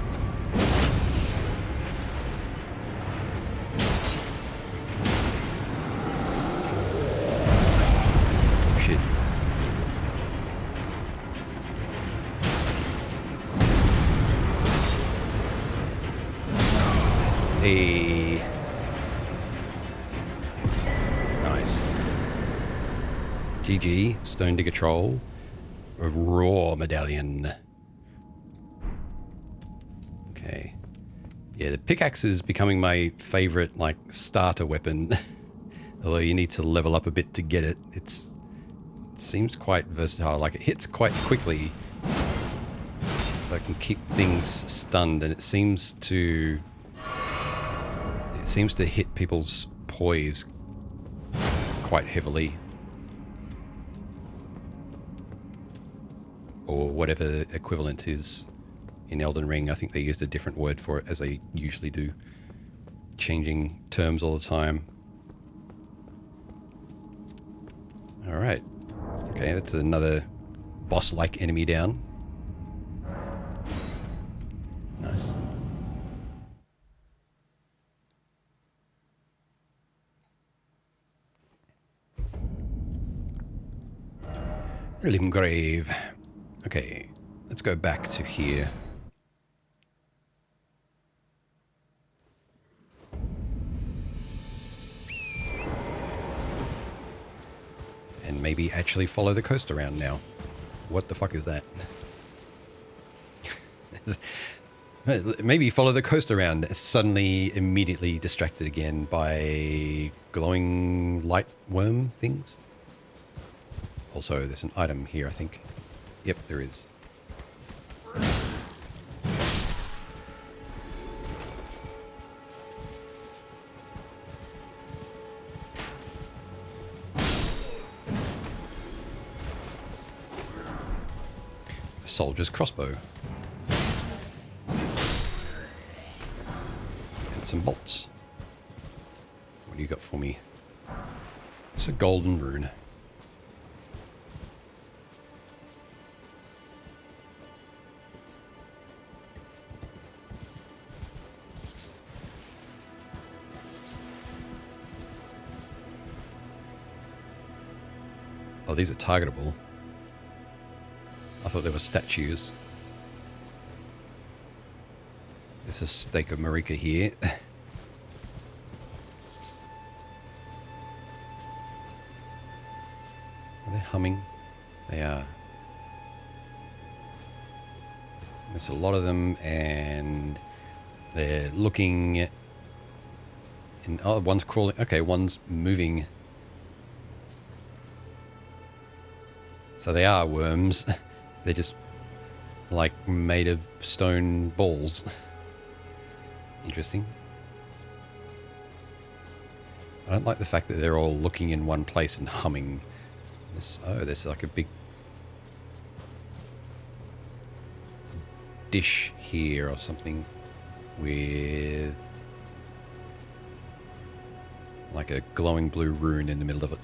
Nice. GG, Stone Digger Troll, a raw medallion. Okay. Yeah, the pickaxe is becoming my favorite, like, starter weapon. Although you need to level up a bit to get it. It seems quite versatile. Like, it hits quite quickly. So I can keep things stunned, and it seems to hit people's poise quite heavily. or whatever the equivalent is in Elden Ring. I think they used a different word for it, as they usually do, changing terms all the time. All right. Okay, that's another boss-like enemy down. Nice. Limgrave. Okay, let's go back to here. And maybe actually follow the coast around now. What the fuck is that? Maybe follow the coast around. Suddenly, immediately distracted again by glowing light worm things. Also, there's an item here, I think. Yep, there is. A soldier's crossbow. And some bolts. What do you got for me? It's a golden rune. Oh, these are targetable. I thought they were statues. There's a stake of Marika here. Are they humming? They are. There's a lot of them, and they're looking at... And, oh, one's crawling. Okay, one's moving. So they are worms. They're just like made of stone balls. Interesting. I don't like the fact that they're all looking in one place and humming. There's like a big dish here or something with like a glowing blue rune in the middle of it.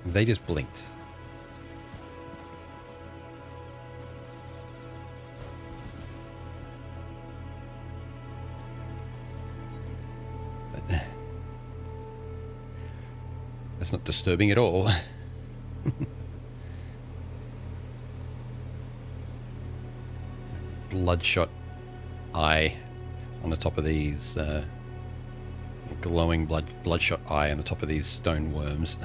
They just blinked. That's not disturbing at all. Bloodshot eye on the top of these glowing bloodshot eye on the top of these stone worms.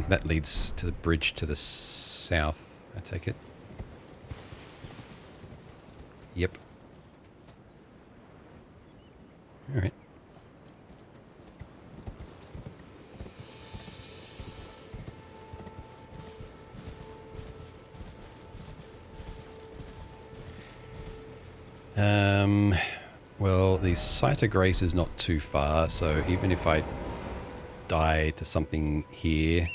That leads to the bridge to the south, I take it. Yep. All right. Well, the Site of Grace is not too far, so even if I die to something here,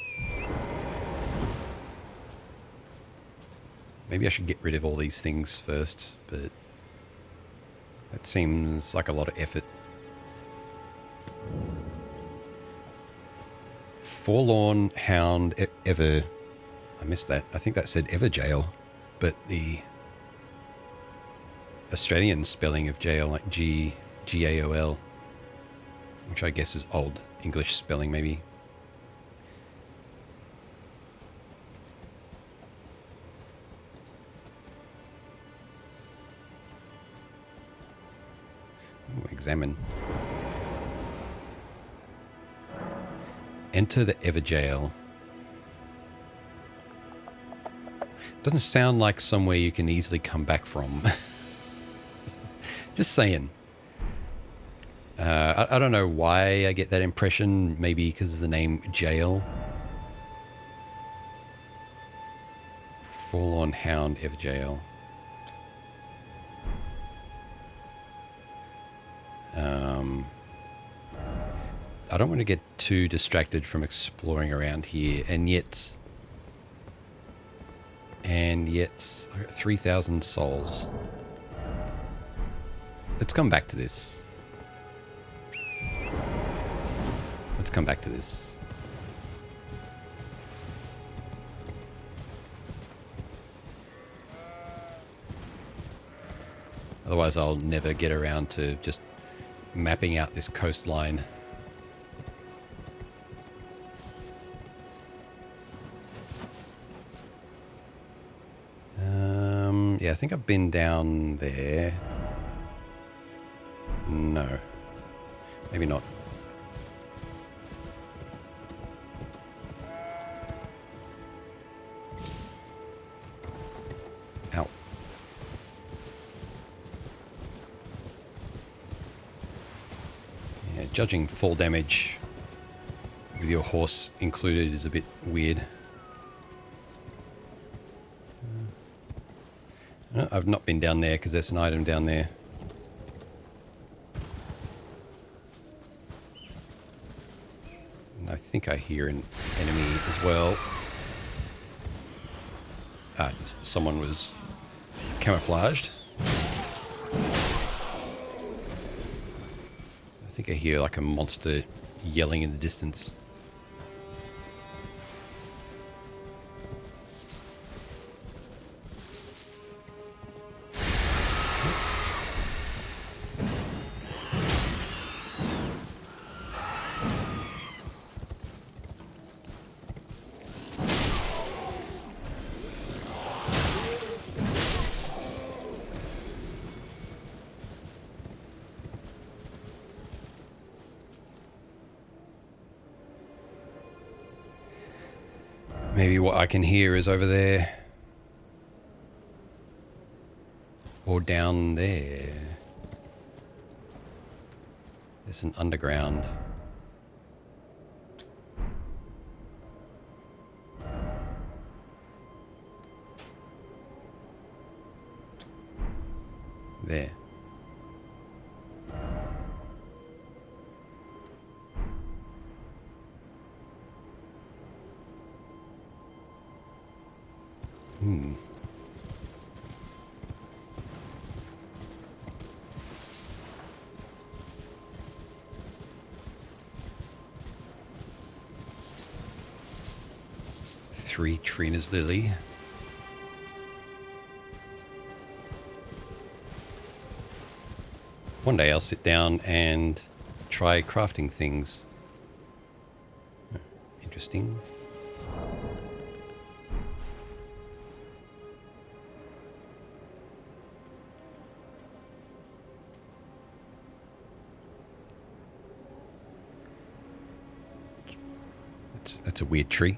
maybe I should get rid of all these things first, but that seems like a lot of effort. Forlorn Hound Ever. I missed that. I think that said Everjail, but the Australian spelling of jail, like G-A-O-L, which I guess is old English spelling, maybe. Ooh, examine. Enter the Everjail. Doesn't sound like somewhere you can easily come back from. Just saying. I don't know why I get that impression. Maybe because of the name Jail. Forlorn Hound Ever Jail. I don't want to get too distracted from exploring around here, and yet I got 3,000 souls. Let's come back to this. Let's come back to this. Otherwise, I'll never get around to just mapping out this coastline. Yeah, I think I've been down there. No. Maybe not. Ow. Yeah, judging fall damage with your horse included is a bit weird. I've not been down there because there's an item down there. And I think I hear an enemy as well. Ah, someone was camouflaged. I think I hear like a monster yelling in the distance. Maybe what I can hear is over there. Or down there. There's an underground. There. Hmm. Three Trina's Lily. One day I'll sit down and try crafting things. Interesting. That's a weird tree.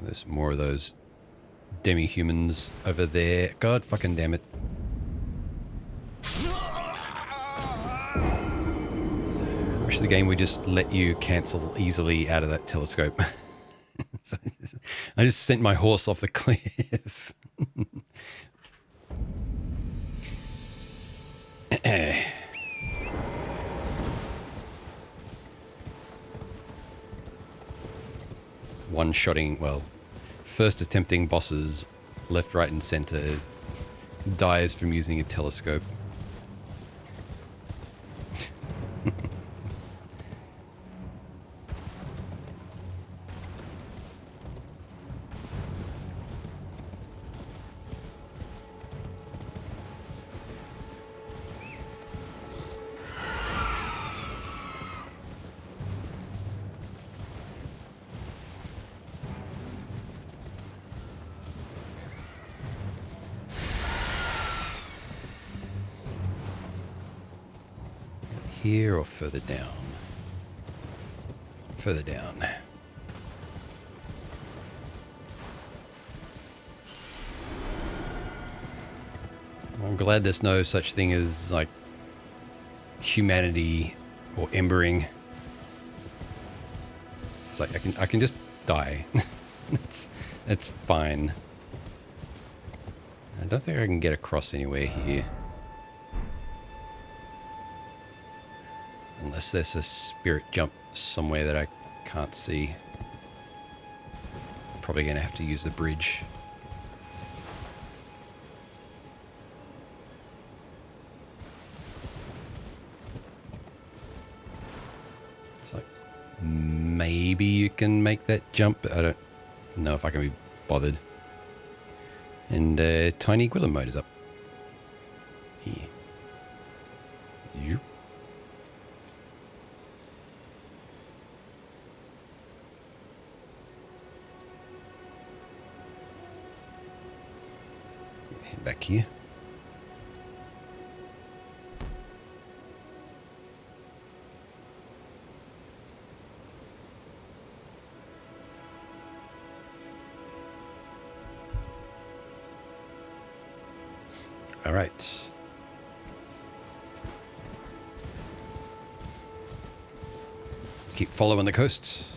There's more of those demi-humans over there. God fucking damn it. I wish the game would just let you cancel easily out of that telescope. I just sent my horse off the cliff. One-shotting, well, first attempting bosses left, right, and center dies from using a telescope. Here or further down? further down. I'm glad there's no such thing as like humanity or embering. It's like I can just die. it's fine. I don't think I can get across anywhere here. Unless there's a spirit jump somewhere that I can't see. Probably going to have to use the bridge. It's like, maybe you can make that jump, but I don't know if I can be bothered. And Tiny Gwillem mode is up. Here. Yoop. Head back here. All right. Keep following the coast.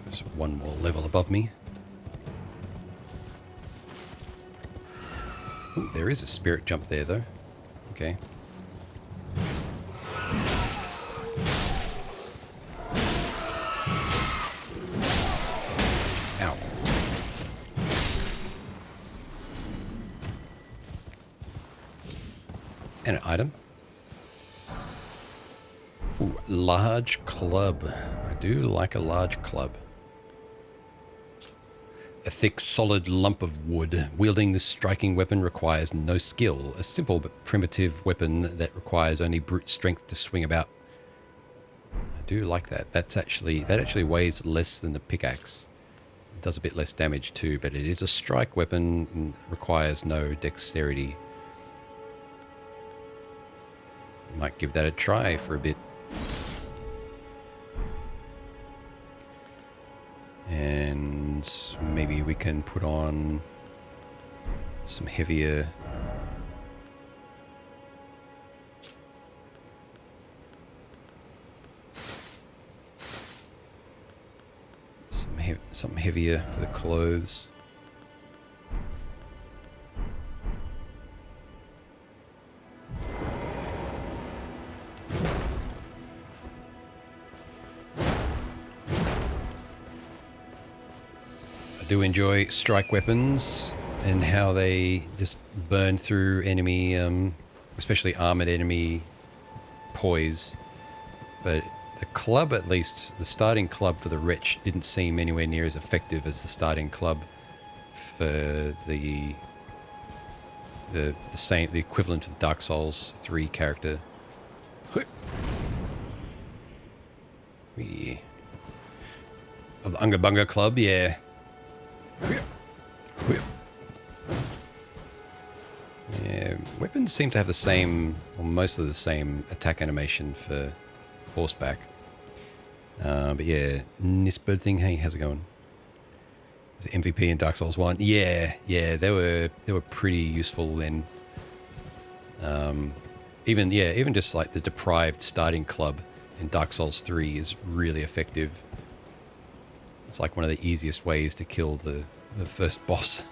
There's one more level above me. Ooh, there is a spirit jump there, though. Okay. Ow. And an item. Ooh, large club. I do like a large club. A thick, solid lump of wood. Wielding this striking weapon requires no skill. A simple but primitive weapon that requires only brute strength to swing about. I do like that. That actually weighs less than the pickaxe. It does a bit less damage too, but it is a strike weapon and requires no dexterity. Might give that a try for a bit. And maybe we can put on some heavier something heavier for the clothes. I do enjoy strike weapons and how they just burn through enemy, especially armored enemy poise. But the club, at least, the starting club for the Wretch didn't seem anywhere near as effective as the starting club for the equivalent of the Dark Souls 3 character. Yeah. Of the Unga Bunga Club, yeah. Yeah, weapons seem to have the same, or most of the same, attack animation for horseback. But yeah, this bird thing, hey, how's it going? Is it MVP in Dark Souls 1? Yeah, they were pretty useful then. Even just like the deprived starting club in Dark Souls 3 is really effective. It's like one of the easiest ways to kill the first boss.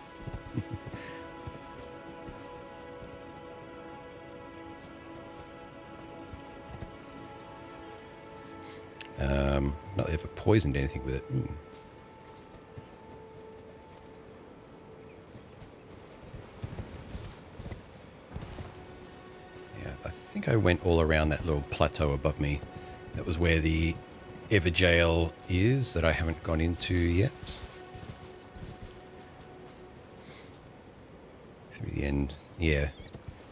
Not ever poisoned anything with it. Yeah, I think I went all around that little plateau above me. That was where the Everjail is that I haven't gone into yet. through the end. Yeah.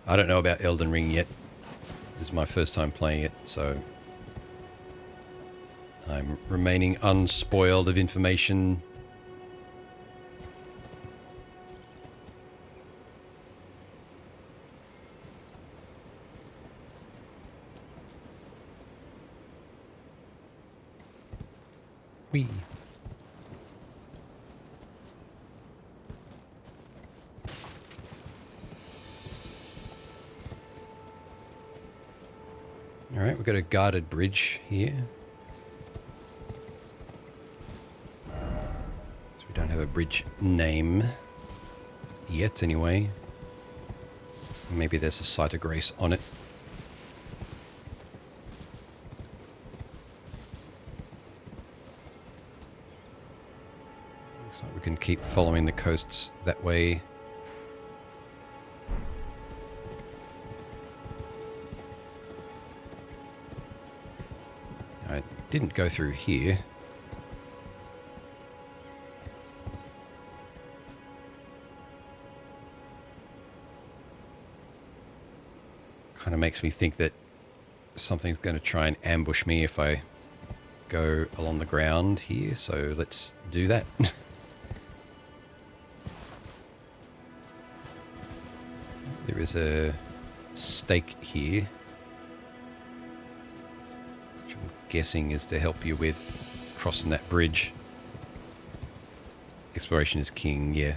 I don't know about Elden Ring yet. This is my first time playing it, so I'm remaining unspoiled of information. Whee. Alright, we've got a guarded bridge here. So we don't have a bridge name yet, anyway. Maybe there's a site of grace on it. Looks like we can keep following the coasts that way. I didn't go through here. Kind of makes me think that something's going to try and ambush me if I go along the ground here, so let's do that. There is a stake here, which I'm guessing is to help you with crossing that bridge. Exploration is king, yeah.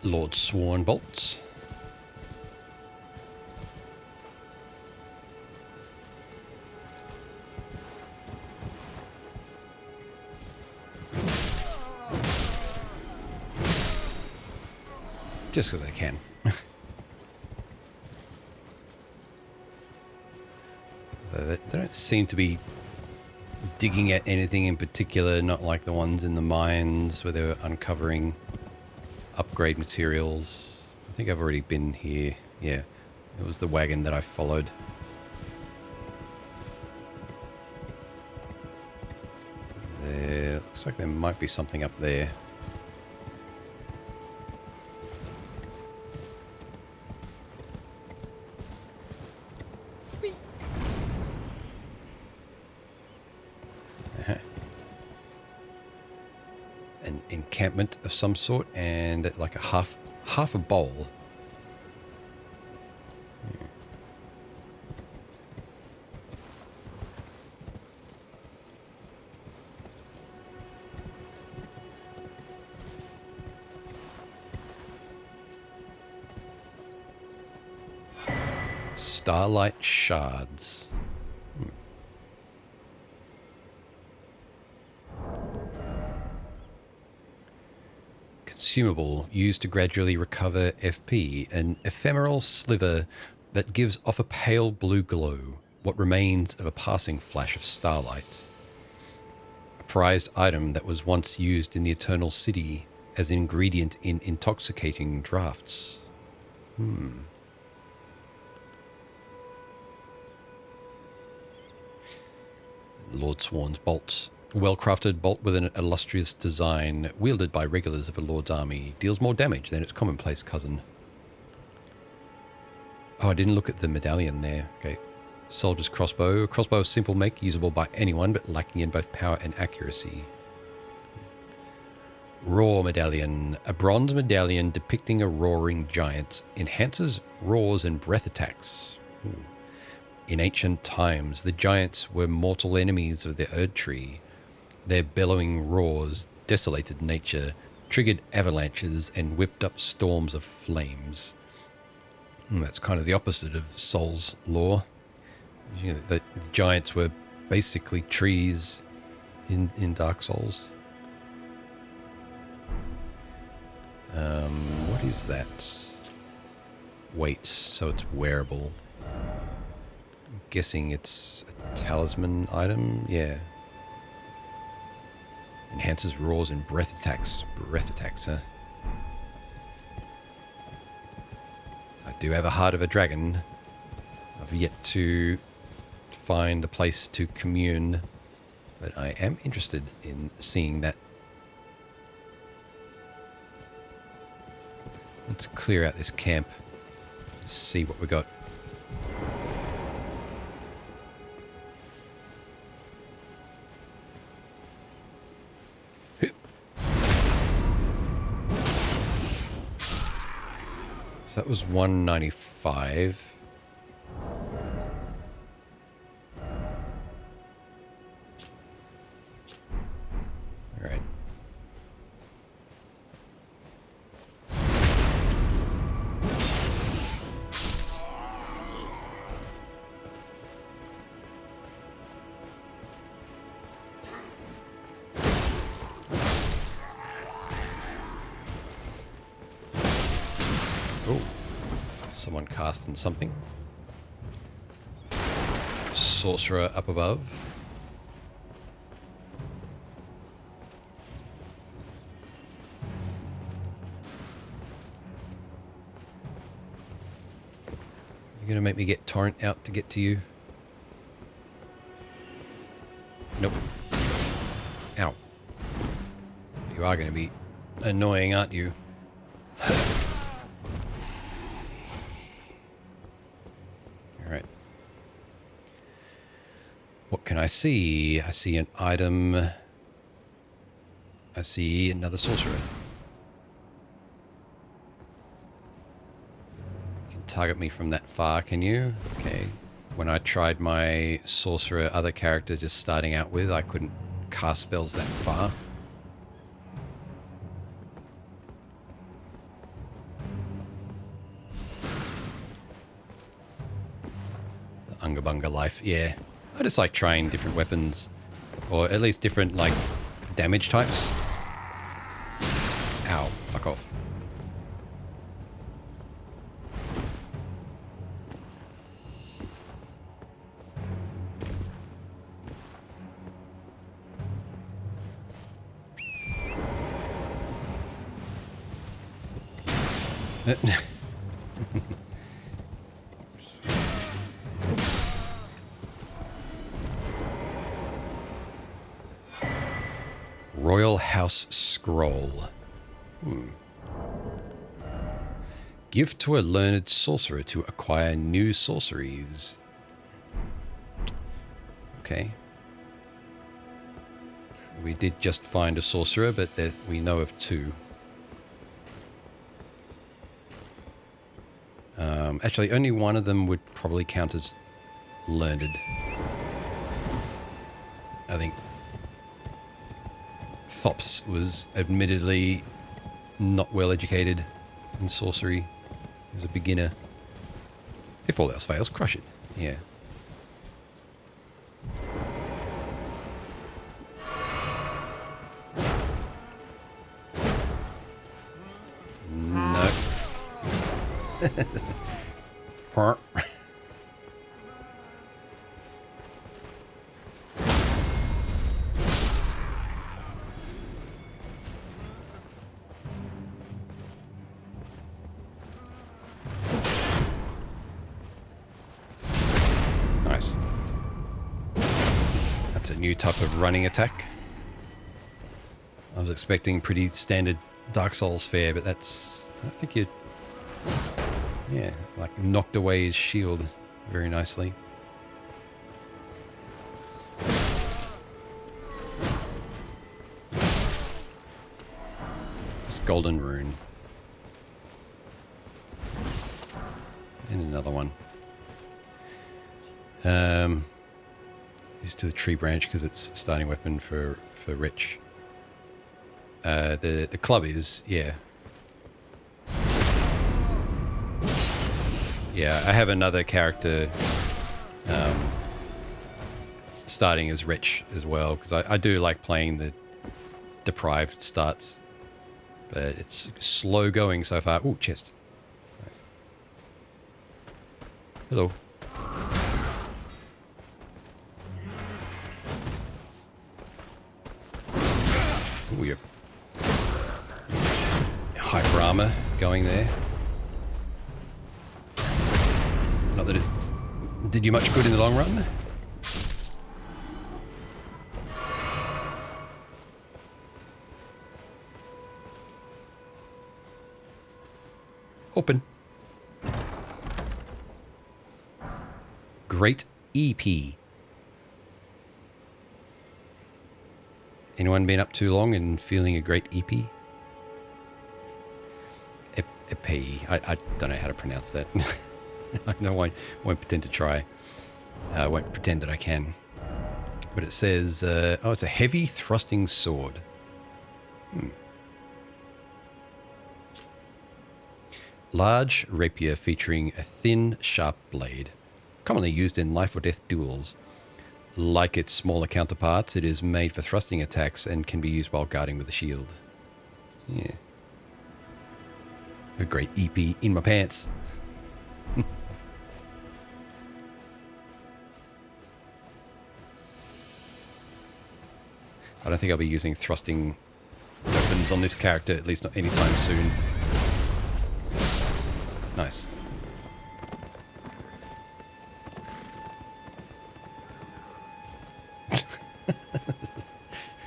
Lord Sworn bolts. Just because I can. They don't seem to be digging at anything in particular, not like the ones in the mines where they were uncovering upgrade materials. I think I've already been here. Yeah, it was the wagon that I followed. There looks like there might be something up there. An encampment of some sort, and like a half a bowl. Starlight shards. Consumable used to gradually recover FP, an ephemeral sliver that gives off a pale blue glow, what remains of a passing flash of starlight. A prized item that was once used in the Eternal City as an ingredient in intoxicating draughts. Lord Sworn's bolts. A well-crafted bolt with an illustrious design, wielded by regulars of a lord's army, deals more damage than its commonplace cousin. Oh, I didn't look at the medallion there. Okay. Soldier's crossbow. A crossbow of simple make, usable by anyone, but lacking in both power and accuracy. Roar medallion. A bronze medallion depicting a roaring giant. Enhances roars and breath attacks. Ooh. In ancient times, the giants were mortal enemies of the Erd Tree. Their bellowing roars desolated nature, triggered avalanches, and whipped up storms of flames. And that's kind of the opposite of Souls lore. You know, the giants were basically trees in Dark Souls. What is that? Weight, so it's wearable. I'm guessing it's a talisman item, yeah. Enhances roars and breath attacks. Breath attacks, huh? I do have a heart of a dragon. I've yet to find a place to commune, but I am interested in seeing that. Let's clear out this camp. See what we got. So that was 195. All right. Oh, someone casting something. Sorcerer up above. You're gonna make me get torrent out to get to you? Nope. Ow. You are gonna be annoying, aren't you? Alright. What can I see? I see an item. I see another sorcerer. You can target me from that far, can you? Okay. When I tried my sorcerer other character just starting out with, I couldn't cast spells that far. Unga Bunga life, yeah. I just like trying different weapons, or at least different, like, damage types. Ow, fuck off. Royal House Scroll. Gift to a learned sorcerer to acquire new sorceries. Okay. We did just find a sorcerer, but we know of two. Actually, only one of them would probably count as learned. I think Thops was admittedly not well educated in sorcery. He was a beginner. If all else fails, crush it. Yeah. No. Nice. That's a new type of running attack. I was expecting pretty standard Dark Souls fare, but that's... I think you... Yeah, like knocked away his shield very nicely. This golden rune. And another one. Used to the tree branch because it's a starting weapon for Rich. The club is, yeah. Yeah, I have another character starting as Rich as well, because I do like playing the deprived starts, but it's slow going so far. Ooh, chest. Nice. Hello. We have hyper armor going there. Not that it did you much good in the long run. Open. Great EP. Anyone been up too long and feeling a great EP? EP. I don't know how to pronounce that. I won't pretend to try. I won't pretend that I can. But it says, oh, it's a heavy thrusting sword. Large rapier featuring a thin, sharp blade, commonly used in life or death duels. Like its smaller counterparts, it is made for thrusting attacks and can be used while guarding with a shield. Yeah. A great EP in my pants. I don't think I'll be using thrusting weapons on this character, at least not anytime soon. Nice.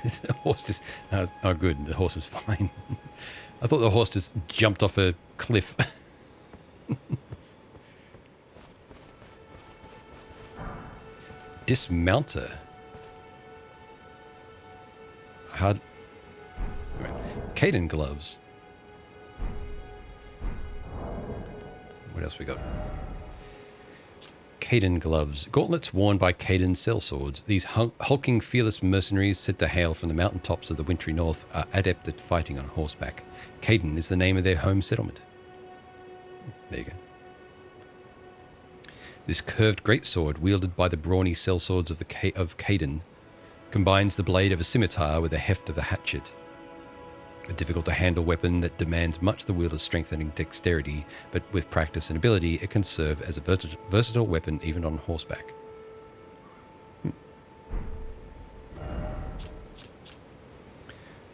The horse just... oh, good. The horse is fine. I thought the horse just jumped off a cliff. Dismounter. Hard... Caden gloves. What else we got? Caden gloves. Gauntlets worn by Caden sellswords. These hulking, fearless mercenaries said to hail from the mountaintops of the wintry north are adept at fighting on horseback. Caden is the name of their home settlement. There you go. This curved greatsword, wielded by the brawny sellswords of Caden, combines the blade of a scimitar with the heft of a hatchet. A difficult-to-handle weapon that demands much the wielder's strength and dexterity, but with practice and ability, it can serve as a versatile weapon even on horseback.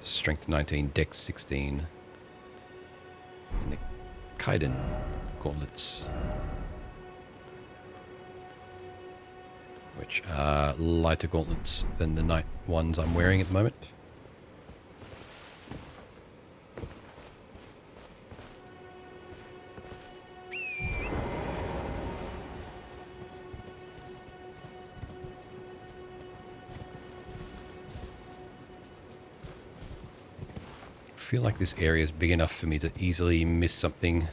Strength 19, Dex 16. And the Kaiden gauntlets, which are lighter gauntlets than the knight ones I'm wearing at the moment. I feel like this area is big enough for me to easily miss something.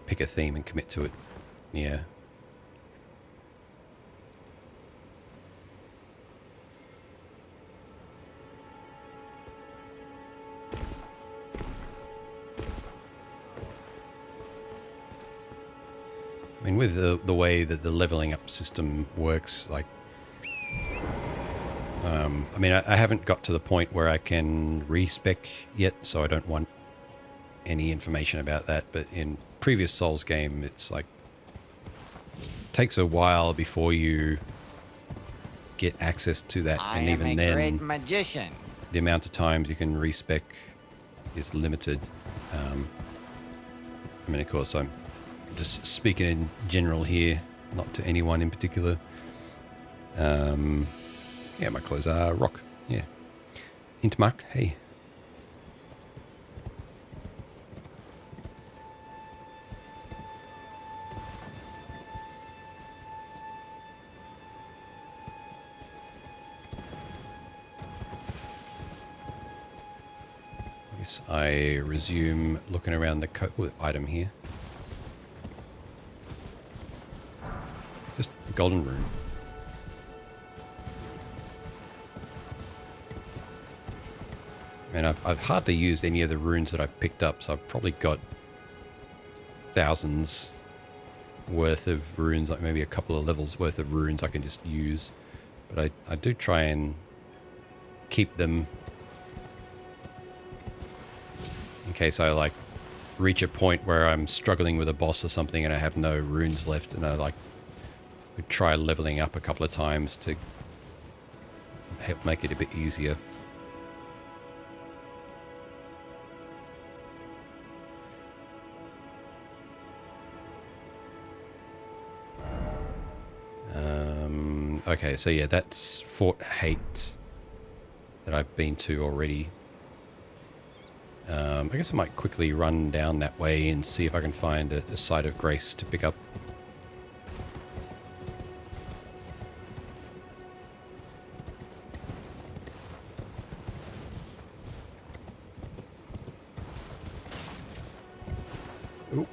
Pick a theme and commit to it. Yeah. I mean, with the way that the leveling up system works, like, I mean, I haven't got to the point where I can respec yet, so I don't want any information about that, but in previous Souls game, it's like takes a while before you get access to that, and even then, great magician. The amount of times you can respec is limited. I mean, of course, I'm just speaking in general here, not to anyone in particular. Yeah, my clothes are rock. Yeah, Intmark. Hey. I resume looking around the item here. Just a golden rune. And I've hardly used any of the runes that I've picked up, so I've probably got thousands worth of runes, like maybe a couple of levels worth of runes I can just use. But I do try and keep them in case I like reach a point where I'm struggling with a boss or something and I have no runes left, and I like would try leveling up a couple of times to help make it a bit easier. Okay, so yeah, that's Fort Hate that I've been to already. I guess I might quickly run down that way and see if I can find a site of grace to pick up. Oh.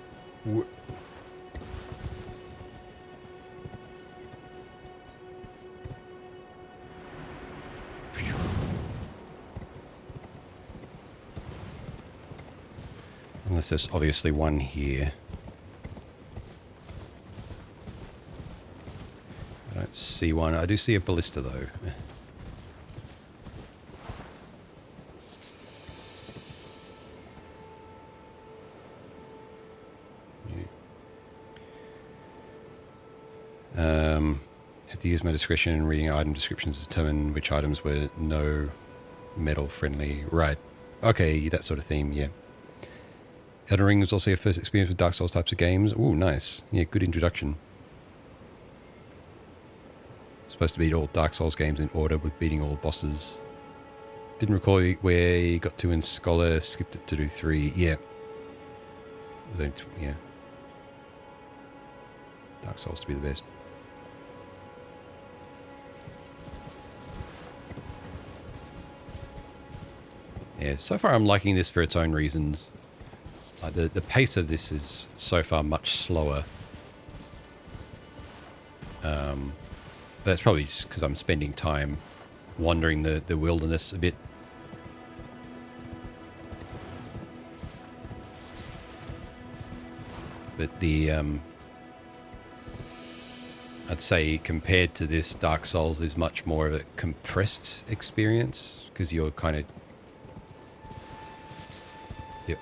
Unless there's obviously one here. I don't see one. I do see a ballista though. Had to use my discretion in reading item descriptions to determine which items were no metal friendly. Right. Okay, that sort of theme, yeah. Elden Ring was also your first experience with Dark Souls types of games. Ooh, nice. Yeah, good introduction. Supposed to beat all Dark Souls games in order with beating all bosses. Didn't recall where you got to in Scholar, skipped it to do 3. Yeah. Yeah. Dark Souls to be the best. Yeah, so far I'm liking this for its own reasons. The pace of this is so far much slower. But that's probably just because I'm spending time wandering the wilderness a bit. But I'd say compared to this, Dark Souls is much more of a compressed experience because you're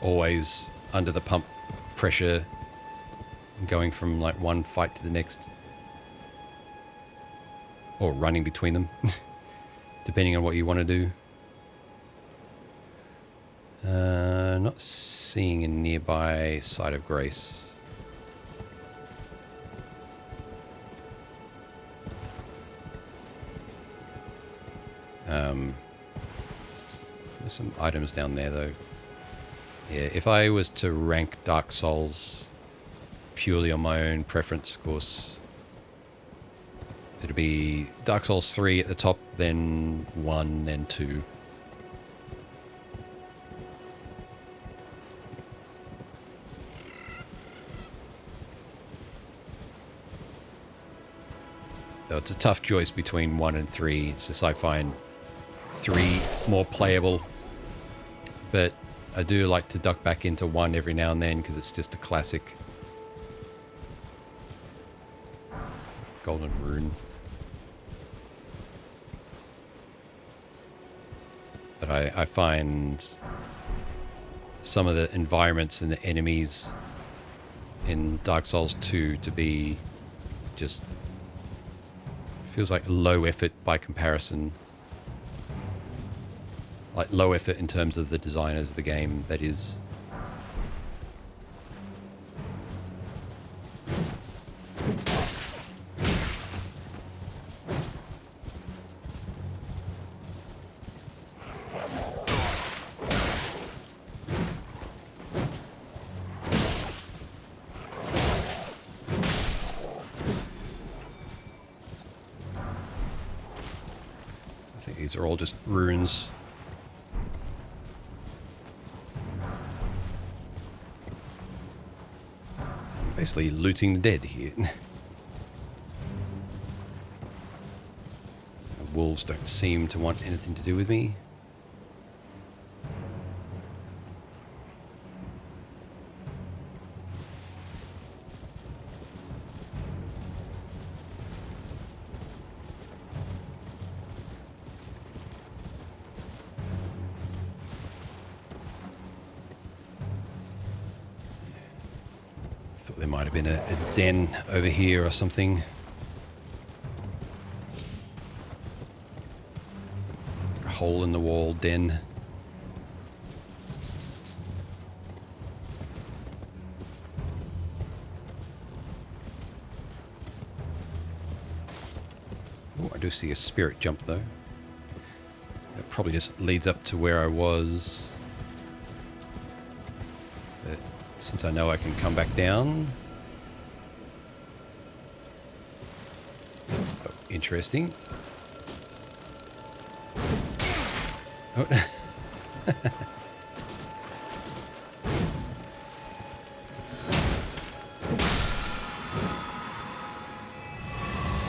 always under the pump pressure, going from like one fight to the next, or running between them, depending on what you want to do. Not seeing a nearby site of grace. There's some items down there though. Yeah, if I was to rank Dark Souls purely on my own preference, of course, it'd be Dark Souls 3 at the top, then 1, then 2. Though it's a tough choice between 1 and 3. It's just I find 3 more playable, but I do like to duck back into 1 every now and then because it's just a classic. Golden Rune. But I find some of the environments and the enemies in Dark Souls 2 to be just... feels like low effort by comparison. Like low effort in terms of the designers of the game, that is. I think these are all just runes. Basically looting the dead here. The wolves don't seem to want anything to do with me. Thought there might have been a den over here or something. Like a hole in the wall den. Oh, I do see a spirit jump though. It probably just leads up to where I was. But since I know I can come back down. Oh, interesting. Oh.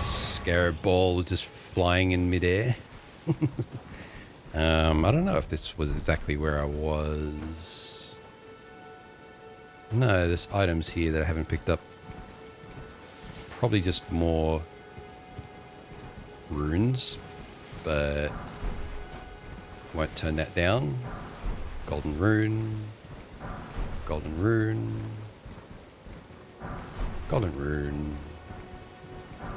Scarab ball was just flying in midair. I don't know if this was exactly where I was. No, there's items here that I haven't picked up. Probably just more runes, but won't turn that down. Golden rune. Golden rune. Golden rune.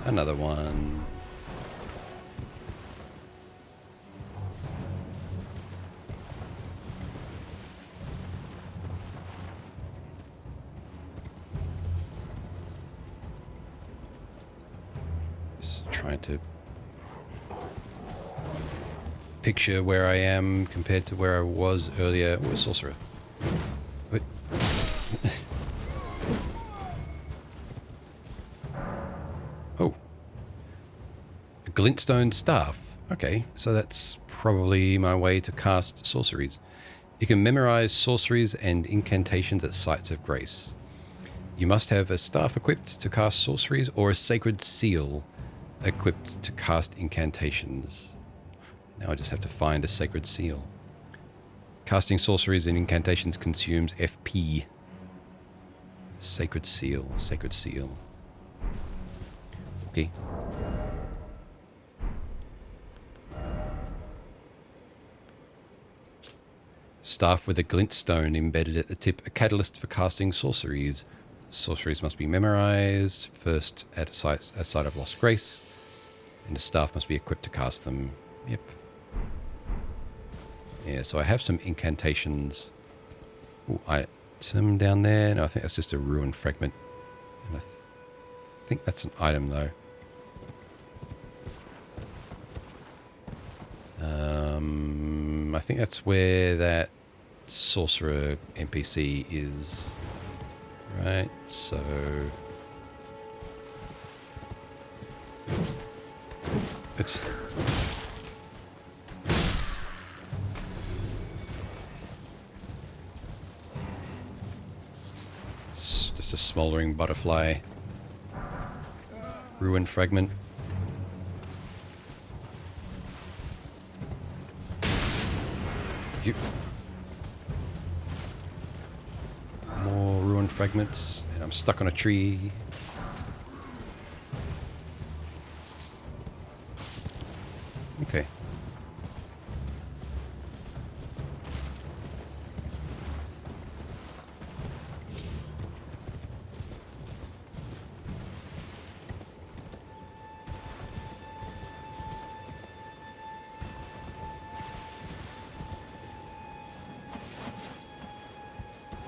Another one. Just trying to picture where I am compared to where I was earlier. Oh, a sorcerer. Wait. Oh. A glintstone staff. Okay, so that's probably my way to cast sorceries. You can memorize sorceries and incantations at sites of grace. You must have a staff equipped to cast sorceries or a sacred seal equipped to cast incantations. Now I just have to find a sacred seal. Casting sorceries and incantations consumes FP. Sacred seal, sacred seal. Okay. Staff with a glintstone embedded at the tip, a catalyst for casting sorceries. Sorceries must be memorized first at a site of lost grace, and the staff must be equipped to cast them. Yep. Yeah, so I have some incantations. Ooh, item down there. No, I think that's just a ruined fragment. And I think that's an item though. I think that's where that sorcerer NPC is. Right, so... it's... just a smoldering butterfly. Ruined fragment. More ruined fragments, and I'm stuck on a tree. Okay.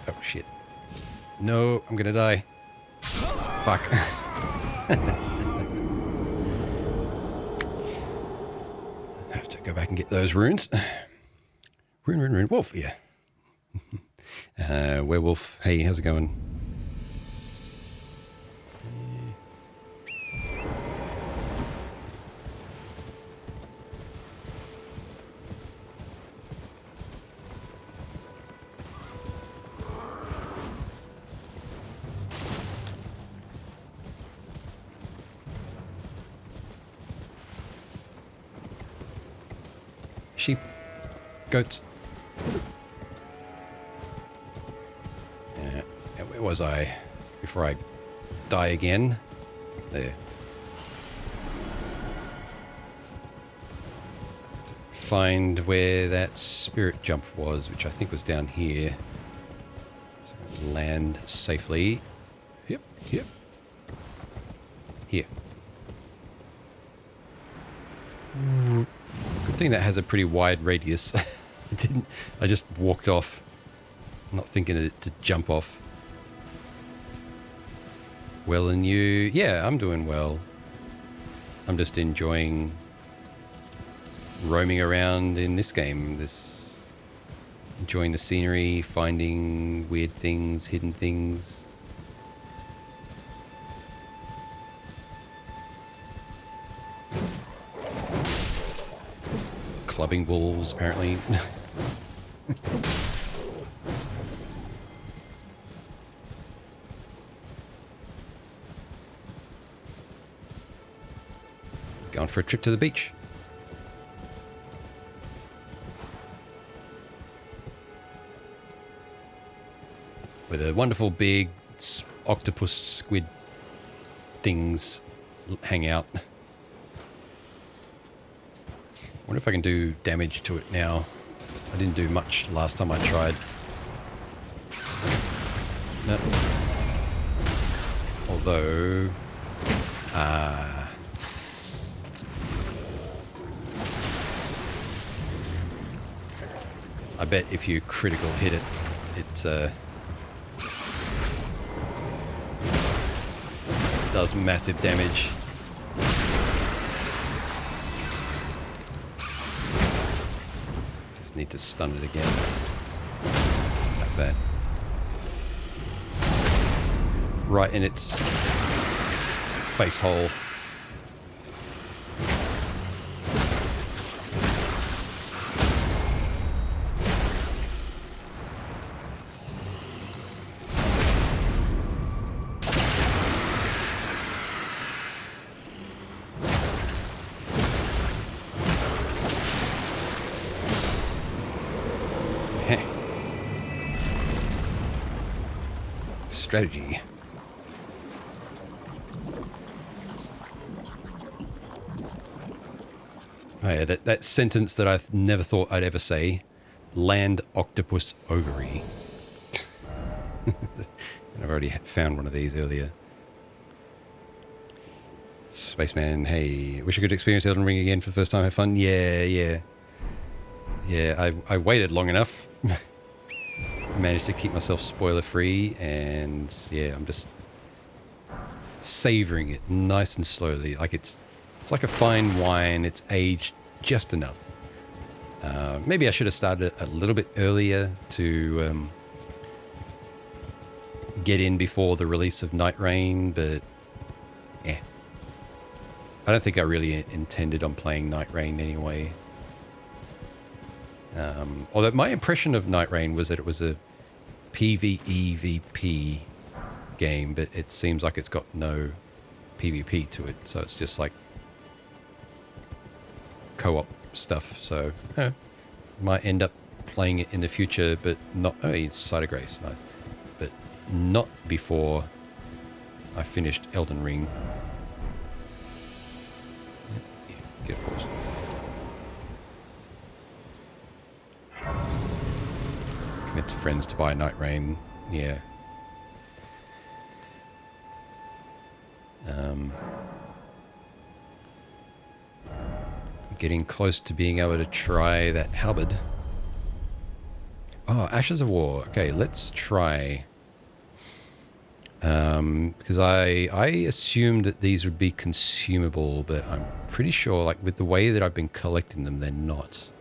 Oh shit. No, I'm gonna die. Fuck. I have to go back and get those runes. Rune. Wolf, yeah. Werewolf, hey, how's it going? Sheep, goats. Where was I before I die again? There. To find where that spirit jump was, which I think was down here. So land safely. Yep. Yep. Here. Good thing that has a pretty wide radius. I just walked off, not thinking to jump off. Well, and you? Yeah, I'm doing well. I'm just enjoying roaming around in this game. Enjoying the scenery, finding weird things, hidden things. Clubbing wolves, apparently. Going for a trip to the beach. Where the wonderful big octopus squid things hang out. Wonder if I can do damage to it now. I didn't do much last time I tried. No. Although... I bet if you critical hit it, it does massive damage. Just need to stun it again. Like that. Right in its face hole. Strategy. Oh yeah, that sentence that I never thought I'd ever say. Land octopus ovary. And I've already found one of these earlier. Spaceman, hey, wish I could experience Elden Ring again for the first time, have fun? Yeah. I waited long enough. Managed to keep myself spoiler free, and yeah, I'm just savoring it nice and slowly. Like it's like a fine wine. It's aged just enough. Maybe I should have started a little bit earlier to get in before the release of Night Rain, but yeah, I don't think I really intended on playing Night Rain anyway. Although my impression of Night Rain was that it was a PvEVP game, but it seems like it's got no PvP to it, so it's just like co-op stuff. So might end up playing it in the future, but not. Oh, it's Site of Grace, no, but not before I finished Elden Ring. Yeah, get force. Commit to friends to buy Night Rain. Yeah. Getting close to being able to try that halberd. Oh, Ashes of War. Okay, let's try. Because I assumed that these would be consumable, but I'm pretty sure, like, with the way that I've been collecting them, they're not.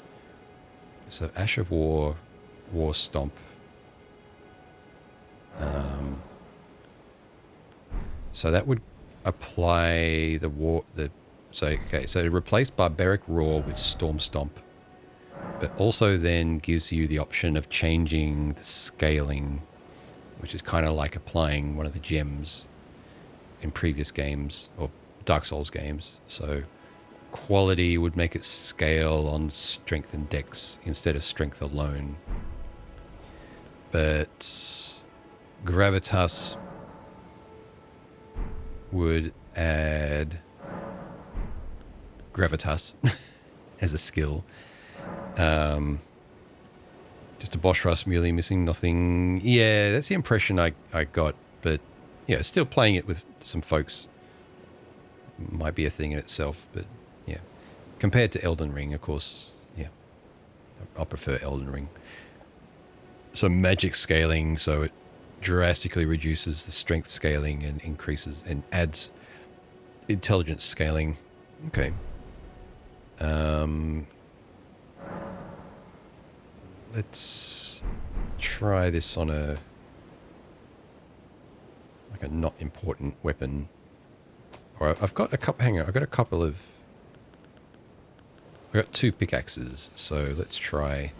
So Ash of War, War Stomp. So that would apply the war. So replace Barbaric Roar with Storm Stomp, but also then gives you the option of changing the scaling, which is kind of like applying one of the gems in previous games or Dark Souls games. So quality would make it scale on strength and dex instead of strength alone. But Gravitas would add Gravitas as a skill. Just a boss rush, merely missing nothing. Yeah, that's the impression I got, but yeah, still playing it with some folks might be a thing in itself, but yeah, compared to Elden Ring, of course, yeah, I prefer Elden Ring. So magic scaling, so it drastically reduces the strength scaling and increases and adds intelligence scaling. Okay. Let's try this on a not important weapon. Or I've got a couple. Hang on, I've got a couple of. I've got 2 pickaxes, so let's try.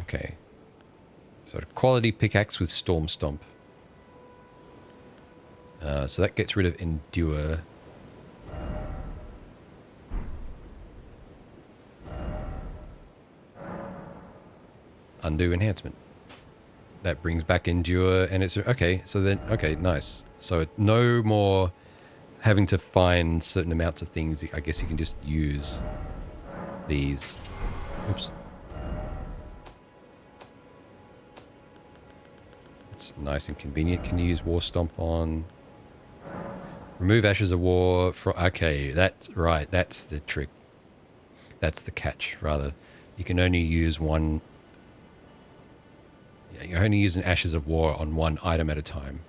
Okay. So quality pickaxe with Storm Stomp. So that gets rid of Endure. Undo enhancement. That brings back Endure, and it's okay. So then, okay, nice. So no more having to find certain amounts of things. I guess you can just use these. Oops. It's nice and convenient. Can you use War Stomp on? Remove Ashes of War from... Okay, that's right. That's the trick. That's the catch, rather. You can only use one... Yeah, you're only using Ashes of War on one item at a time.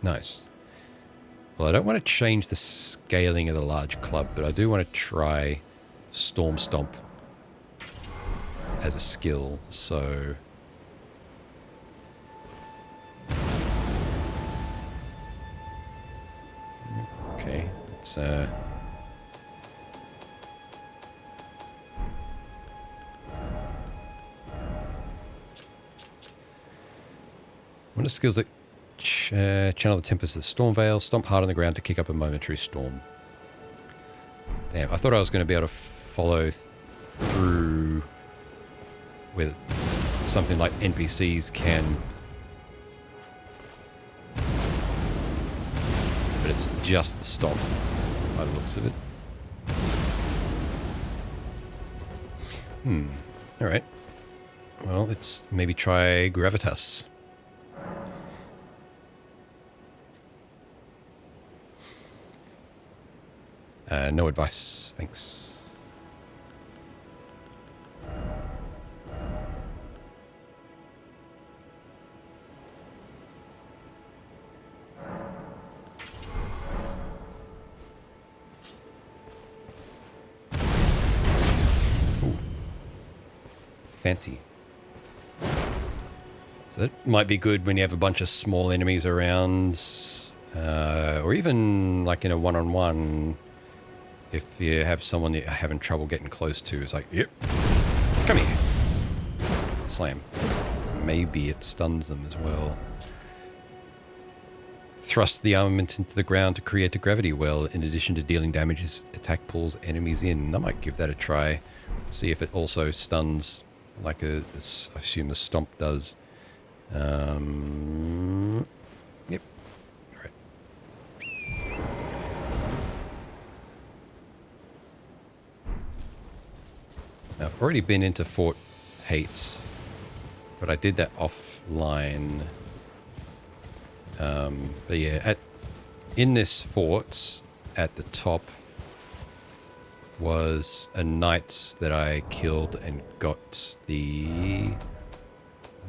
Nice. Well, I don't want to change the scaling of the large club, but I do want to try Storm Stomp as a skill, so... Okay, it's one of the skills that channel the tempest of the Storm Veil, stomp hard on the ground to kick up a momentary storm. Damn, I thought I was going to be able to follow through with something like NPCs can. But it's just the stomp by the looks of it. Alright. Well, let's maybe try Gravitas. No advice, thanks. Ooh. Fancy. So that might be good when you have a bunch of small enemies around, or even like in a one-on-one. If you have someone that you're having trouble getting close to, it's like, yep, come here. Slam. Maybe it stuns them as well. Thrust the armament into the ground to create a gravity well. In addition to dealing damage, this attack pulls enemies in. I might give that a try. See if it also stuns like I assume the stomp does. Yep. Right. Now, I've already been into Fort Hates, but I did that offline. But yeah, in this fort, at the top, was a knight that I killed and got the, I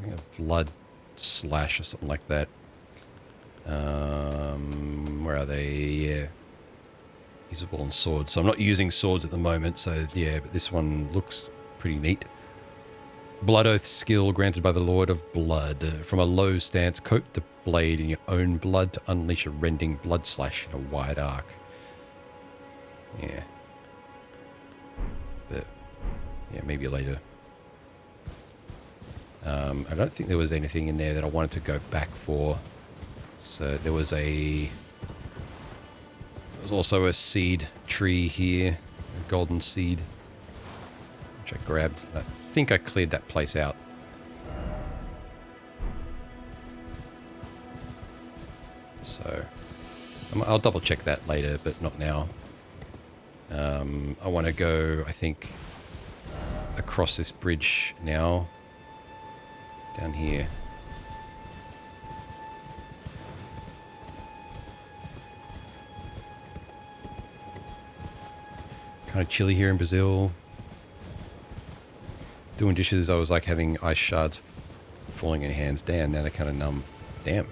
think, a blood slash or something like that. Where are they? Yeah. Usable on swords. So I'm not using swords at the moment, so yeah, but this one looks pretty neat. Blood Oath skill granted by the Lord of Blood. From a low stance, coat the blade in your own blood to unleash a rending blood slash in a wide arc. Yeah. But, yeah, maybe later. I don't think there was anything in there that I wanted to go back for. So there was also a seed tree here, a golden seed, which I grabbed. And I think I cleared that place out. So I'll double check that later, but not now. I want to go, I think, across this bridge now. Down here. Kind of chilly here in Brazil. Doing dishes, I was like having ice shards falling in hands. Damn, now they're kind of numb. Damn.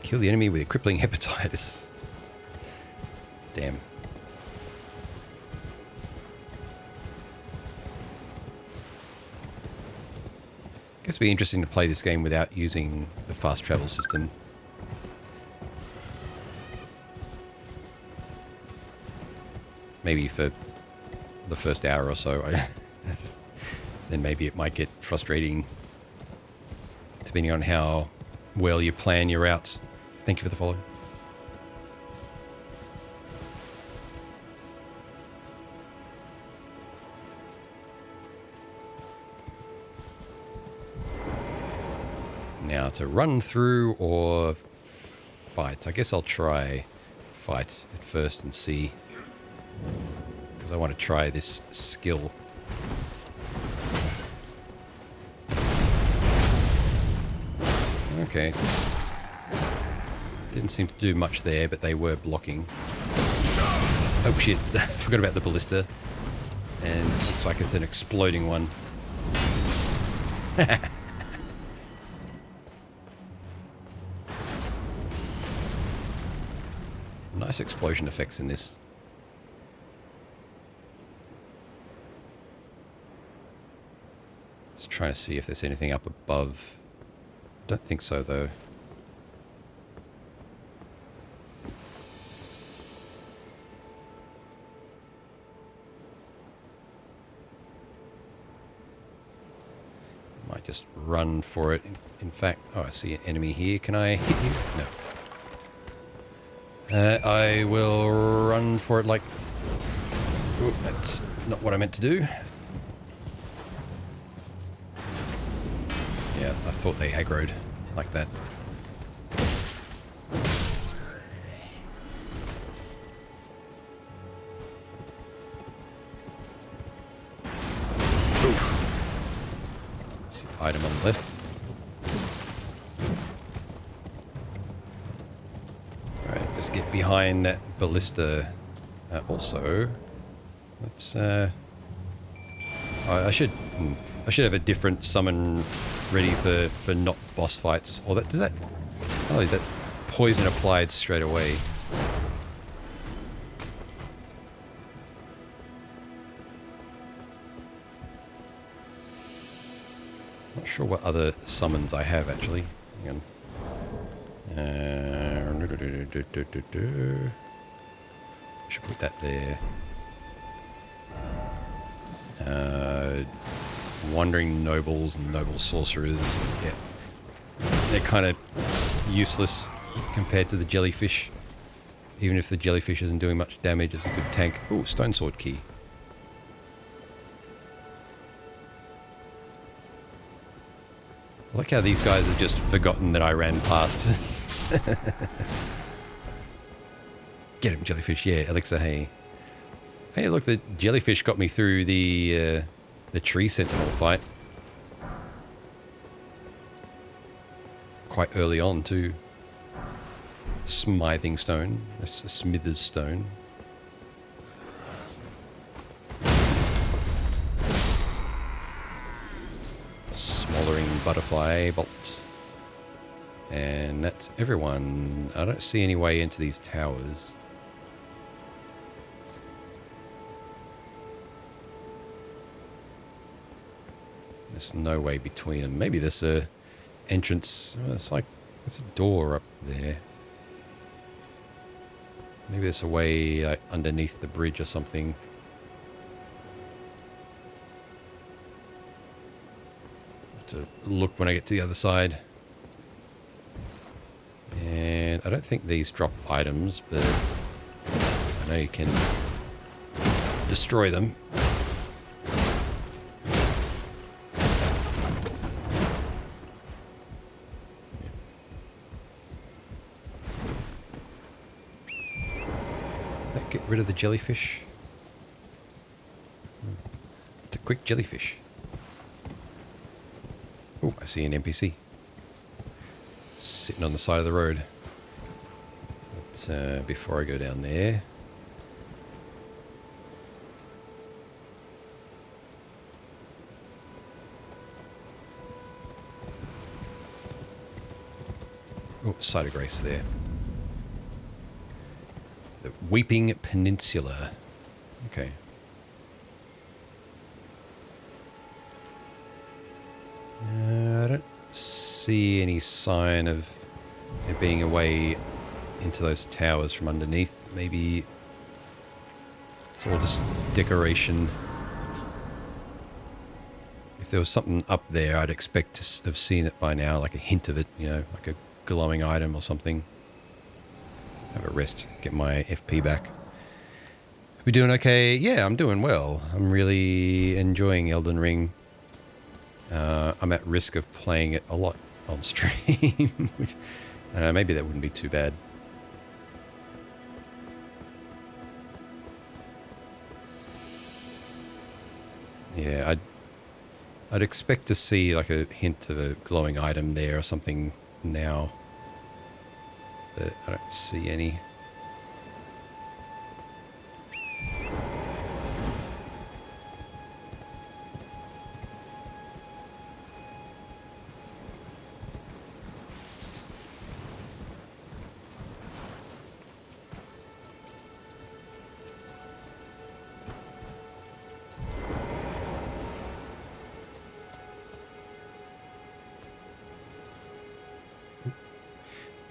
Kill the enemy with a crippling hepatitis. Damn. Guess it'd be interesting to play this game without using the fast travel system. Maybe for the first hour or so. Then maybe it might get frustrating depending on how well you plan your routes. Thank you for the follow. Now to run through or fight. I guess I'll try fight at first and see. Because I want to try this skill. Okay. Didn't seem to do much there, but they were blocking. Oh shit, forgot about the ballista. And it looks like it's an exploding one. Nice explosion effects in this. Just trying to see if there's anything up above. Don't think so, though. Might just run for it. In fact, oh, I see an enemy here. Can I hit you? No. I will run for it like... Ooh, that's not what I meant to do. Yeah, I thought they aggroed like that. Oof. See, item on the left. Alright, just get behind that ballista. Also, let's... I should have a different summon ready for not boss fights. Or that does that? Oh, that poison applied straight away. Not sure what other summons I have actually. Hang on. Should put that there. Wandering nobles and noble sorcerers. Yeah. They're kind of useless compared to the jellyfish. Even if the jellyfish isn't doing much damage, it's a good tank. Ooh, stone sword key. I like how these guys have just forgotten that I ran past. Get him, jellyfish. Yeah, Elixir, hey. Hey, look, the jellyfish got me through the tree sentinel fight. Quite early on, too. Smithing stone. A smither's stone. Smoldering butterfly bolt. And that's everyone. I don't see any way into these towers. There's no way between them. Maybe there's a entrance. It's like there's a door up there. Maybe there's a way underneath the bridge or something. Have to look when I get to the other side. And I don't think these drop items, but I know you can destroy them. That get rid of the jellyfish? It's a quick jellyfish. Oh, I see an NPC. Sitting on the side of the road. But, before I go down there... Oh, site of grace there. The Weeping Peninsula. Okay. I don't see any sign of it being a way into those towers from underneath. Maybe it's all just decoration. If there was something up there, I'd expect to have seen it by now, like a hint of it, you know, like a glowing item or something. Have a rest, get my FP back. We doing okay? Yeah, I'm doing well. I'm really enjoying Elden Ring. I'm at risk of playing it a lot on stream, which I don't know, maybe that wouldn't be too bad. Yeah, I'd expect to see like a hint of a glowing item there or something now, but I don't see any.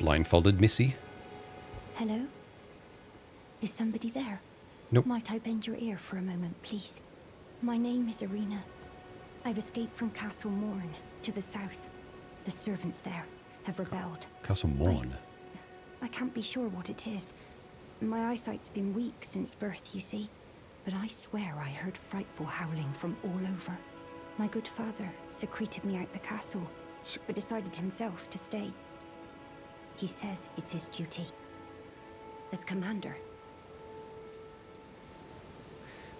Blindfolded Missy. Hello? Is somebody there? Nope. Might I bend your ear for a moment, please? My name is Irina. I've escaped from Castle Morn to the south. The servants there have rebelled. Castle Morn. I can't be sure what it is. My eyesight's been weak since birth, you see. But I swear I heard frightful howling from all over. My good father secreted me out the castle, but decided himself to stay. He says it's his duty. As commander.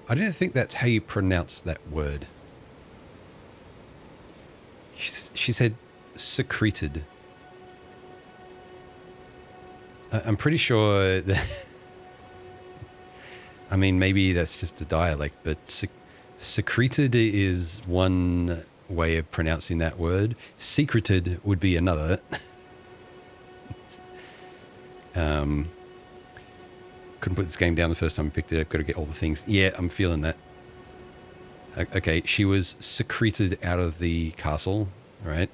I don't think that's how you pronounce that word. She said secreted. I'm pretty sure that... I mean, maybe that's just a dialect, but secreted is one way of pronouncing that word. Secreted would be another. Couldn't put this game down the first time I picked it up. Got to get all the things. Yeah, I'm feeling that. Okay, she was secreted out of the castle, right?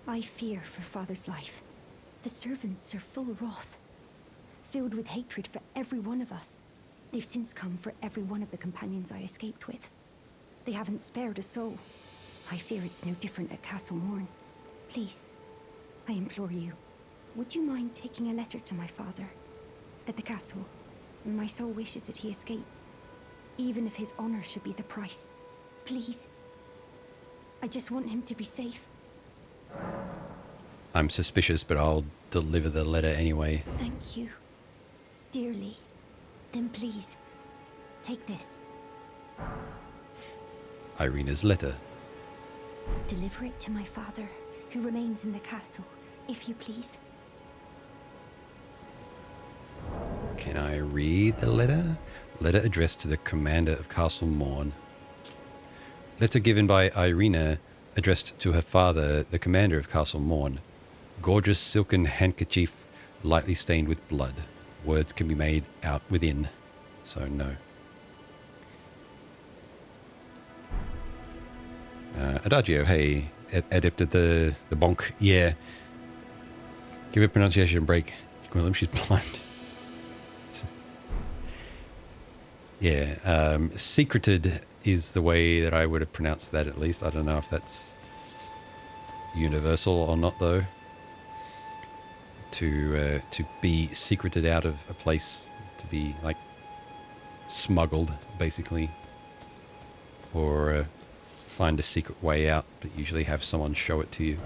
I fear for father's life. The servants are full wrath, filled with hatred for every one of us. They've since come for every one of the companions I escaped with. They haven't spared a soul. I fear it's no different at Castle Morn. Please, I implore you, would you mind taking a letter to my father? At the castle, my soul wishes that he escape, even if his honor should be the price. Please. I just want him to be safe. I'm suspicious, but I'll deliver the letter anyway. Thank you. Dearly. Then please, take this. Irina's letter. Deliver it to my father, who remains in the castle, if you please. Can I read the letter? Letter addressed to the commander of Castle Morn. Letter given by Irina, addressed to her father, the commander of Castle Morn. Gorgeous silken handkerchief, lightly stained with blood. Words can be made out within, so no. Adagio, hey, adept at the bonk, yeah. Give a pronunciation break. Gwillem, she's blind. Yeah, secreted is the way that I would have pronounced that at least. I don't know if that's universal or not though. To be secreted out of a place, to be like smuggled basically, or find a secret way out, but usually have someone show it to you,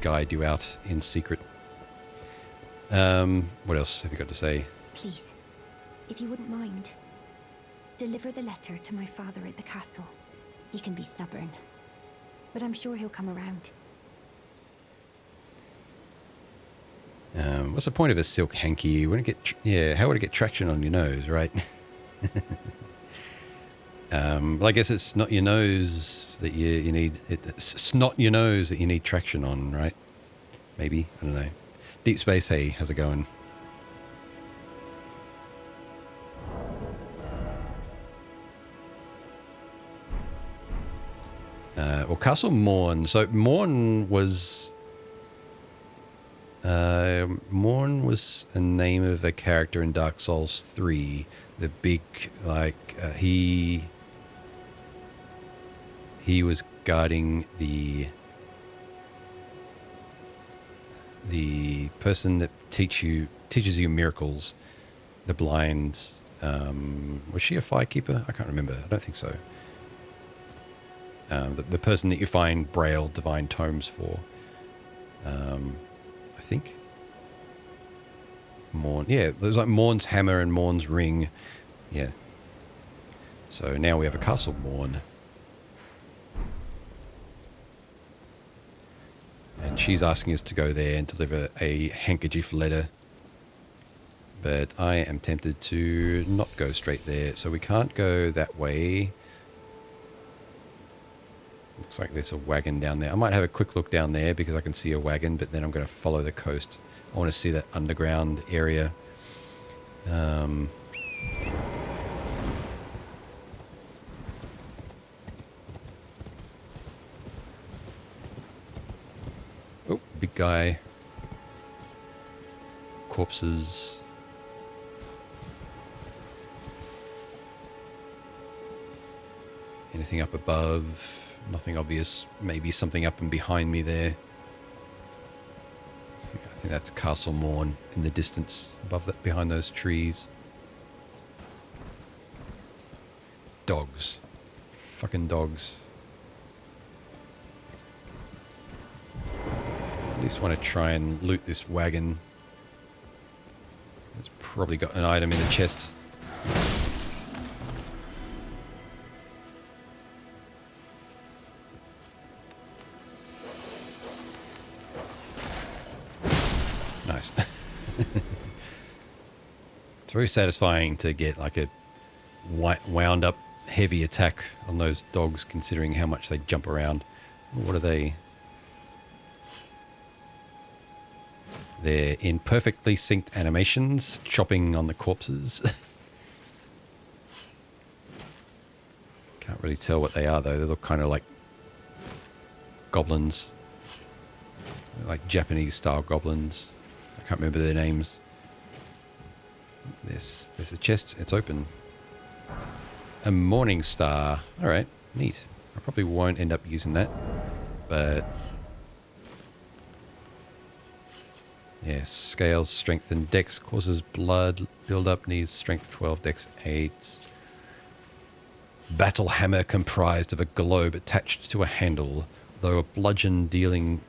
guide you out in secret. What else have you got to say? Please, if you wouldn't mind, deliver the letter to my father at the castle. He can be stubborn, but I'm sure he'll come around. What's the point of a silk hanky? You wouldn't get, how would it get traction on your nose, right? Well, I guess it's not your nose that you need. It's not your nose that you need traction on, right? Maybe, I don't know. Deep Space, hey, how's it going? Well, Castle Morn. So Morn was a name of a character in Dark Souls 3. The big, like, he was guarding the person that teaches you miracles, the blind. Was she a firekeeper? I can't remember. I don't think so. The person that you find Braille divine tomes for. I think. Morn. Yeah, there's like Morn's hammer and Morn's ring. Yeah. So now we have a Castle Morn. And she's asking us to go there and deliver a handkerchief letter. But I am tempted to not go straight there. So we can't go that way. Looks like there's a wagon down there. I might have a quick look down there because I can see a wagon, but then I'm going to follow the coast. I want to see that underground area. Oh, big guy. Corpses. Anything up above? Nothing obvious. Maybe something up and behind me there. I think that's Castle Morn in the distance above that, behind those trees. Dogs. Fucking dogs. At least want to try and loot this wagon. It's probably got an item in the chest. Nice. It's very satisfying to get like a wound up heavy attack on those dogs, considering how much they jump around. What are they? They're in perfectly synced animations, chopping on the corpses. Can't really tell what they are though. They look kind of like goblins, like Japanese style goblins. I can't remember their names. There's a chest. It's open. A morning star. All right, neat. I probably won't end up using that, but yeah, scales, strength, and dex causes blood build-up. Needs strength 12, dex 8. Battle hammer comprised of a globe attached to a handle. Though a bludgeon dealing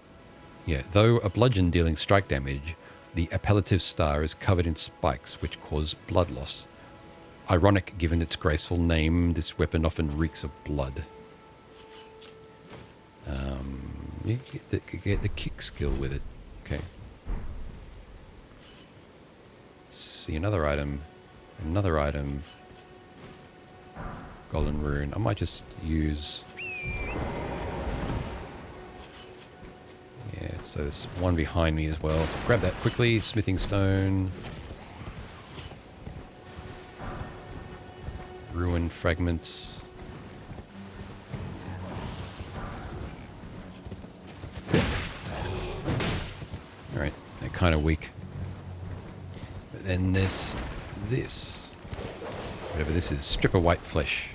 strike damage, the appellative star is covered in spikes which cause blood loss. Ironic given its graceful name, this weapon often reeks of blood. You get the kick skill with it. Okay. See, another item. Another item. Golden rune. I might just use... Yeah, so there's one behind me as well. So grab that quickly. Smithing stone. Ruin fragments. Alright, they're kind of weak. But then this. Whatever this is. Strip of white flesh.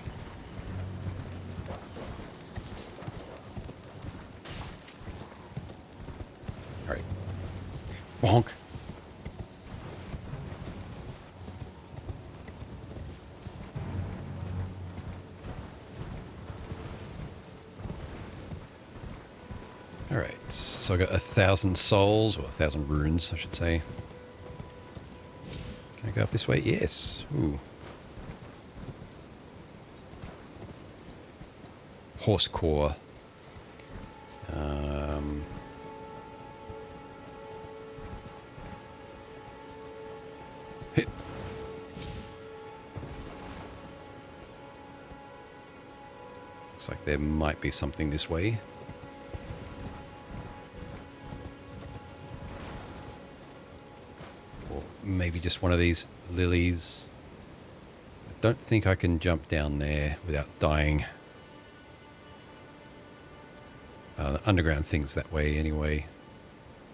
Alright. Bonk. Alright, so I got 1,000 souls, or 1,000 runes, I should say. Go up this way? Yes. Ooh. Horse core. Hit. Looks like there might be something this way. Or maybe just one of these lilies. I don't think I can jump down there without dying. The underground thing's that way anyway.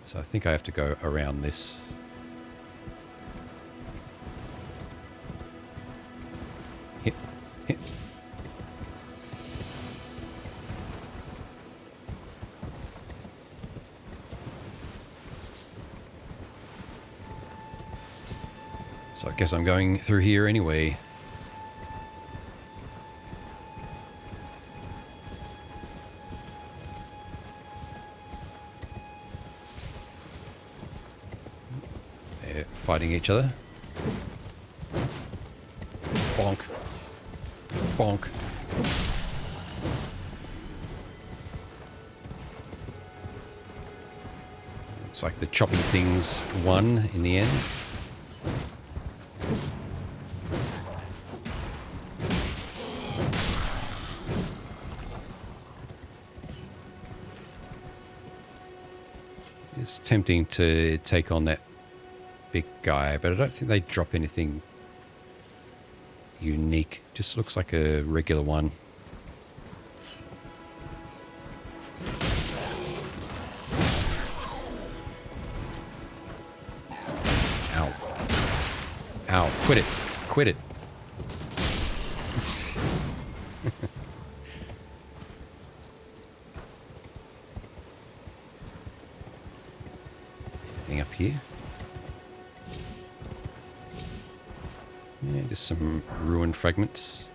So I think I have to go around this. Hit, hit. So I guess I'm going through here anyway. They're fighting each other. Bonk. Bonk. Looks like the chopping things won in the end. It's tempting to take on that big guy, but I don't think they drop anything unique. Just looks like a regular one. Ow. Ow. Quit it. Quit it. Anything up here? Yeah, just some ruined fragments.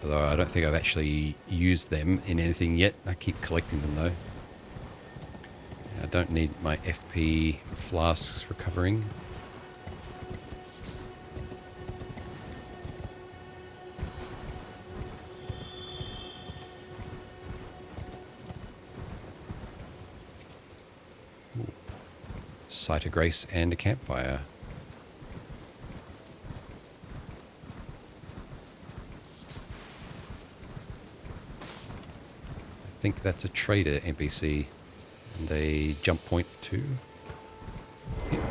Although I don't think I've actually used them in anything yet. I keep collecting them though. I don't need my FP flasks recovering. Ooh. Site of Grace and a campfire. I think that's a trader NPC and a jump point too. Yep.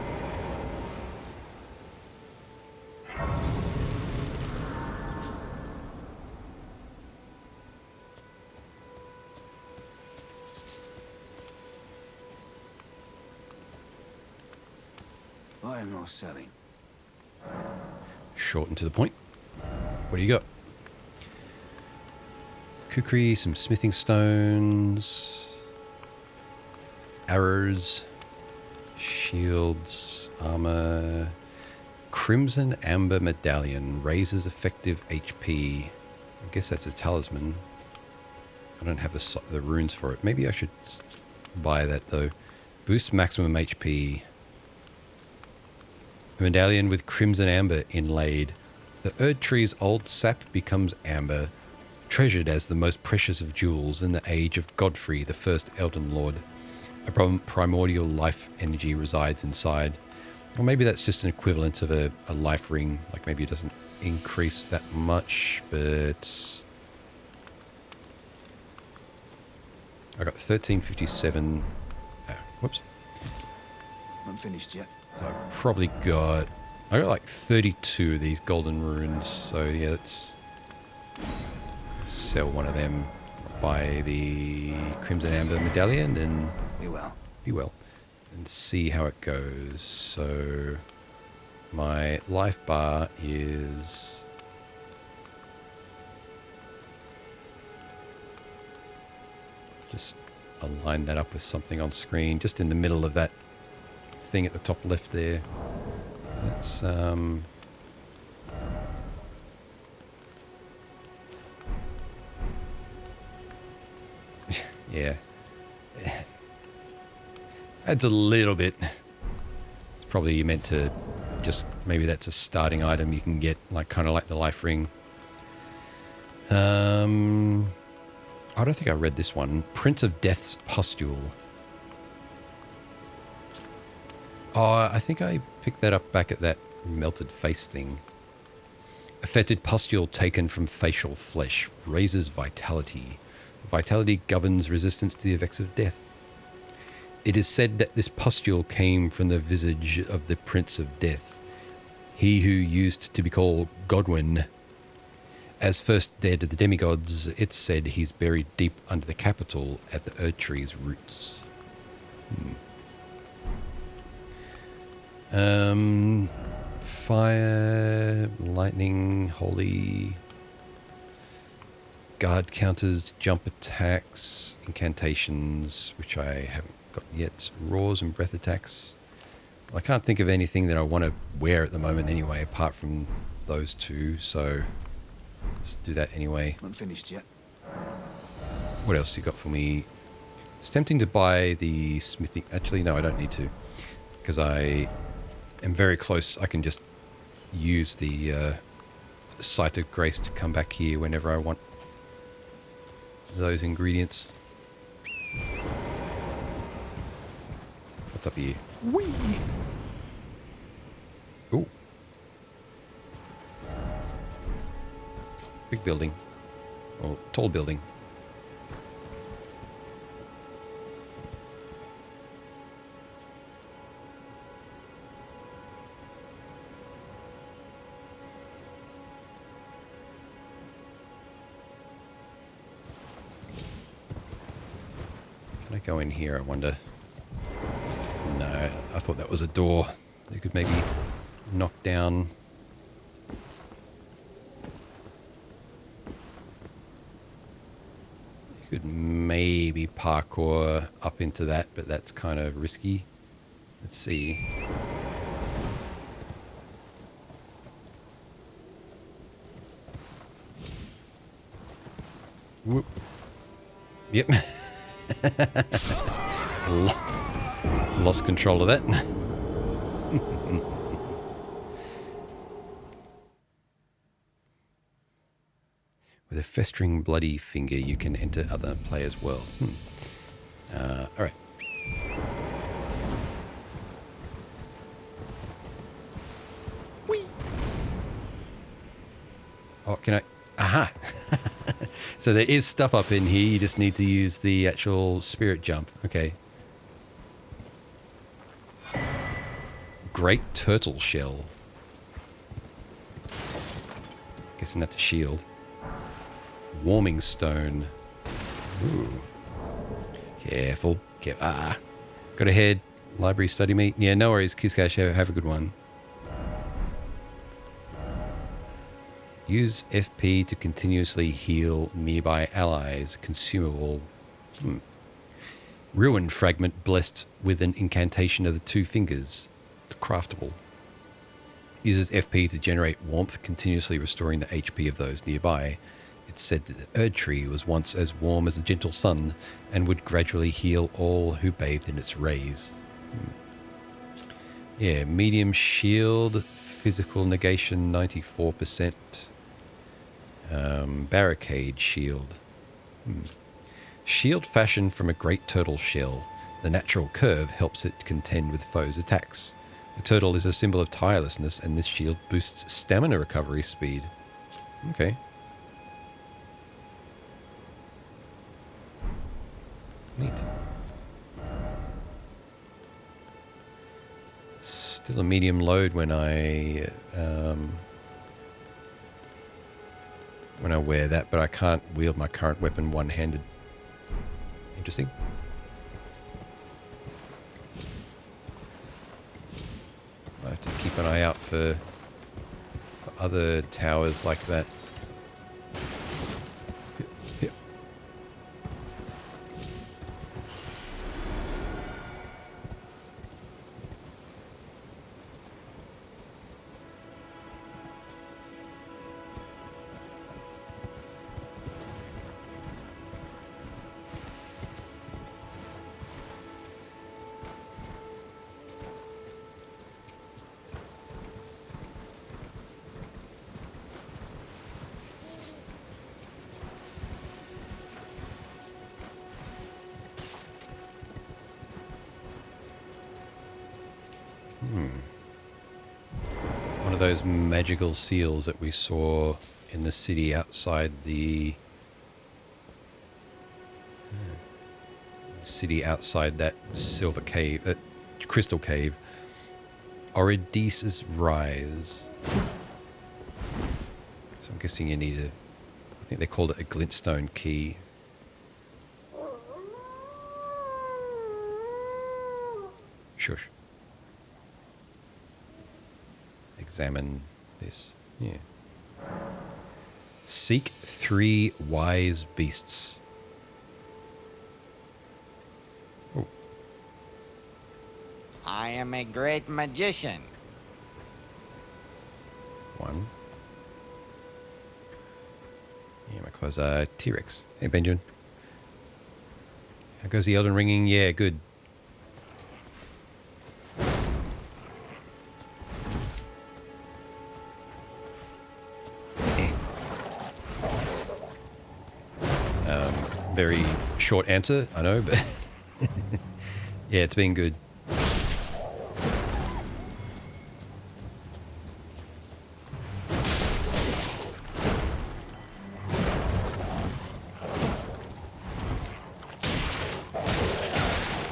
Buying or selling? Short and to the point. What do you got? Kukri, some smithing stones, arrows, shields, armor, crimson amber medallion, raises effective HP. I guess that's a talisman. I don't have the runes for it. Maybe I should buy that though. Boost maximum HP. A medallion with crimson amber inlaid. The Erd tree's old sap becomes amber, treasured as the most precious of jewels in the age of Godfrey, the first Elden Lord. A primordial life energy resides inside. Or maybe that's just an equivalent of a life ring. Like maybe it doesn't increase that much, but... I got 1357. Oh, whoops. Not finished yet. So I've probably got... I got like 32 of these golden runes. So yeah, let's sell one of them. Buy the Crimson Amber Medallion and... Be well. Be well. And see how it goes. So my life bar is... Just align that up with something on screen. Just in the middle of that thing at the top left there. Let's yeah. Adds a little bit. It's probably meant to just maybe that's a starting item you can get, like kind of like the life ring. I don't think I read this one. Prince of Death's Pustule. Oh, I think I picked that up back at that melted face thing. A fetid pustule taken from facial flesh raises vitality. Vitality governs resistance to the effects of death. It is said that this pustule came from the visage of the Prince of Death, he who used to be called Godwin. As first dead of the demigods, it's said he's buried deep under the capital at the Erd Tree's roots. Fire, lightning, holy, guard counters, jump attacks, incantations, which I haven't got yet, roars and breath attacks. I can't think of anything that I want to wear at the moment anyway, apart from those two, so let's do that anyway. Not finished yet. What else you got for me? It's tempting to buy the smithing. Actually, no, I don't need to, because I am very close. I can just use the Site of Grace to come back here whenever I want those ingredients. What's up here? Whee! Ooh. Big building. Or tall building. Can I go in here, I wonder? No, I thought that was a door. They could maybe knock down. You could maybe parkour up into that, but that's kind of risky. Let's see. Whoop. Yep. Lost control of that. With a festering bloody finger, you can enter other players' world. All right. Whee! Oh, can I? Aha! So there is stuff up in here. You just need to use the actual spirit jump. Okay. Great turtle shell. Guessing that's a shield. Warming stone. Ooh. Careful. Go ahead. Library study meet. Yeah, no worries. Kiskash, have a good one. Use FP to continuously heal nearby allies. Consumable. Ruin fragment blessed with an incantation of the two fingers. It's craftable. Uses FP to generate warmth, continuously restoring the HP of those nearby. It's said that the Erd Tree was once as warm as the gentle sun and would gradually heal all who bathed in its rays. Yeah, medium shield, physical negation 94%. Barricade shield. Shield fashioned from a great turtle shell. The natural curve helps it contend with foes' attacks. The turtle is a symbol of tirelessness, and this shield boosts stamina recovery speed. Okay. Neat. Still a medium load when I wear that, but I can't wield my current weapon one-handed. Interesting. I have to keep an eye out for other towers like that. Yep. One of those magical seals that we saw in the city outside the that silver cave, that crystal cave. Oridese's Rise. So I'm guessing you need I think they called it a glintstone key. Shush. Examine this. Yeah. Seek 3 wise beasts. Oh. I am a great magician. 1. Yeah, my clothes are T-Rex. Hey, Benjamin. How goes the Elden Ringing? Yeah, good. Very short answer, I know, but yeah, it's been good.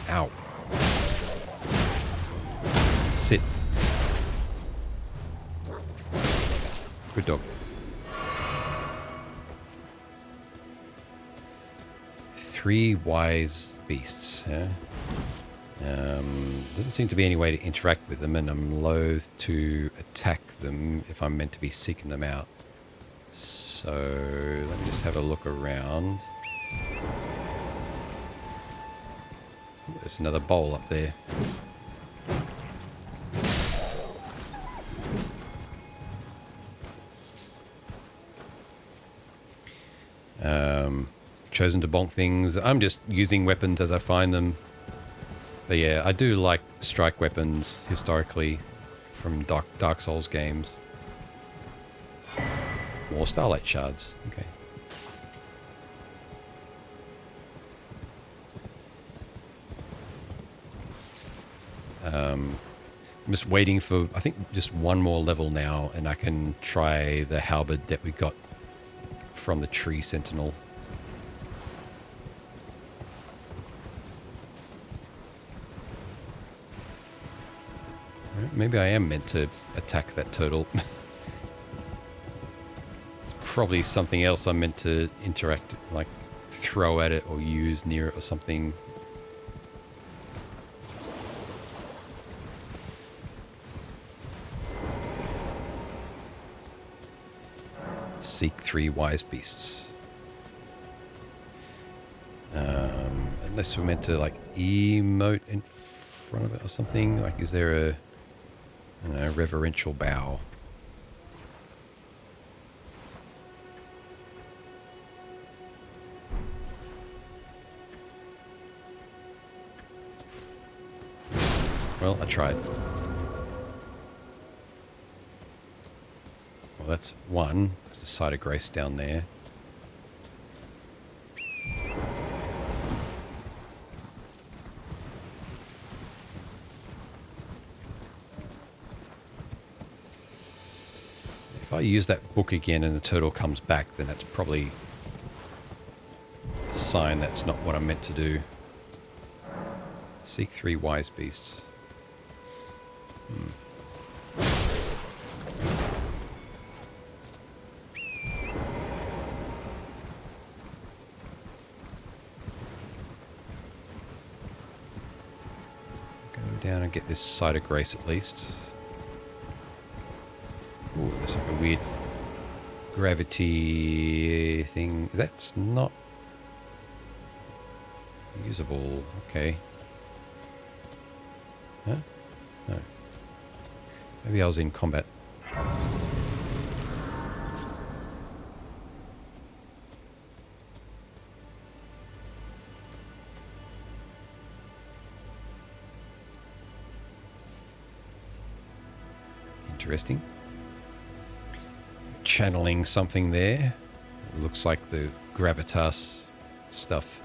Ow. Sit. Good dog. 3 wise beasts. Huh? Doesn't seem to be any way to interact with them, and I'm loath to attack them if I'm meant to be seeking them out. So let me just have a look around. There's another bowl up there. Chosen to bonk things. I'm just using weapons as I find them. But yeah, I do like strike weapons historically from Dark Souls games. More Starlight Shards. Okay. I'm just waiting for, I think, just one more level now, and I can try the halberd that we got from the Tree Sentinel. Maybe I am meant to attack that turtle. It's probably something else I'm meant to interact, like throw at it or use near it or something. Seek 3 wise beasts. Unless we're meant to like emote in front of it or something. Like, is there a reverential bow? Well, I tried. Well, that's 1. There's a side of grace down there. If I use that book again and the turtle comes back, then that's probably a sign that's not what I'm meant to do. Seek 3 wise beasts. Go down and get this side of grace at least. Ooh, there's like a weird gravity thing. That's not usable. Okay. Huh? No. Maybe I was in combat. Interesting. Channeling something there. It looks like the gravitas stuff.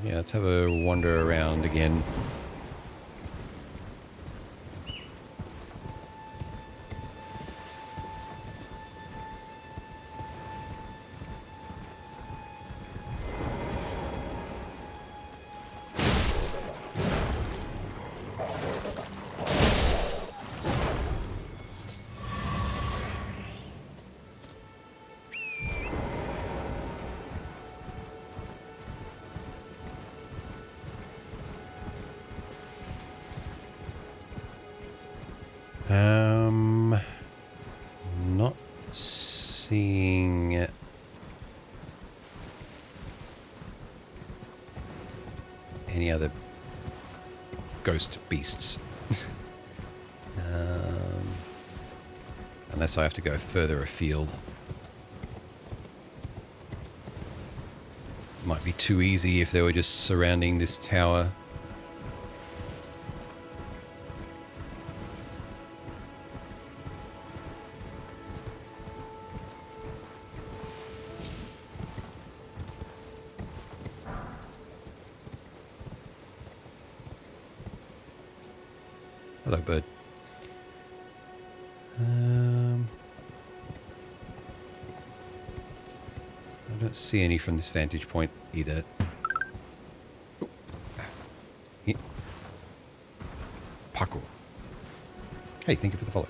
Yeah, let's have a wander around again. seeing any other ghost beasts. Unless I have to go further afield. Might be too easy if they were just surrounding this tower. Hello, bird. I don't see any from this vantage point either. Oh. Yeah. Paco. Hey, thank you for the follow.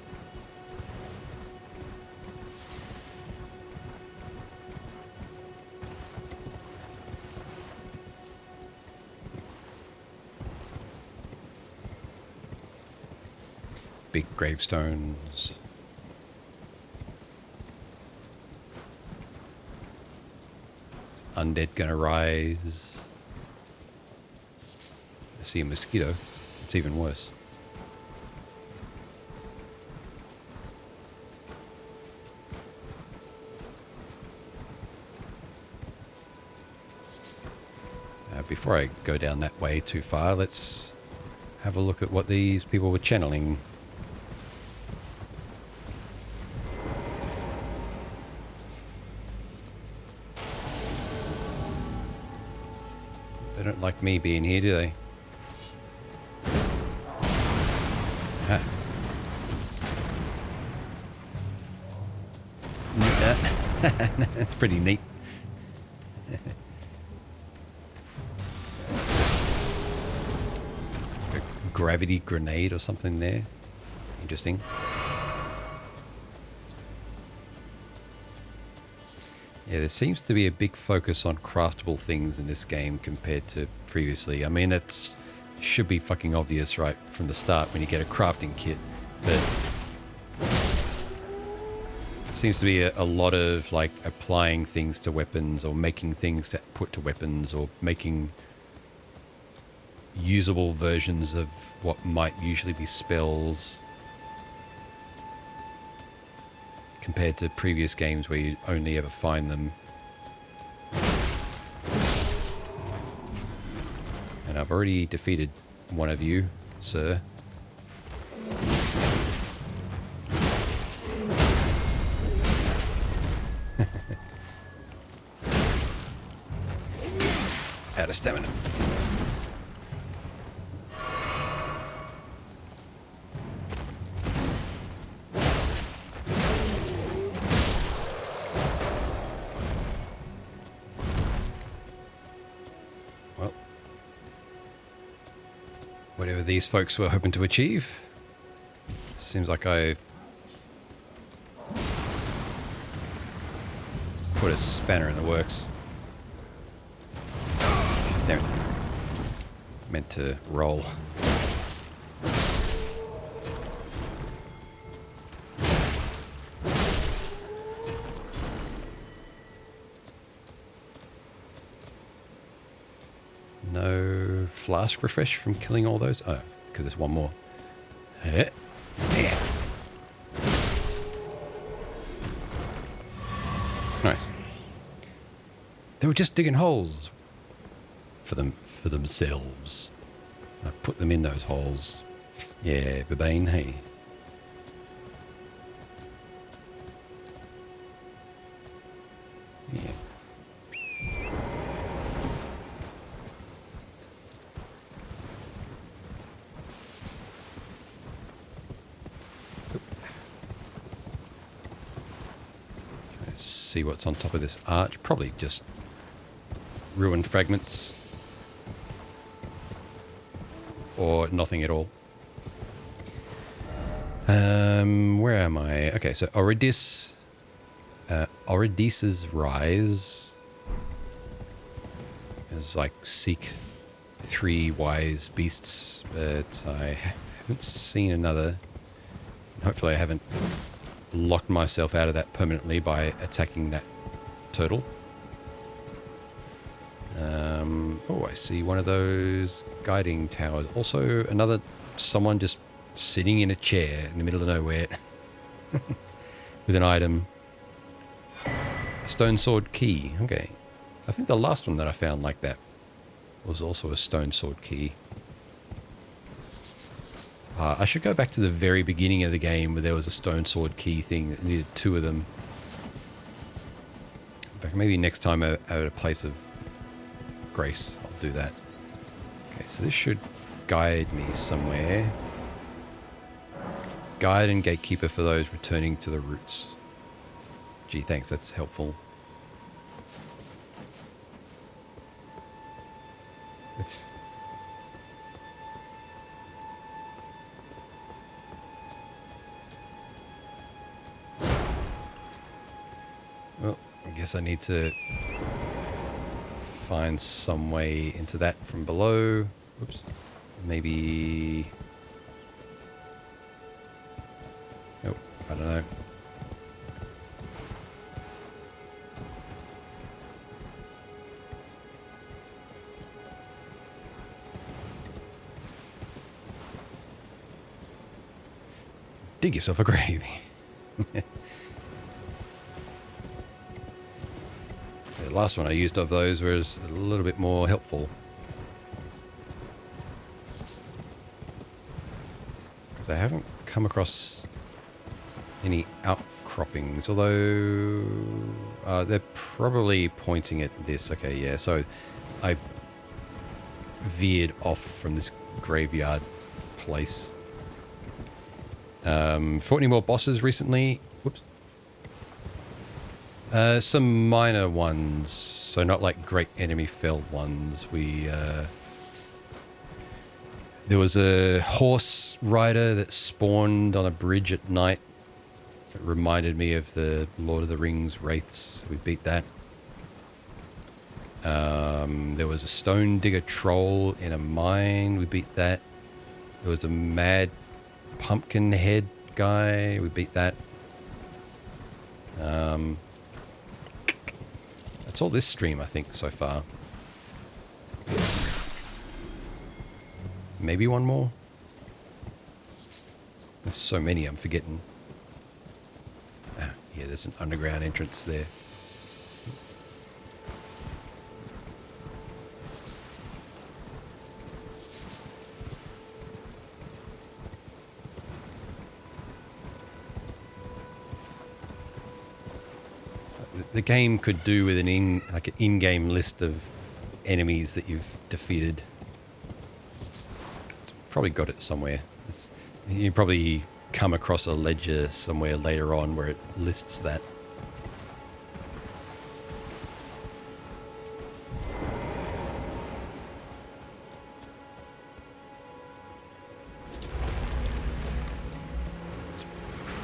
Big gravestones. Is undead gonna rise? I see a mosquito. It's even worse. Before I go down that way too far, let's have a look at what these people were channeling. They don't like me being here, do they? Ah. That's pretty neat. A gravity grenade or something there. Interesting. Yeah, there seems to be a big focus on craftable things in this game compared to previously. I mean, that should be fucking obvious right from the start when you get a crafting kit, but it seems to be a lot of like applying things to weapons or making things to put to weapons or making usable versions of what might usually be spells compared to previous games where you only ever find them. And I've already defeated one of you, sir. Out of stamina. Whatever these folks were hoping to achieve. Seems like I've put a spanner in the works. Damn it. Meant to roll. No flask refresh from killing all those? Oh, because there's one more. Yeah. Nice. They were just digging holes for themselves. I've put them in those holes. Yeah, Babane, hey. Yeah. See what's on top of this arch. Probably just ruined fragments or nothing at all. Where am I? Okay, so Oridis, Oridis's Rise is like seek 3 wise beasts, but I haven't seen another. Hopefully I haven't locked myself out of that permanently by attacking that turtle. Oh, I see one of those guiding towers. Also, someone just sitting in a chair in the middle of nowhere with an item. A stone sword key. Okay. I think the last one that I found like that was also a stone sword key. I should go back to the very beginning of the game where there was a stone sword key thing that needed 2 of them. In fact, maybe next time at a place of grace, I'll do that. Okay, so this should guide me somewhere. Guide and gatekeeper for those returning to the roots. Gee, thanks, that's helpful. Well, I guess I need to find some way into that from below. Oops. Maybe... Oh, I don't know. Dig yourself a grave. The last one I used of those was a little bit more helpful. Because I haven't come across any outcroppings, although they're probably pointing at this. Okay, yeah, so I veered off from this graveyard place. Fought any more bosses recently? Whoops. Some minor ones, so not like great enemy felled ones. There was a horse rider that spawned on a bridge at night. It reminded me of the Lord of the Rings wraiths. We beat that. There was a stone digger troll in a mine. We beat that. There was a mad pumpkin head guy. We beat that. That's all this stream, I think, so far. Maybe one more? There's so many I'm forgetting. Ah, yeah, there's an underground entrance there. The game could do with an in-game list of enemies that you've defeated. It's probably got it somewhere. You probably come across a ledger somewhere later on where it lists that.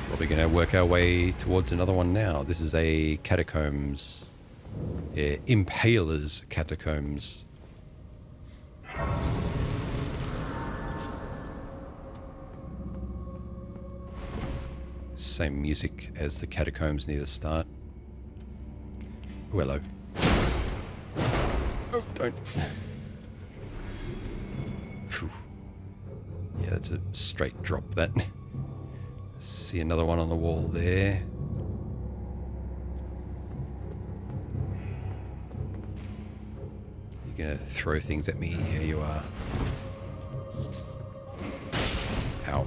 Probably going to work our way towards another one now. This is a catacombs. Yeah, Impaler's catacombs. Same music as the catacombs near the start. Oh, hello. Oh, don't. Whew. Yeah, that's a straight drop, that. See another one on the wall there. You're gonna throw things at me. Here you are. Ow.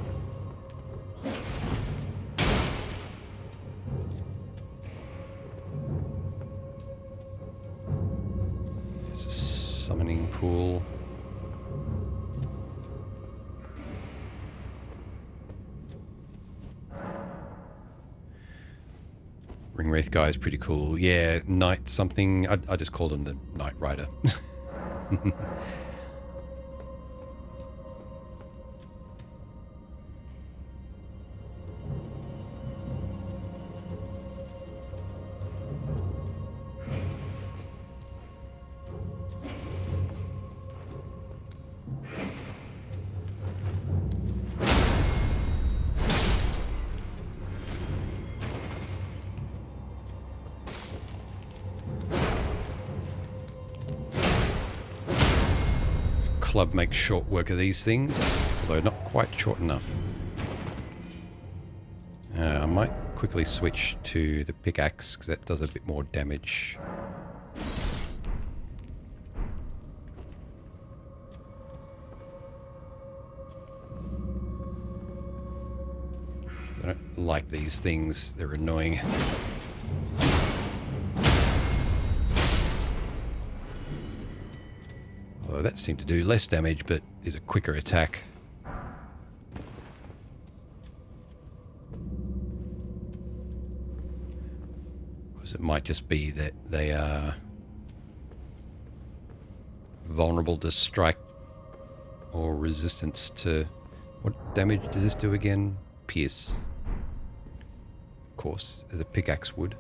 There's a summoning pool. Ringwraith guy is pretty cool. Yeah, Knight something. I just called him the Knight Rider. club makes short work of these things, although not quite short enough. I might quickly switch to the pickaxe because that does a bit more damage. I don't like these things, they're annoying. Although that seemed to do less damage, but is a quicker attack. Because it might just be that they are vulnerable to strike or resistance to... What damage does this do again? Pierce. Of course, as a pickaxe would.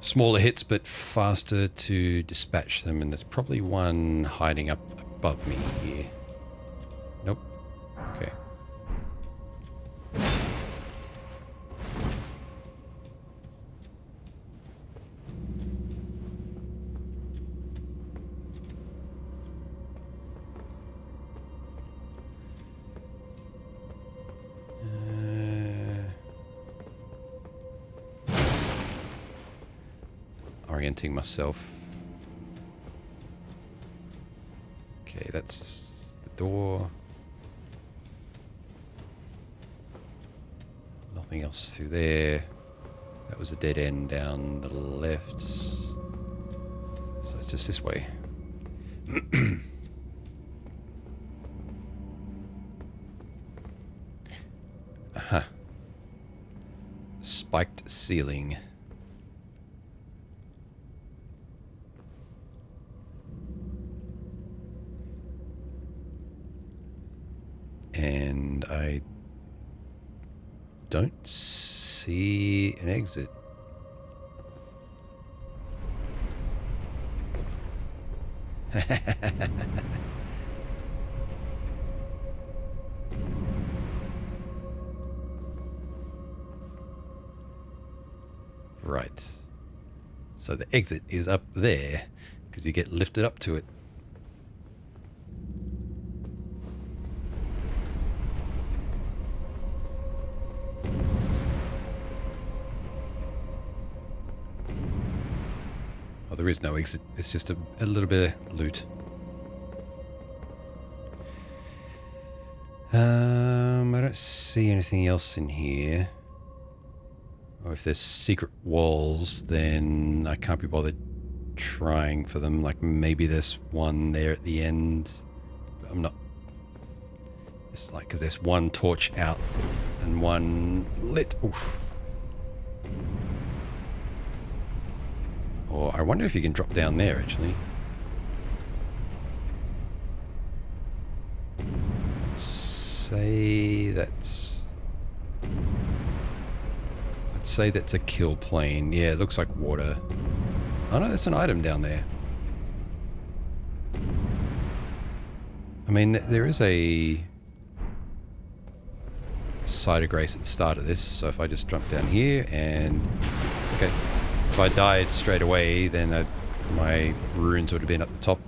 Smaller hits, but faster to dispatch them, and there's probably one hiding up above me here. Nope. Okay. Orienting myself. Okay, that's the door. Nothing else through there. That was a dead end down the left. So it's just this way. Aha. Spiked ceiling. And I don't see an exit. Right. So the exit is up there because you get lifted up to it. There is no exit, it's just a little bit of loot. I don't see anything else in here. Or if there's secret walls, then I can't be bothered trying for them. Like maybe there's one there at the end. But I'm not... It's like, because there's one torch out and one lit. Oof. Or I wonder if you can drop down there, actually. Let's say that's... Let's say that's a kill plane. Yeah, it looks like water. Oh no, that's an item down there. I mean, there is a site of grace at the start of this, so if I just jump down here and... Okay. If I died straight away, then my runes would have been at the top.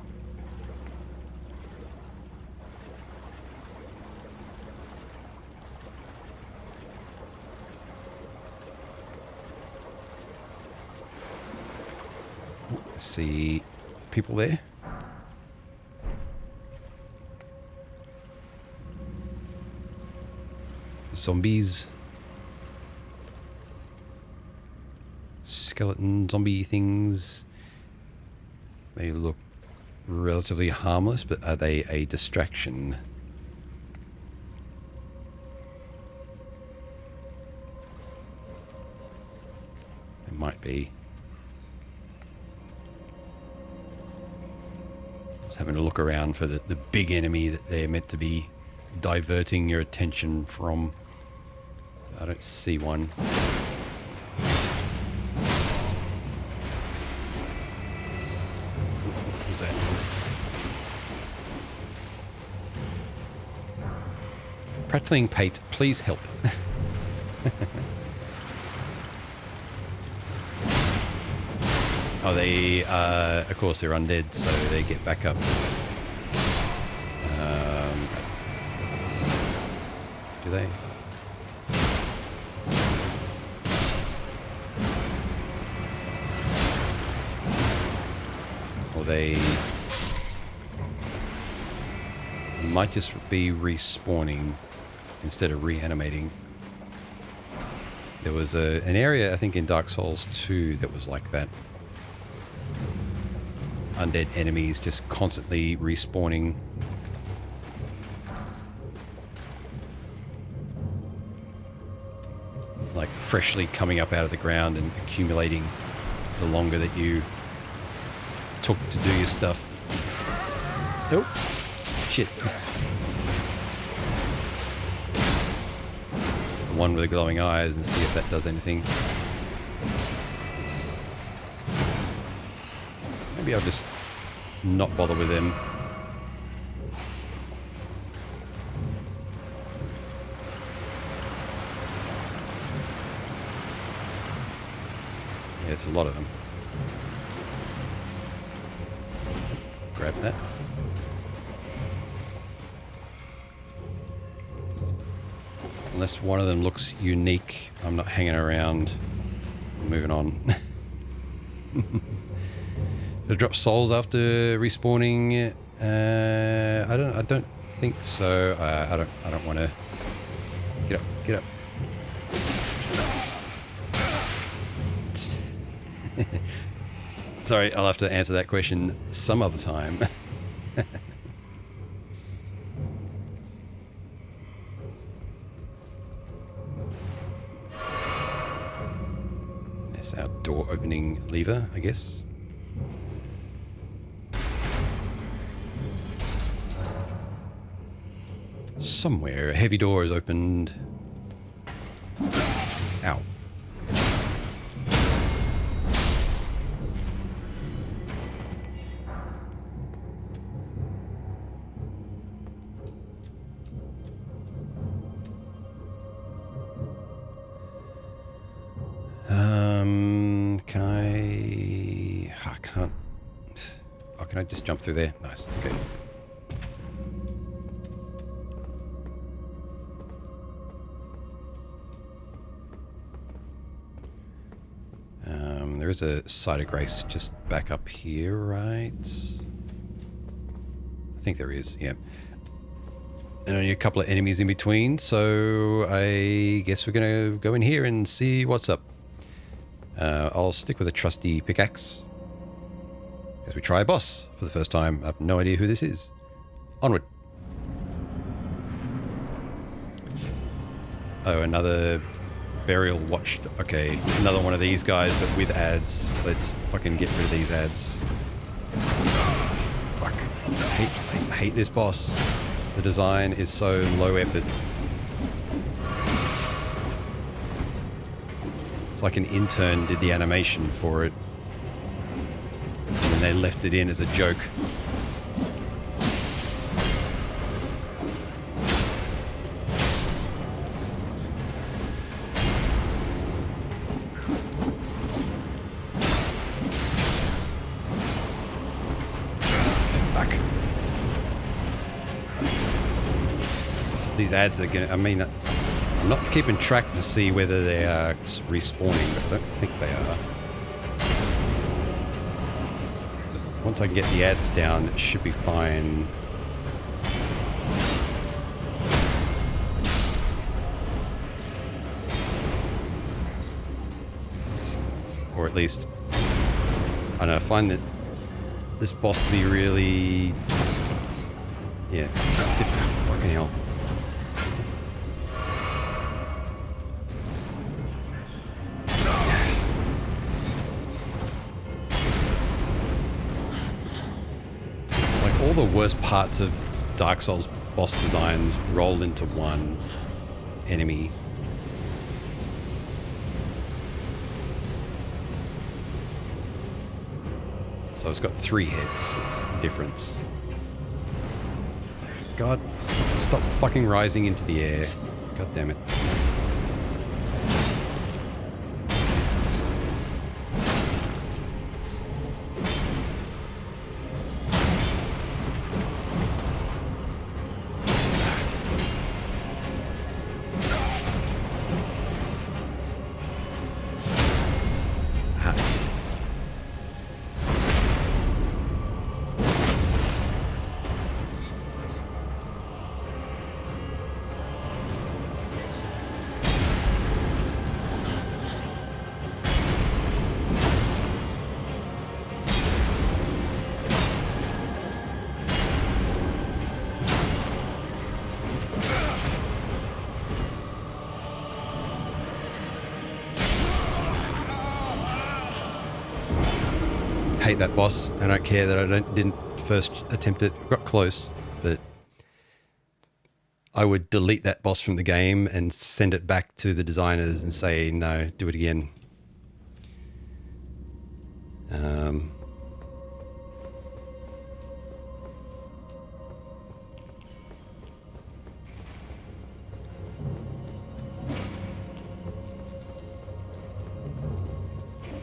See people there. Zombies. Skeleton zombie things. They look relatively harmless, but are they a distraction? They might be. Just having a look around for the big enemy that they're meant to be diverting your attention from. I don't see one. Prattling Pate, please help. Oh, they, of course, they're undead, so they get back up. Do they? Or they might just be respawning instead of reanimating. There was an area, I think, in Dark Souls 2 that was like that. Undead enemies just constantly respawning. Like freshly coming up out of the ground and accumulating the longer that you took to do your stuff. Oh, shit. The one with the glowing eyes and see if that does anything. Maybe I'll just not bother with them. Yeah, it's a lot of them. Grab that. Unless one of them looks unique, I'm not hanging around. Moving on. It'll drop souls after respawning. I don't think so. I don't want to. Get up. Sorry, I'll have to answer that question some other time. That's our door opening lever, I guess. Somewhere a heavy door is opened. Ow. Can I can't. Oh, can I just jump through there? Nice. Okay. There is a site of grace just back up here, right? I think there is, yeah. And only a couple of enemies in between, so I guess we're going to go in here and see what's up. I'll stick with a trusty pickaxe as we try a boss for the first time. I have no idea who this is. Onward. Oh, another burial watch. Okay, another one of these guys, but with ads. Let's fucking get rid of these ads. Fuck. I hate this boss. The design is so low effort. It's like an intern did the animation for it, and then they left it in as a joke. Back. These ads are gonna, I mean, I'm not keeping track to see whether they are respawning, but I don't think they are. But once I get the ads down, it should be fine. Or at least, I don't know, I find that this boss to be really, yeah, fucking hell. All the worst parts of Dark Souls boss designs rolled into one enemy. So it's got 3 heads. It's the difference. God, stop fucking rising into the air. God damn it. Hate that boss. I don't care that I didn't first attempt it. Got close, but I would delete that boss from the game and send it back to the designers and say, no, do it again.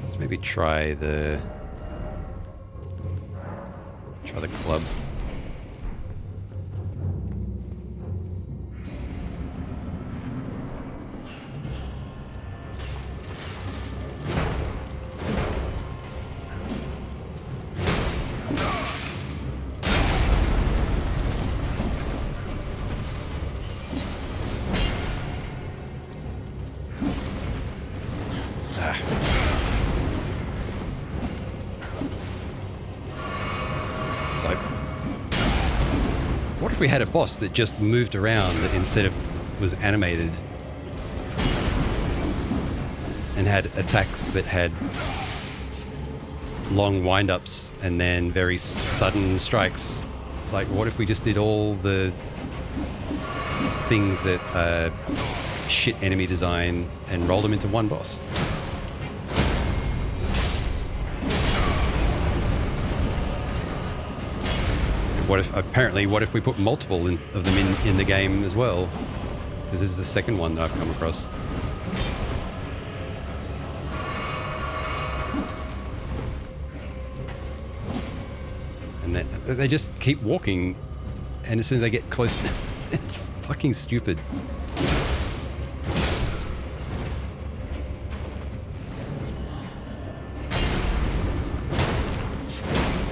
Let's maybe try the club. What if we had a boss that just moved around instead of was animated and had attacks that had long wind-ups and then very sudden strikes? It's like, what if we just did all the things that are shit enemy design and rolled them into one boss? What if we put multiple of them in the game as well? Because this is the second one that I've come across. And they just keep walking, and as soon as they get close, it's fucking stupid.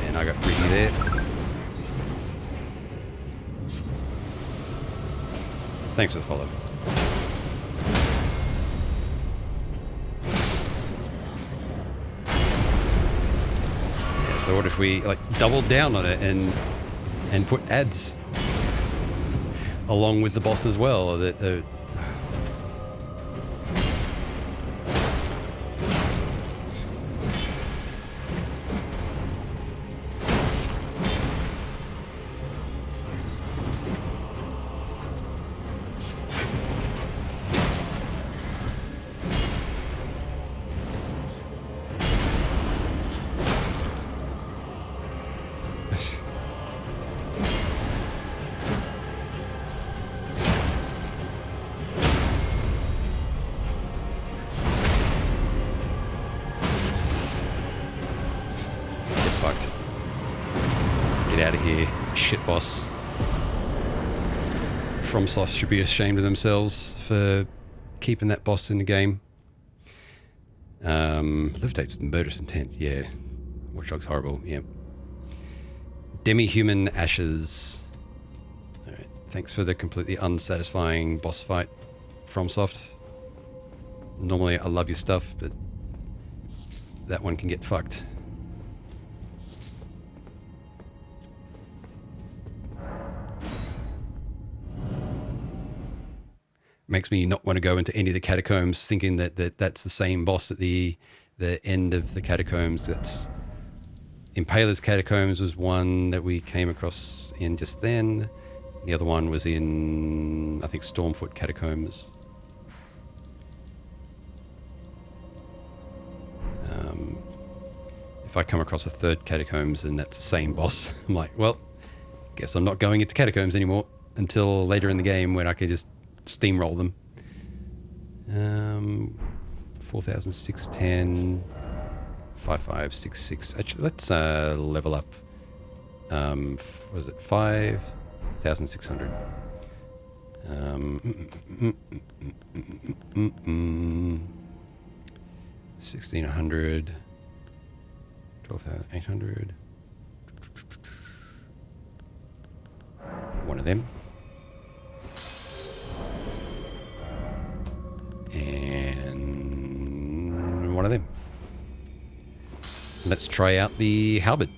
And I got greedy there. Thanks for the follow. Yeah, so what if we like doubled down on it and put ads along with the boss as well? Boss. FromSoft should be ashamed of themselves for keeping that boss in the game. Levitates with murderous intent, yeah. Watch Dogs horrible, yeah. Demi-human ashes. Alright, thanks for the completely unsatisfying boss fight, FromSoft. Normally I love your stuff, but that one can get fucked. Makes me not want to go into any of the catacombs, thinking that that's the same boss at the end of the catacombs. That's Impaler's Catacombs was one that we came across in just then. The other one was in, I think, Stormfoot Catacombs. If I come across a third Catacombs and that's the same boss, I'm like, well, Guess I'm not going into catacombs anymore until later in the game when I can just steamroll them. 4,610, 5,566. Actually, let's level up. What was it? 5,600. 1,600. 12,800. One of them. And one of them. Let's try out the halberd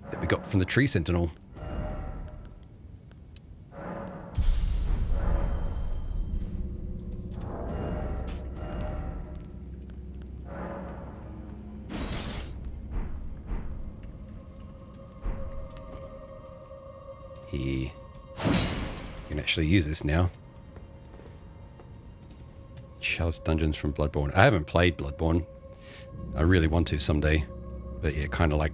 that we got from the tree sentinel. You can actually use this now. Chalice dungeons from Bloodborne. I haven't played Bloodborne. I really want to someday, but yeah, kind of like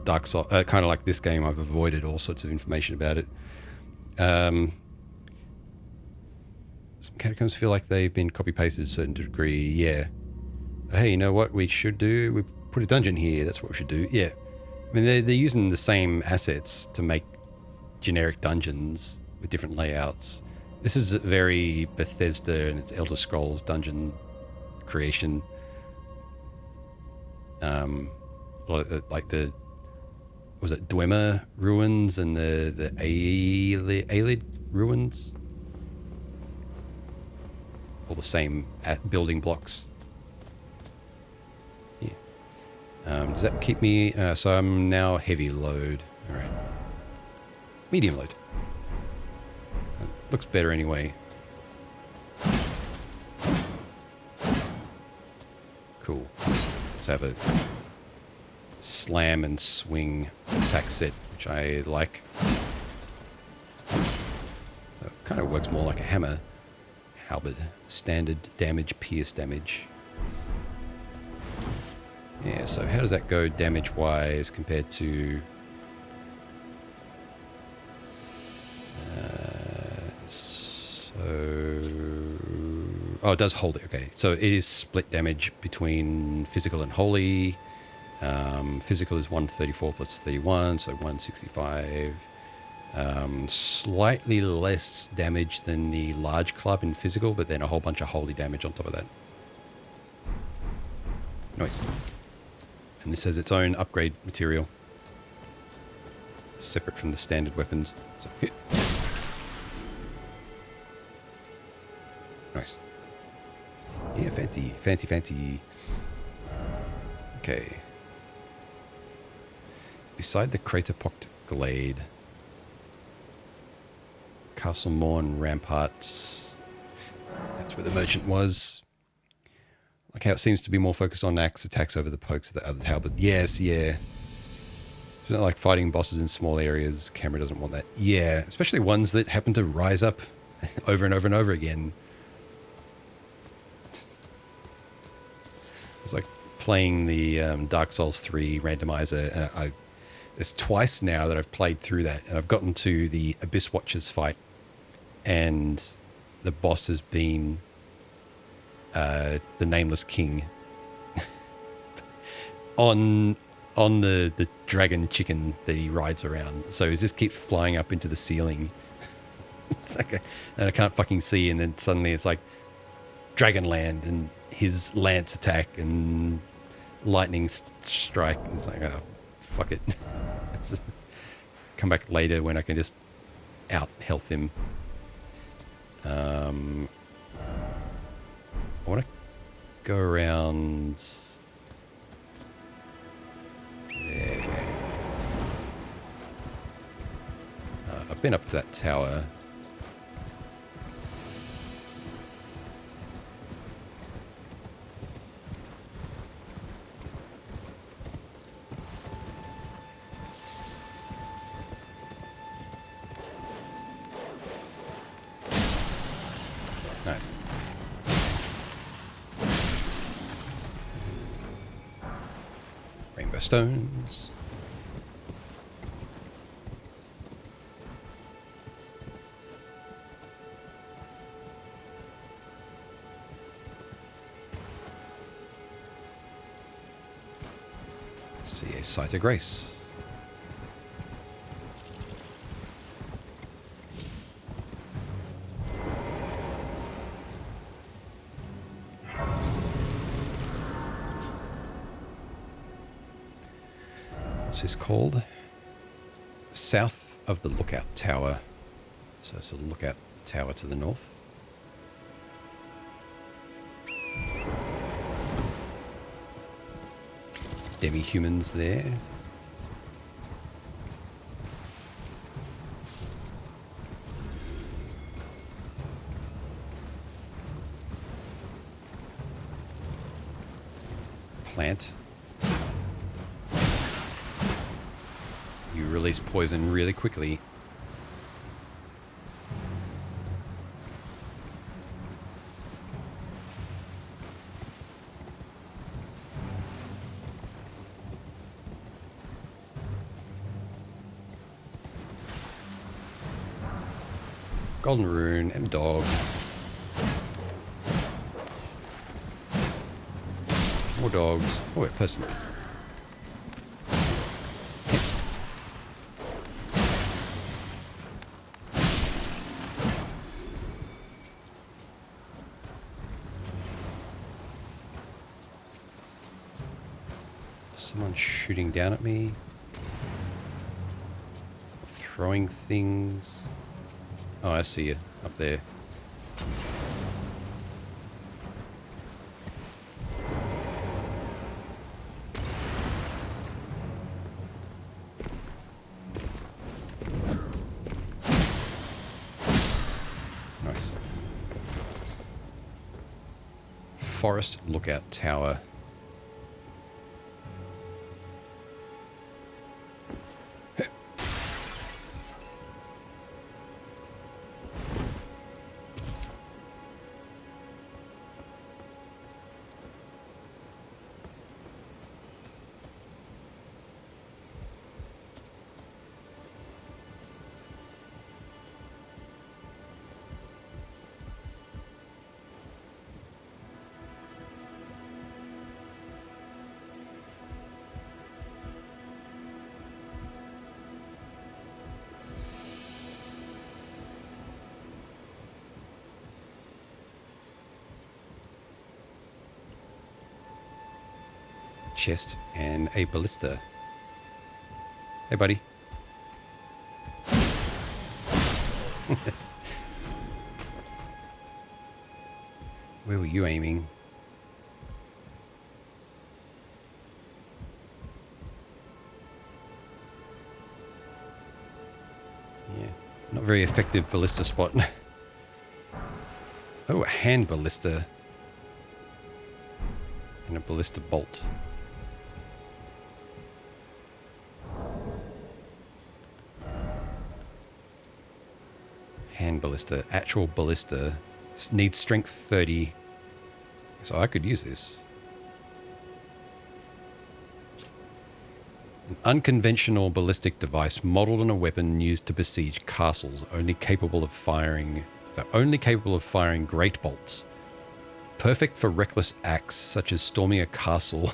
Dark Souls, kind of like this game. I've avoided all sorts of information about it. Some catacombs feel like they've been copy pasted to a certain degree. Yeah. Hey, you know what we should do? We put a dungeon here. That's what we should do. Yeah. I mean, they're using the same assets to make generic dungeons with different layouts. This is very Bethesda and its Elder Scrolls dungeon creation. Like the was it Dwemer ruins and the Aelid ruins? All the same building blocks. Yeah. Does that keep me? So I'm now heavy load. All right. Medium load. Looks better anyway. Cool. Let's have a slam and swing attack set, which I like. So it kind of works more like a hammer. Halberd. Standard damage, pierce damage. Yeah, so how does that go damage-wise compared to... Oh, it does hold it. Okay, so it is split damage between physical and holy. Physical is 134 plus 31, so 165. Slightly less damage than the large club in physical, but then a whole bunch of holy damage on top of that. Nice. And this has its own upgrade material, separate from the standard weapons. So, yeah. Nice. Yeah, fancy, fancy, fancy. Okay. Beside the crater-pocked glade, Castle Morn ramparts. That's where the merchant was. Like how it seems to be more focused on axe attacks over the pokes of the other halberd. Yes, yeah. It's not like fighting bosses in small areas. Camera doesn't want that. Yeah, especially ones that happen to rise up over and over and over again. It's like playing the Dark Souls 3 randomizer, and it's twice now that I've played through that, and I've gotten to the Abyss Watchers fight, and the boss has been the Nameless King on the dragon chicken that he rides around. So he just keeps flying up into the ceiling. It's like and I can't fucking see, and then suddenly it's like Dragonland and his lance attack and lightning strike. It's like, oh, fuck it. Come back later when I can just out health him. I want to go around there. I've been up to that tower. Nice. Grab our stones. See a site of grace. What's this called? South of the lookout tower. So it's a lookout tower to the north. Demi-humans there. Plant. You release poison really quickly. Golden rune and dog. More dogs. Oh, wait, person. Someone shooting down at me. Throwing things. Oh, I see you up there. Nice. Forest lookout tower. Chest and a ballista. Hey, buddy. Where were you aiming? Yeah, not very effective ballista spot. Oh, a hand ballista. And a ballista bolt. Hand ballista, actual ballista, needs strength 30, so I could use this. An unconventional ballistic device modeled on a weapon used to besiege castles, only capable of firing great bolts. Perfect for reckless acts such as storming a castle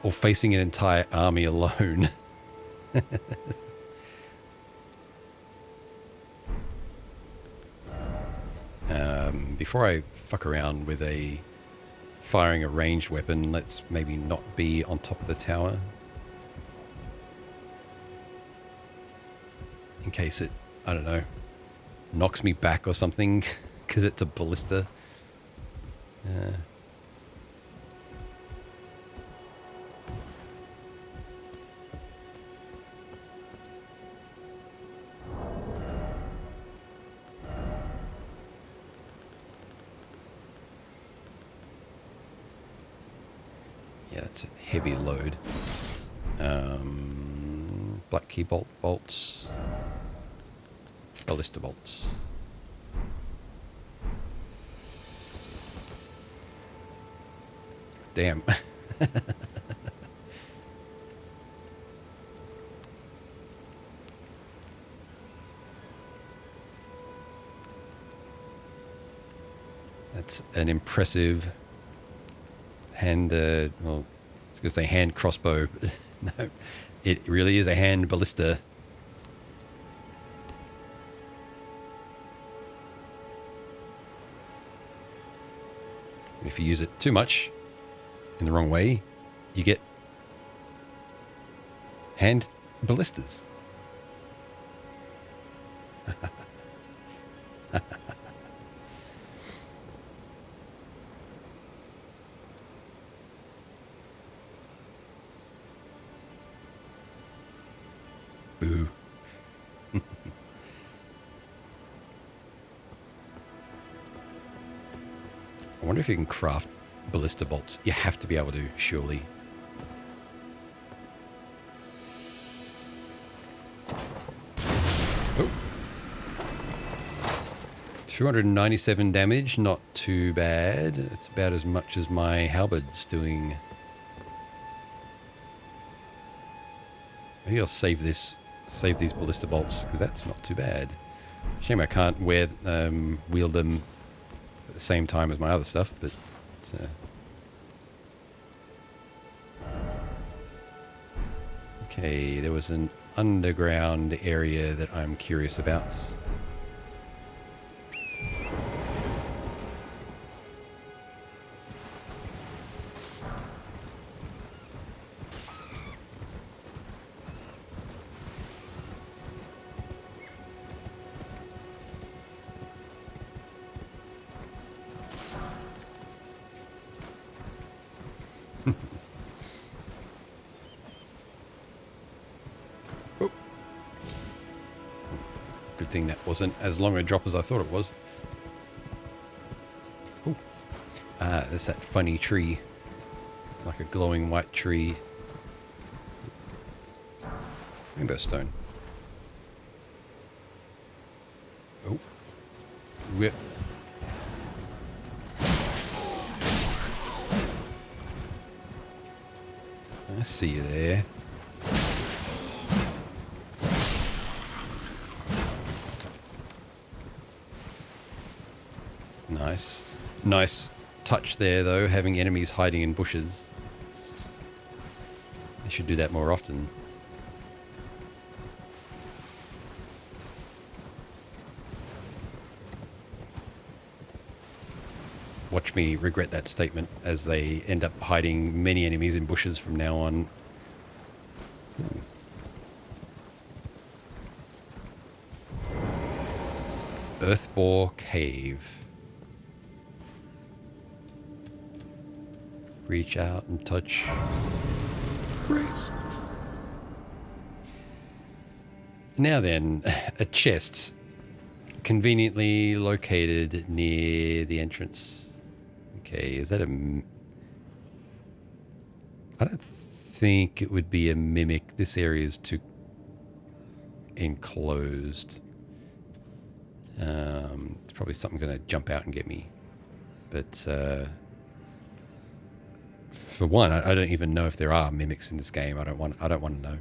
or facing an entire army alone. Before I fuck around with firing a ranged weapon, let's maybe not be on top of the tower. In case it, I don't know, knocks me back or something, because it's a ballista. Yeah, that's a heavy load. Black key bolts. Ballista bolts. Damn. not an impressive hand, well, I was going to say hand crossbow. No, it really is a hand ballista. And if you use it too much in the wrong way, you get hand ballistas. Boo. I wonder if you can craft ballista bolts. You have to be able to, surely. Oh. 297 damage, not too bad. It's about as much as my halberd's doing. Maybe I'll save these ballista bolts, because that's not too bad. Shame I can't wield them at the same time as my other stuff, but okay, there was an underground area that I'm curious about. Good thing that wasn't as long a drop as I thought it was. Ooh. Ah, there's that funny tree. Like a glowing white tree. Rainbow stone. Oh. Whip. I see you there. Nice. Nice touch there, though, having enemies hiding in bushes. They should do that more often. Watch me regret that statement as they end up hiding many enemies in bushes from now on. Ooh. Earthbore Cave. Reach out and touch grace. Now then, a chest conveniently located near the entrance. Okay, is that a... I don't think it would be a mimic. This area is too enclosed. It's probably something going to jump out and get me. But for one, I don't even know if there are mimics in this game. I don't want to know.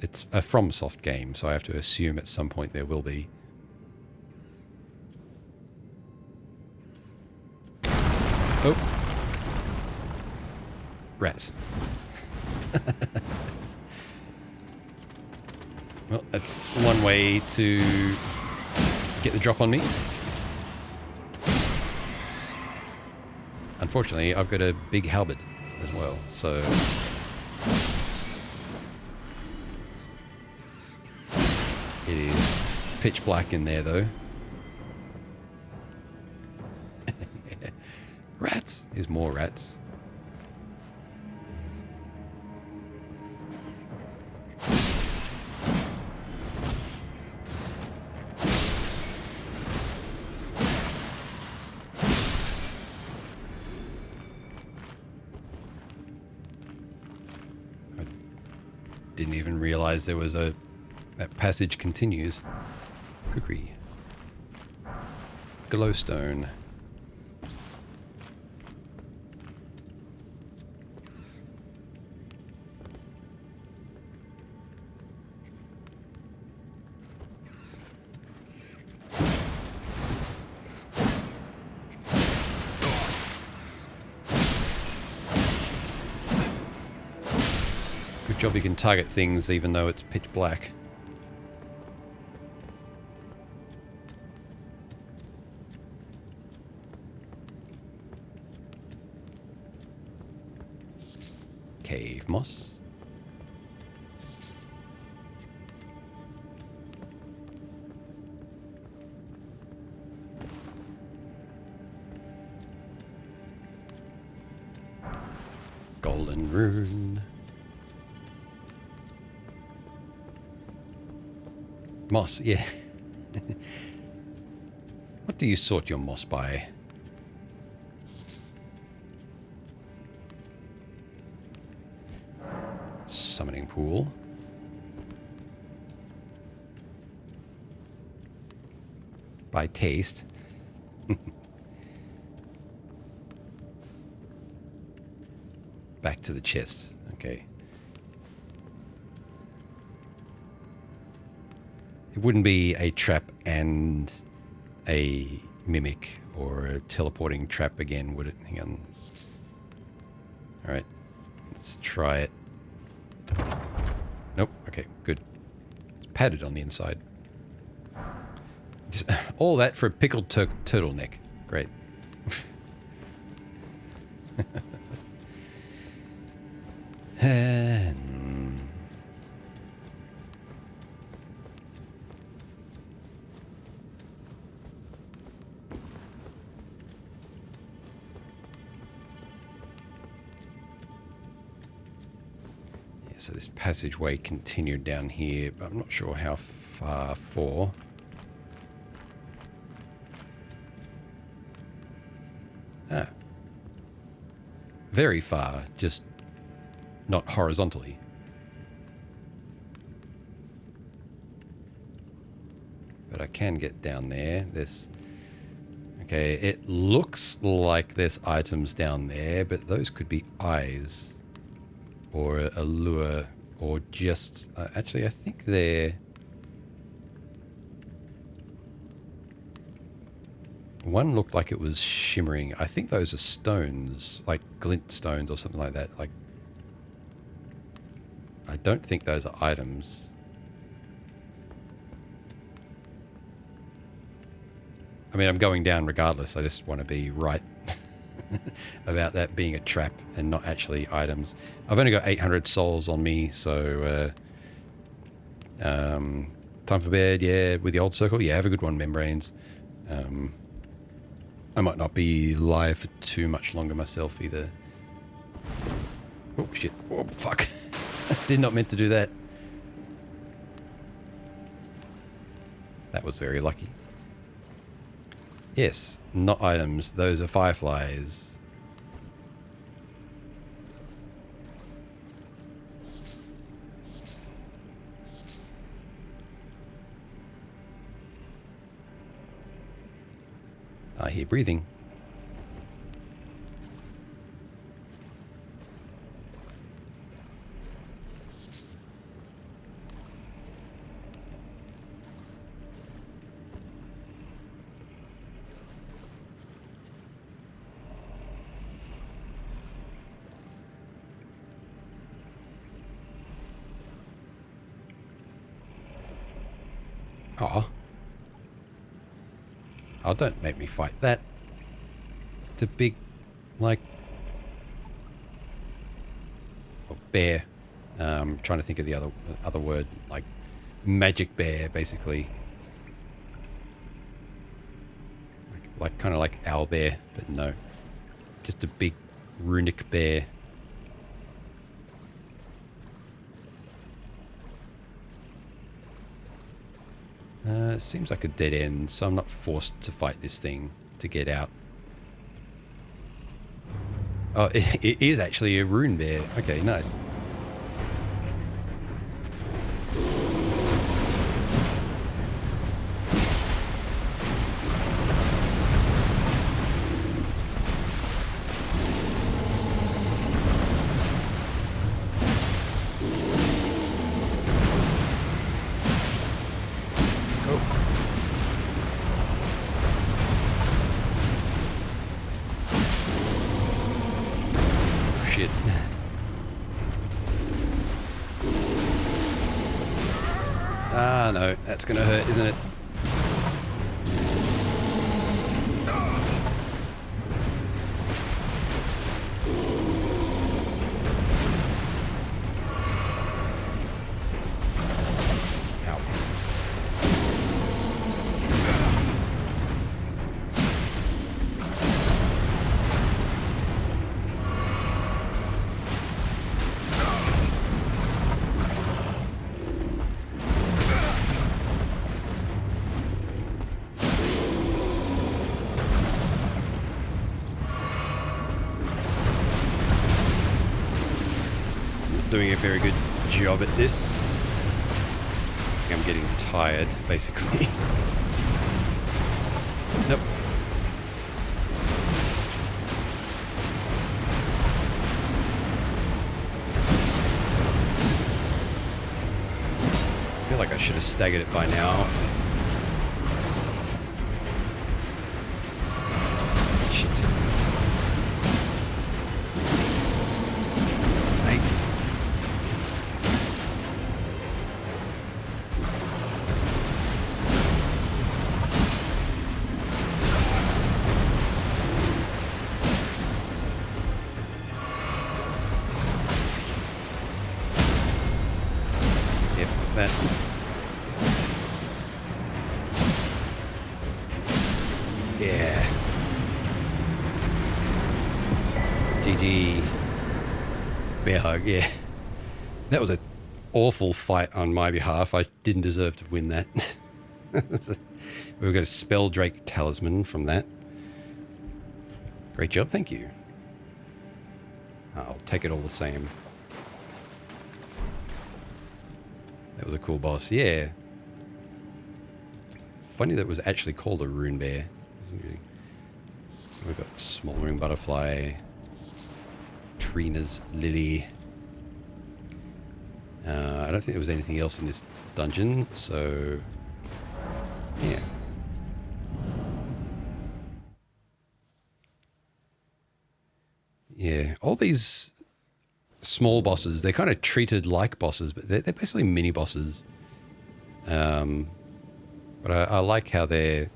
It's a FromSoft game, so I have to assume at some point there will be. Oh. Rats. Well, that's one way to get the drop on me. Unfortunately, I've got a big halberd as well, so... It is pitch black in there, though. Rats! Here's more rats. Didn't even realize there was that passage continues. Kukri. Glowstone. job you can target things even though it's pitch black. Cave moss. Golden rune. Moss, yeah. What do you sort your moss by? Summoning pool. By taste. Back to the chest. Okay. It wouldn't be a trap and a mimic or a teleporting trap again, would it? Hang on. Alright. Let's try it. Nope. Okay, good. It's padded on the inside. Just, all that for a pickled turtleneck. Great. So this passageway continued down here, but I'm not sure how far for. Ah. Very far, just not horizontally. But I can get down there. Okay, it looks like there's items down there, but those could be eyes. Or a lure, or just... actually, I think they're... One looked like it was shimmering. I think those are stones, like glint stones or something like that. Like, I don't think those are items. I mean, I'm going down regardless. I just want to be right about that being a trap and not actually items. I've only got 800 souls on me, so time for bed, yeah, with the old circle. Yeah, have a good one, Membranes. I might not be live for too much longer myself either. Oh, shit. Oh, fuck. Did not meant to do that. That was very lucky. Yes, not items. Those are fireflies. I hear breathing. Oh, don't make me fight that. It's a big, like... Oh, bear. Trying to think of the other word. Like, magic bear, basically. Like kind of like owlbear, but no. Just a big runic bear. Seems like a dead end, so I'm not forced to fight this thing to get out. Oh, it is actually a rune bear. Okay, nice. no, that's gonna hurt, isn't it? Doing a very good job at this. I think I'm getting tired, basically. Nope. I feel like I should have staggered it by now. Shit. That. Yeah. GG. Bear hug, yeah. That was an awful fight on my behalf. I didn't deserve to win that. We've got a Spell Drake talisman from that. Great job, thank you. I'll take it all the same. That was a cool boss, yeah. Funny that it was actually called a rune bear. We've got small ring butterfly, Trina's lily. I don't think there was anything else in this dungeon, so yeah. Yeah, all these small bosses, they're kind of treated like bosses, but they're basically mini bosses. But I like how they're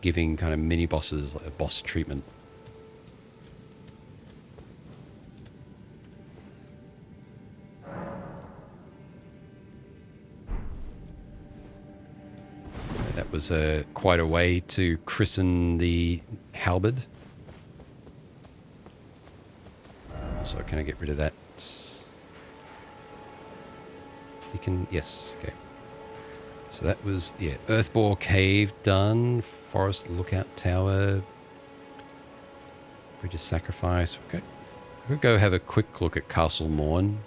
giving kind of mini bosses like a boss treatment. That was quite a way to christen the halberd. So can I get rid of that? You can, yes, okay. So that was, yeah, Earthbore Cave done, Forest Lookout Tower, Bridge of Sacrifice. Okay. We'll go have a quick look at Castle Morn.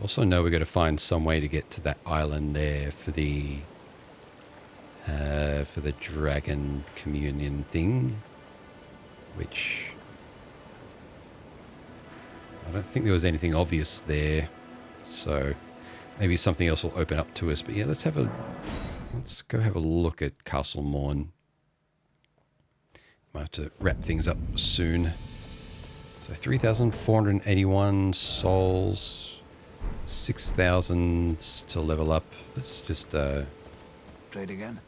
Also know we've got to find some way to get to that island there for the dragon communion thing, which I don't think there was anything obvious there, so maybe something else will open up to us. But yeah, let's go have a look at Castle Morn. Might have to wrap things up soon. So 3,481 souls, 6,000 to level up. Let's just trade again.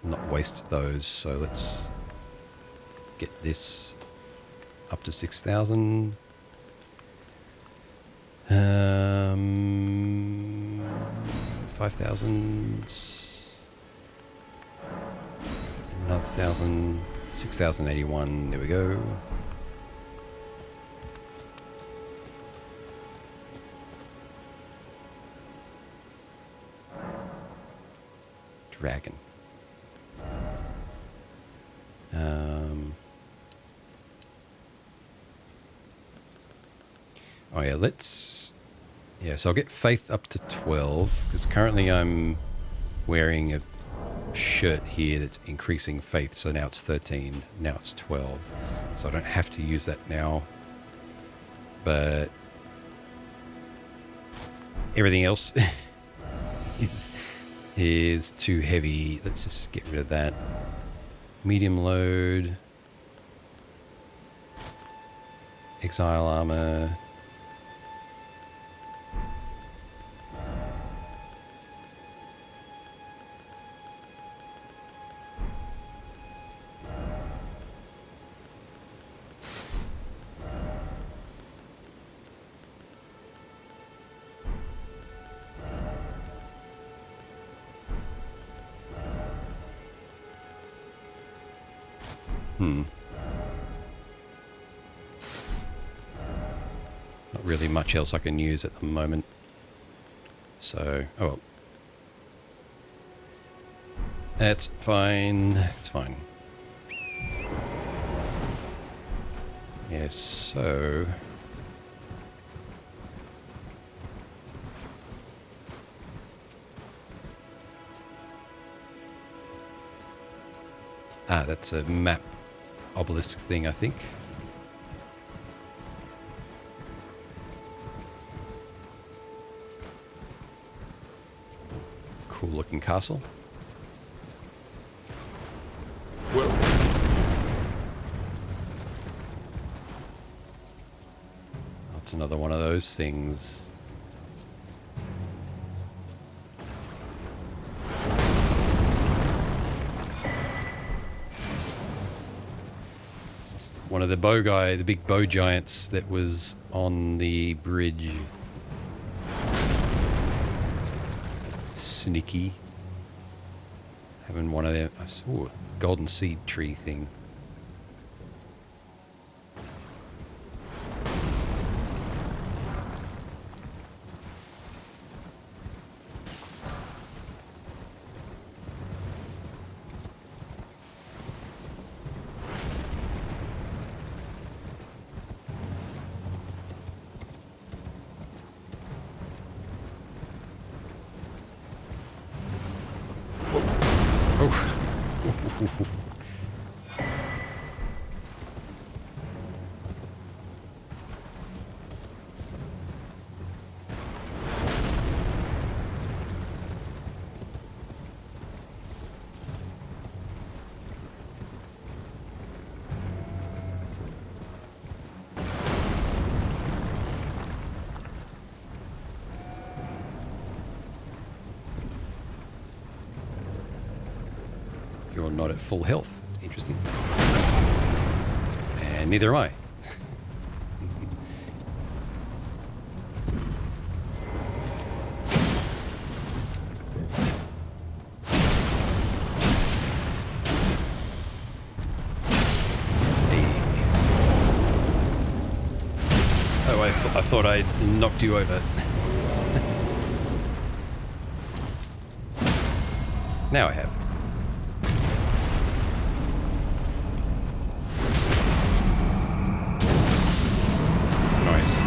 Not waste those. So let's get this up to 6,000. 5,000. Another 1,000. 6,081. There we go. Dragon. Oh yeah, so I'll get faith up to 12 because currently I'm wearing a shirt here that's increasing faith, so now it's 13, now it's 12, so I don't have to use that now, but everything else is too heavy. Let's just get rid of that. Medium load. Exile armor. Not really much else I can use at the moment. So, oh well. That's fine. It's fine. Yes, so... Ah, that's a map obelisk thing, I think. Cool looking castle. Whoa. That's another one of those things. One of the bow guy, the big bow giants that was on the bridge. Sneaky. Having one of them. I saw a golden seed tree thing. You're not at full health. That's interesting. And neither am I. Oh, I thought I knocked you over. Now I have. Nice.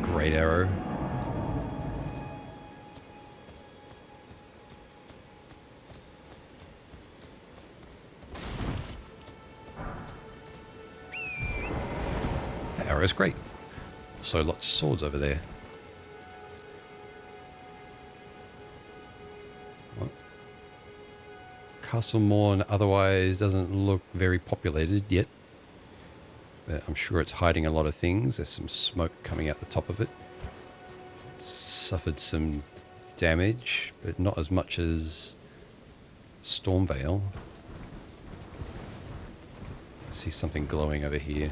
Great arrow. That arrow's great. So lots of swords over there. Castle Morn otherwise doesn't look very populated yet, but I'm sure it's hiding a lot of things. There's some smoke coming out the top of it. It's suffered some damage, but not as much as Stormvale. I see something glowing over here.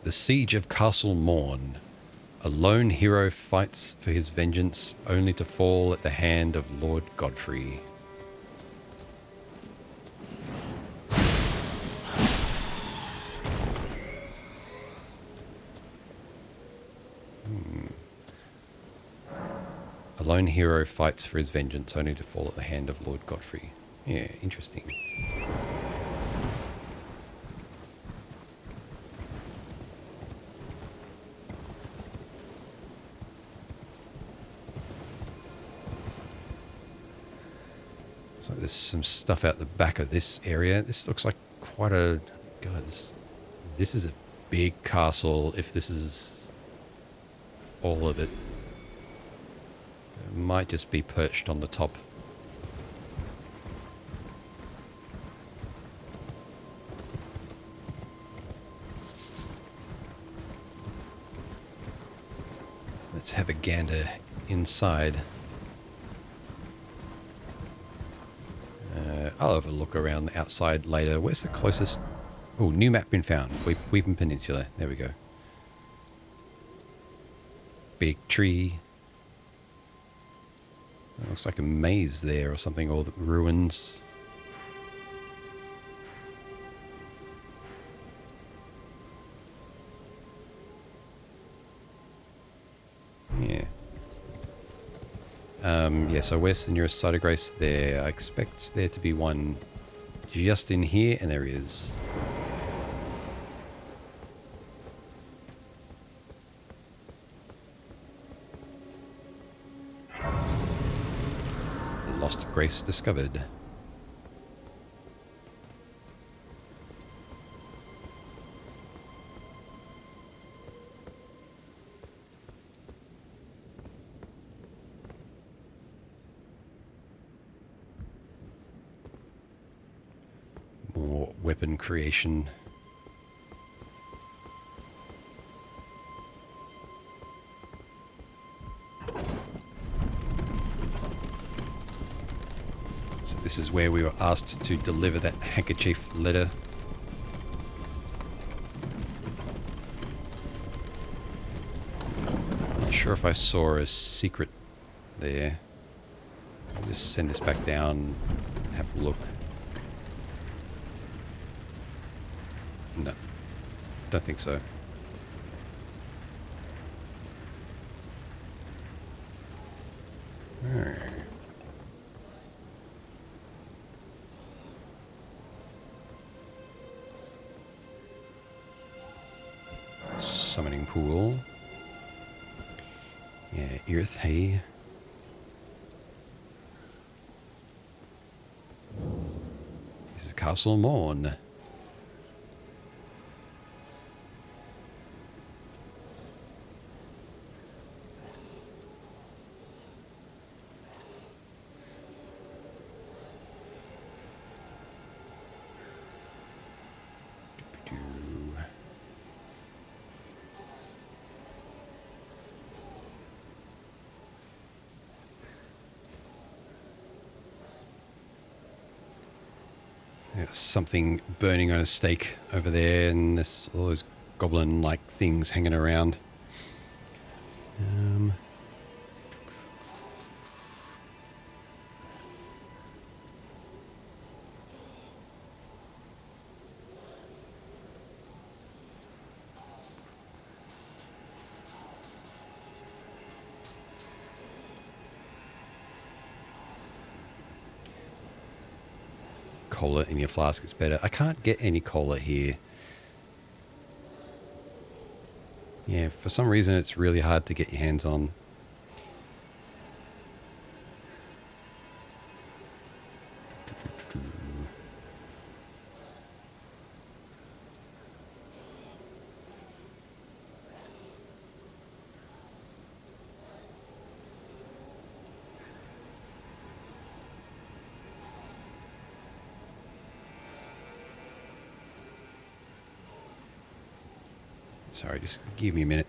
The Siege of Castle Morn. A lone hero fights for his vengeance only to fall at the hand of Lord Godfrey. A lone hero fights for his vengeance only to fall at the hand of Lord Godfrey. Yeah, interesting. So there's some stuff out the back of this area. This looks like quite a... God, this is a big castle, if this is all of it. It might just be perched on the top. Let's have a gander inside. I'll have a look around the outside later. Where's the closest? Oh, new map been found. Weeping Peninsula. There we go. Big tree. It looks like a maze there or something, or the ruins. Yeah. Yeah, so where's the nearest site of grace there? I expect there to be one just in here, and there is. Lost grace discovered. More weapon creation. So this is where we were asked to deliver that handkerchief letter. Not sure if I saw a secret there. I'll just send this back down, have a look. No, don't think so. Summoning pool. Yeah, earth hay. This is Castle Morn. There's something burning on a stake over there, and there's all those goblin-like things hanging around. Cola in your flask is better. I can't get any cola here. Yeah, for some reason it's really hard to get your hands on. Sorry, just give me a minute.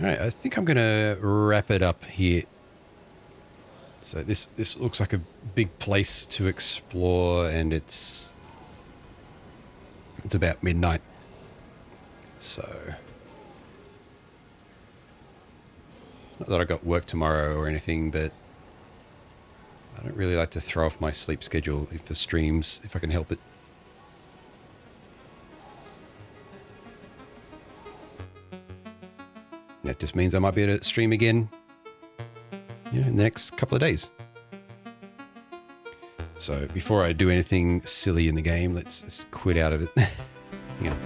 All right, I think I'm going to wrap it up here. So this looks like a big place to explore, and it's about midnight. So it's not that I got work tomorrow or anything, but I don't really like to throw off my sleep schedule for streams if I can help it. That just means I might be able to stream again, in the next couple of days. So before I do anything silly in the game, let's quit out of it. Hang on.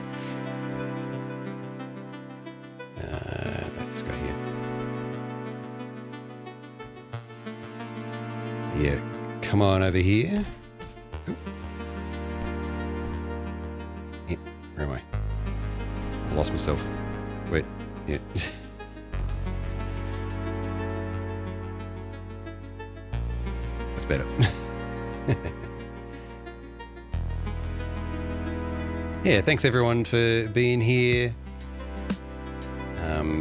Let's go here. Yeah, come on over here. Oop. Yeah, where am I? I lost myself. Wait, yeah. That's better. Yeah, thanks everyone for being here.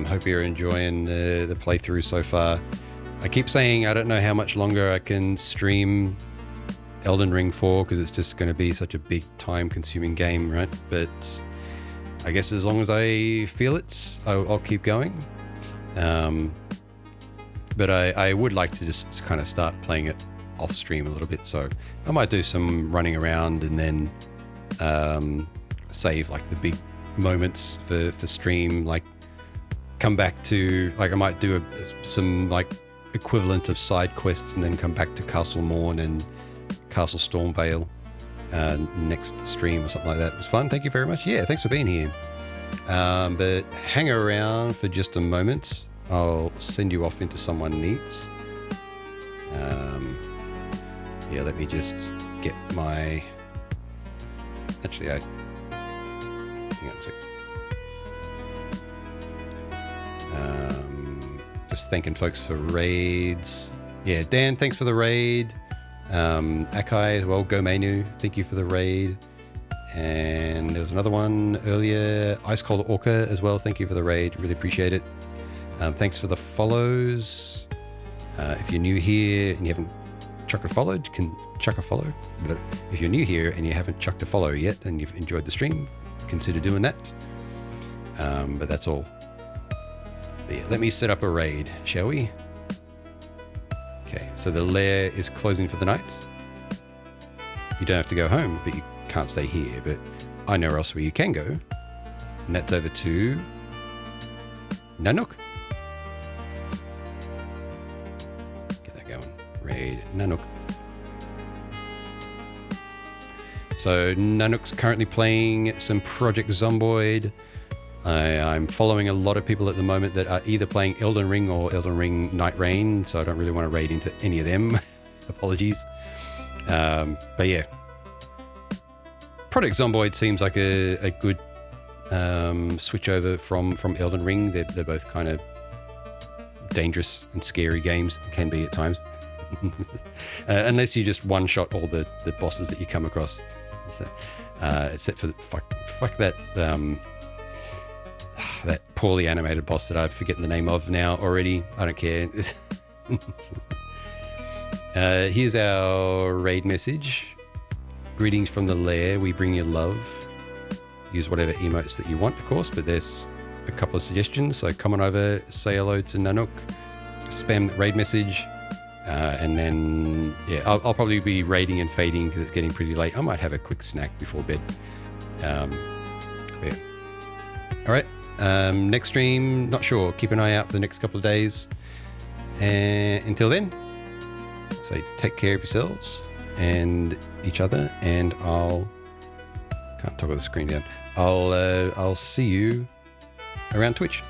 Hope you're enjoying the playthrough so far. I keep saying I don't know how much longer I can stream Elden Ring for, because it's just going to be such a big time-consuming game, right? But I guess as long as I feel it, I'll keep going. But I would like to just kind of start playing it off stream a little bit, so I might do some running around and then save like the big moments for stream, like come back to, like I might do some like equivalent of side quests and then come back to Castle Morn and Castle Stormvale next stream or something like that. It was fun. Thank you very much. Yeah, thanks for being here. But hang around for just a moment. I'll send you off into someone neat. Yeah, let me just get my... Actually, hang on a sec. Just thanking folks for raids. Yeah, Dan, thanks for the raid. Akai as well, Go Menu, thank you for the raid. And there was another one earlier, Ice Cold Orca as well, thank you for the raid, really appreciate it. Thanks for the follows. If you're new here and you haven't chucked a follow, you can chuck a follow. But if you're new here and you haven't chucked a follow yet and you've enjoyed the stream, consider doing that. But that's all. But yeah, let me set up a raid, shall we? Okay, so the lair is closing for the night. You don't have to go home, but you can't stay here. But I know else where you can go, and that's over to Nanook. Get that going. Raid Nanook. So Nanook's currently playing some Project Zomboid. I'm following a lot of people at the moment that are either playing Elden Ring or Elden Ring Night Rain, so I don't really want to raid into any of them. Apologies. But yeah. Project Zomboid seems like a good switch over from Elden Ring. They're both kind of dangerous and scary games, can be at times. Unless you just one-shot all the bosses that you come across. So, except for fuck that... that poorly animated boss that I've forgotten the name of now already. I don't care. Here's our raid message. Greetings from the lair. We bring you love. Use whatever emotes that you want, of course, but there's a couple of suggestions. So come on over, say hello to Nanook, spam the raid message, and then, yeah, I'll probably be raiding and fading because it's getting pretty late. I might have a quick snack before bed. Yeah. All right. Next stream, not sure. Keep an eye out for the next couple of days. And until then, say take care of yourselves and each other. And can't toggle the screen down. I'll see you around Twitch.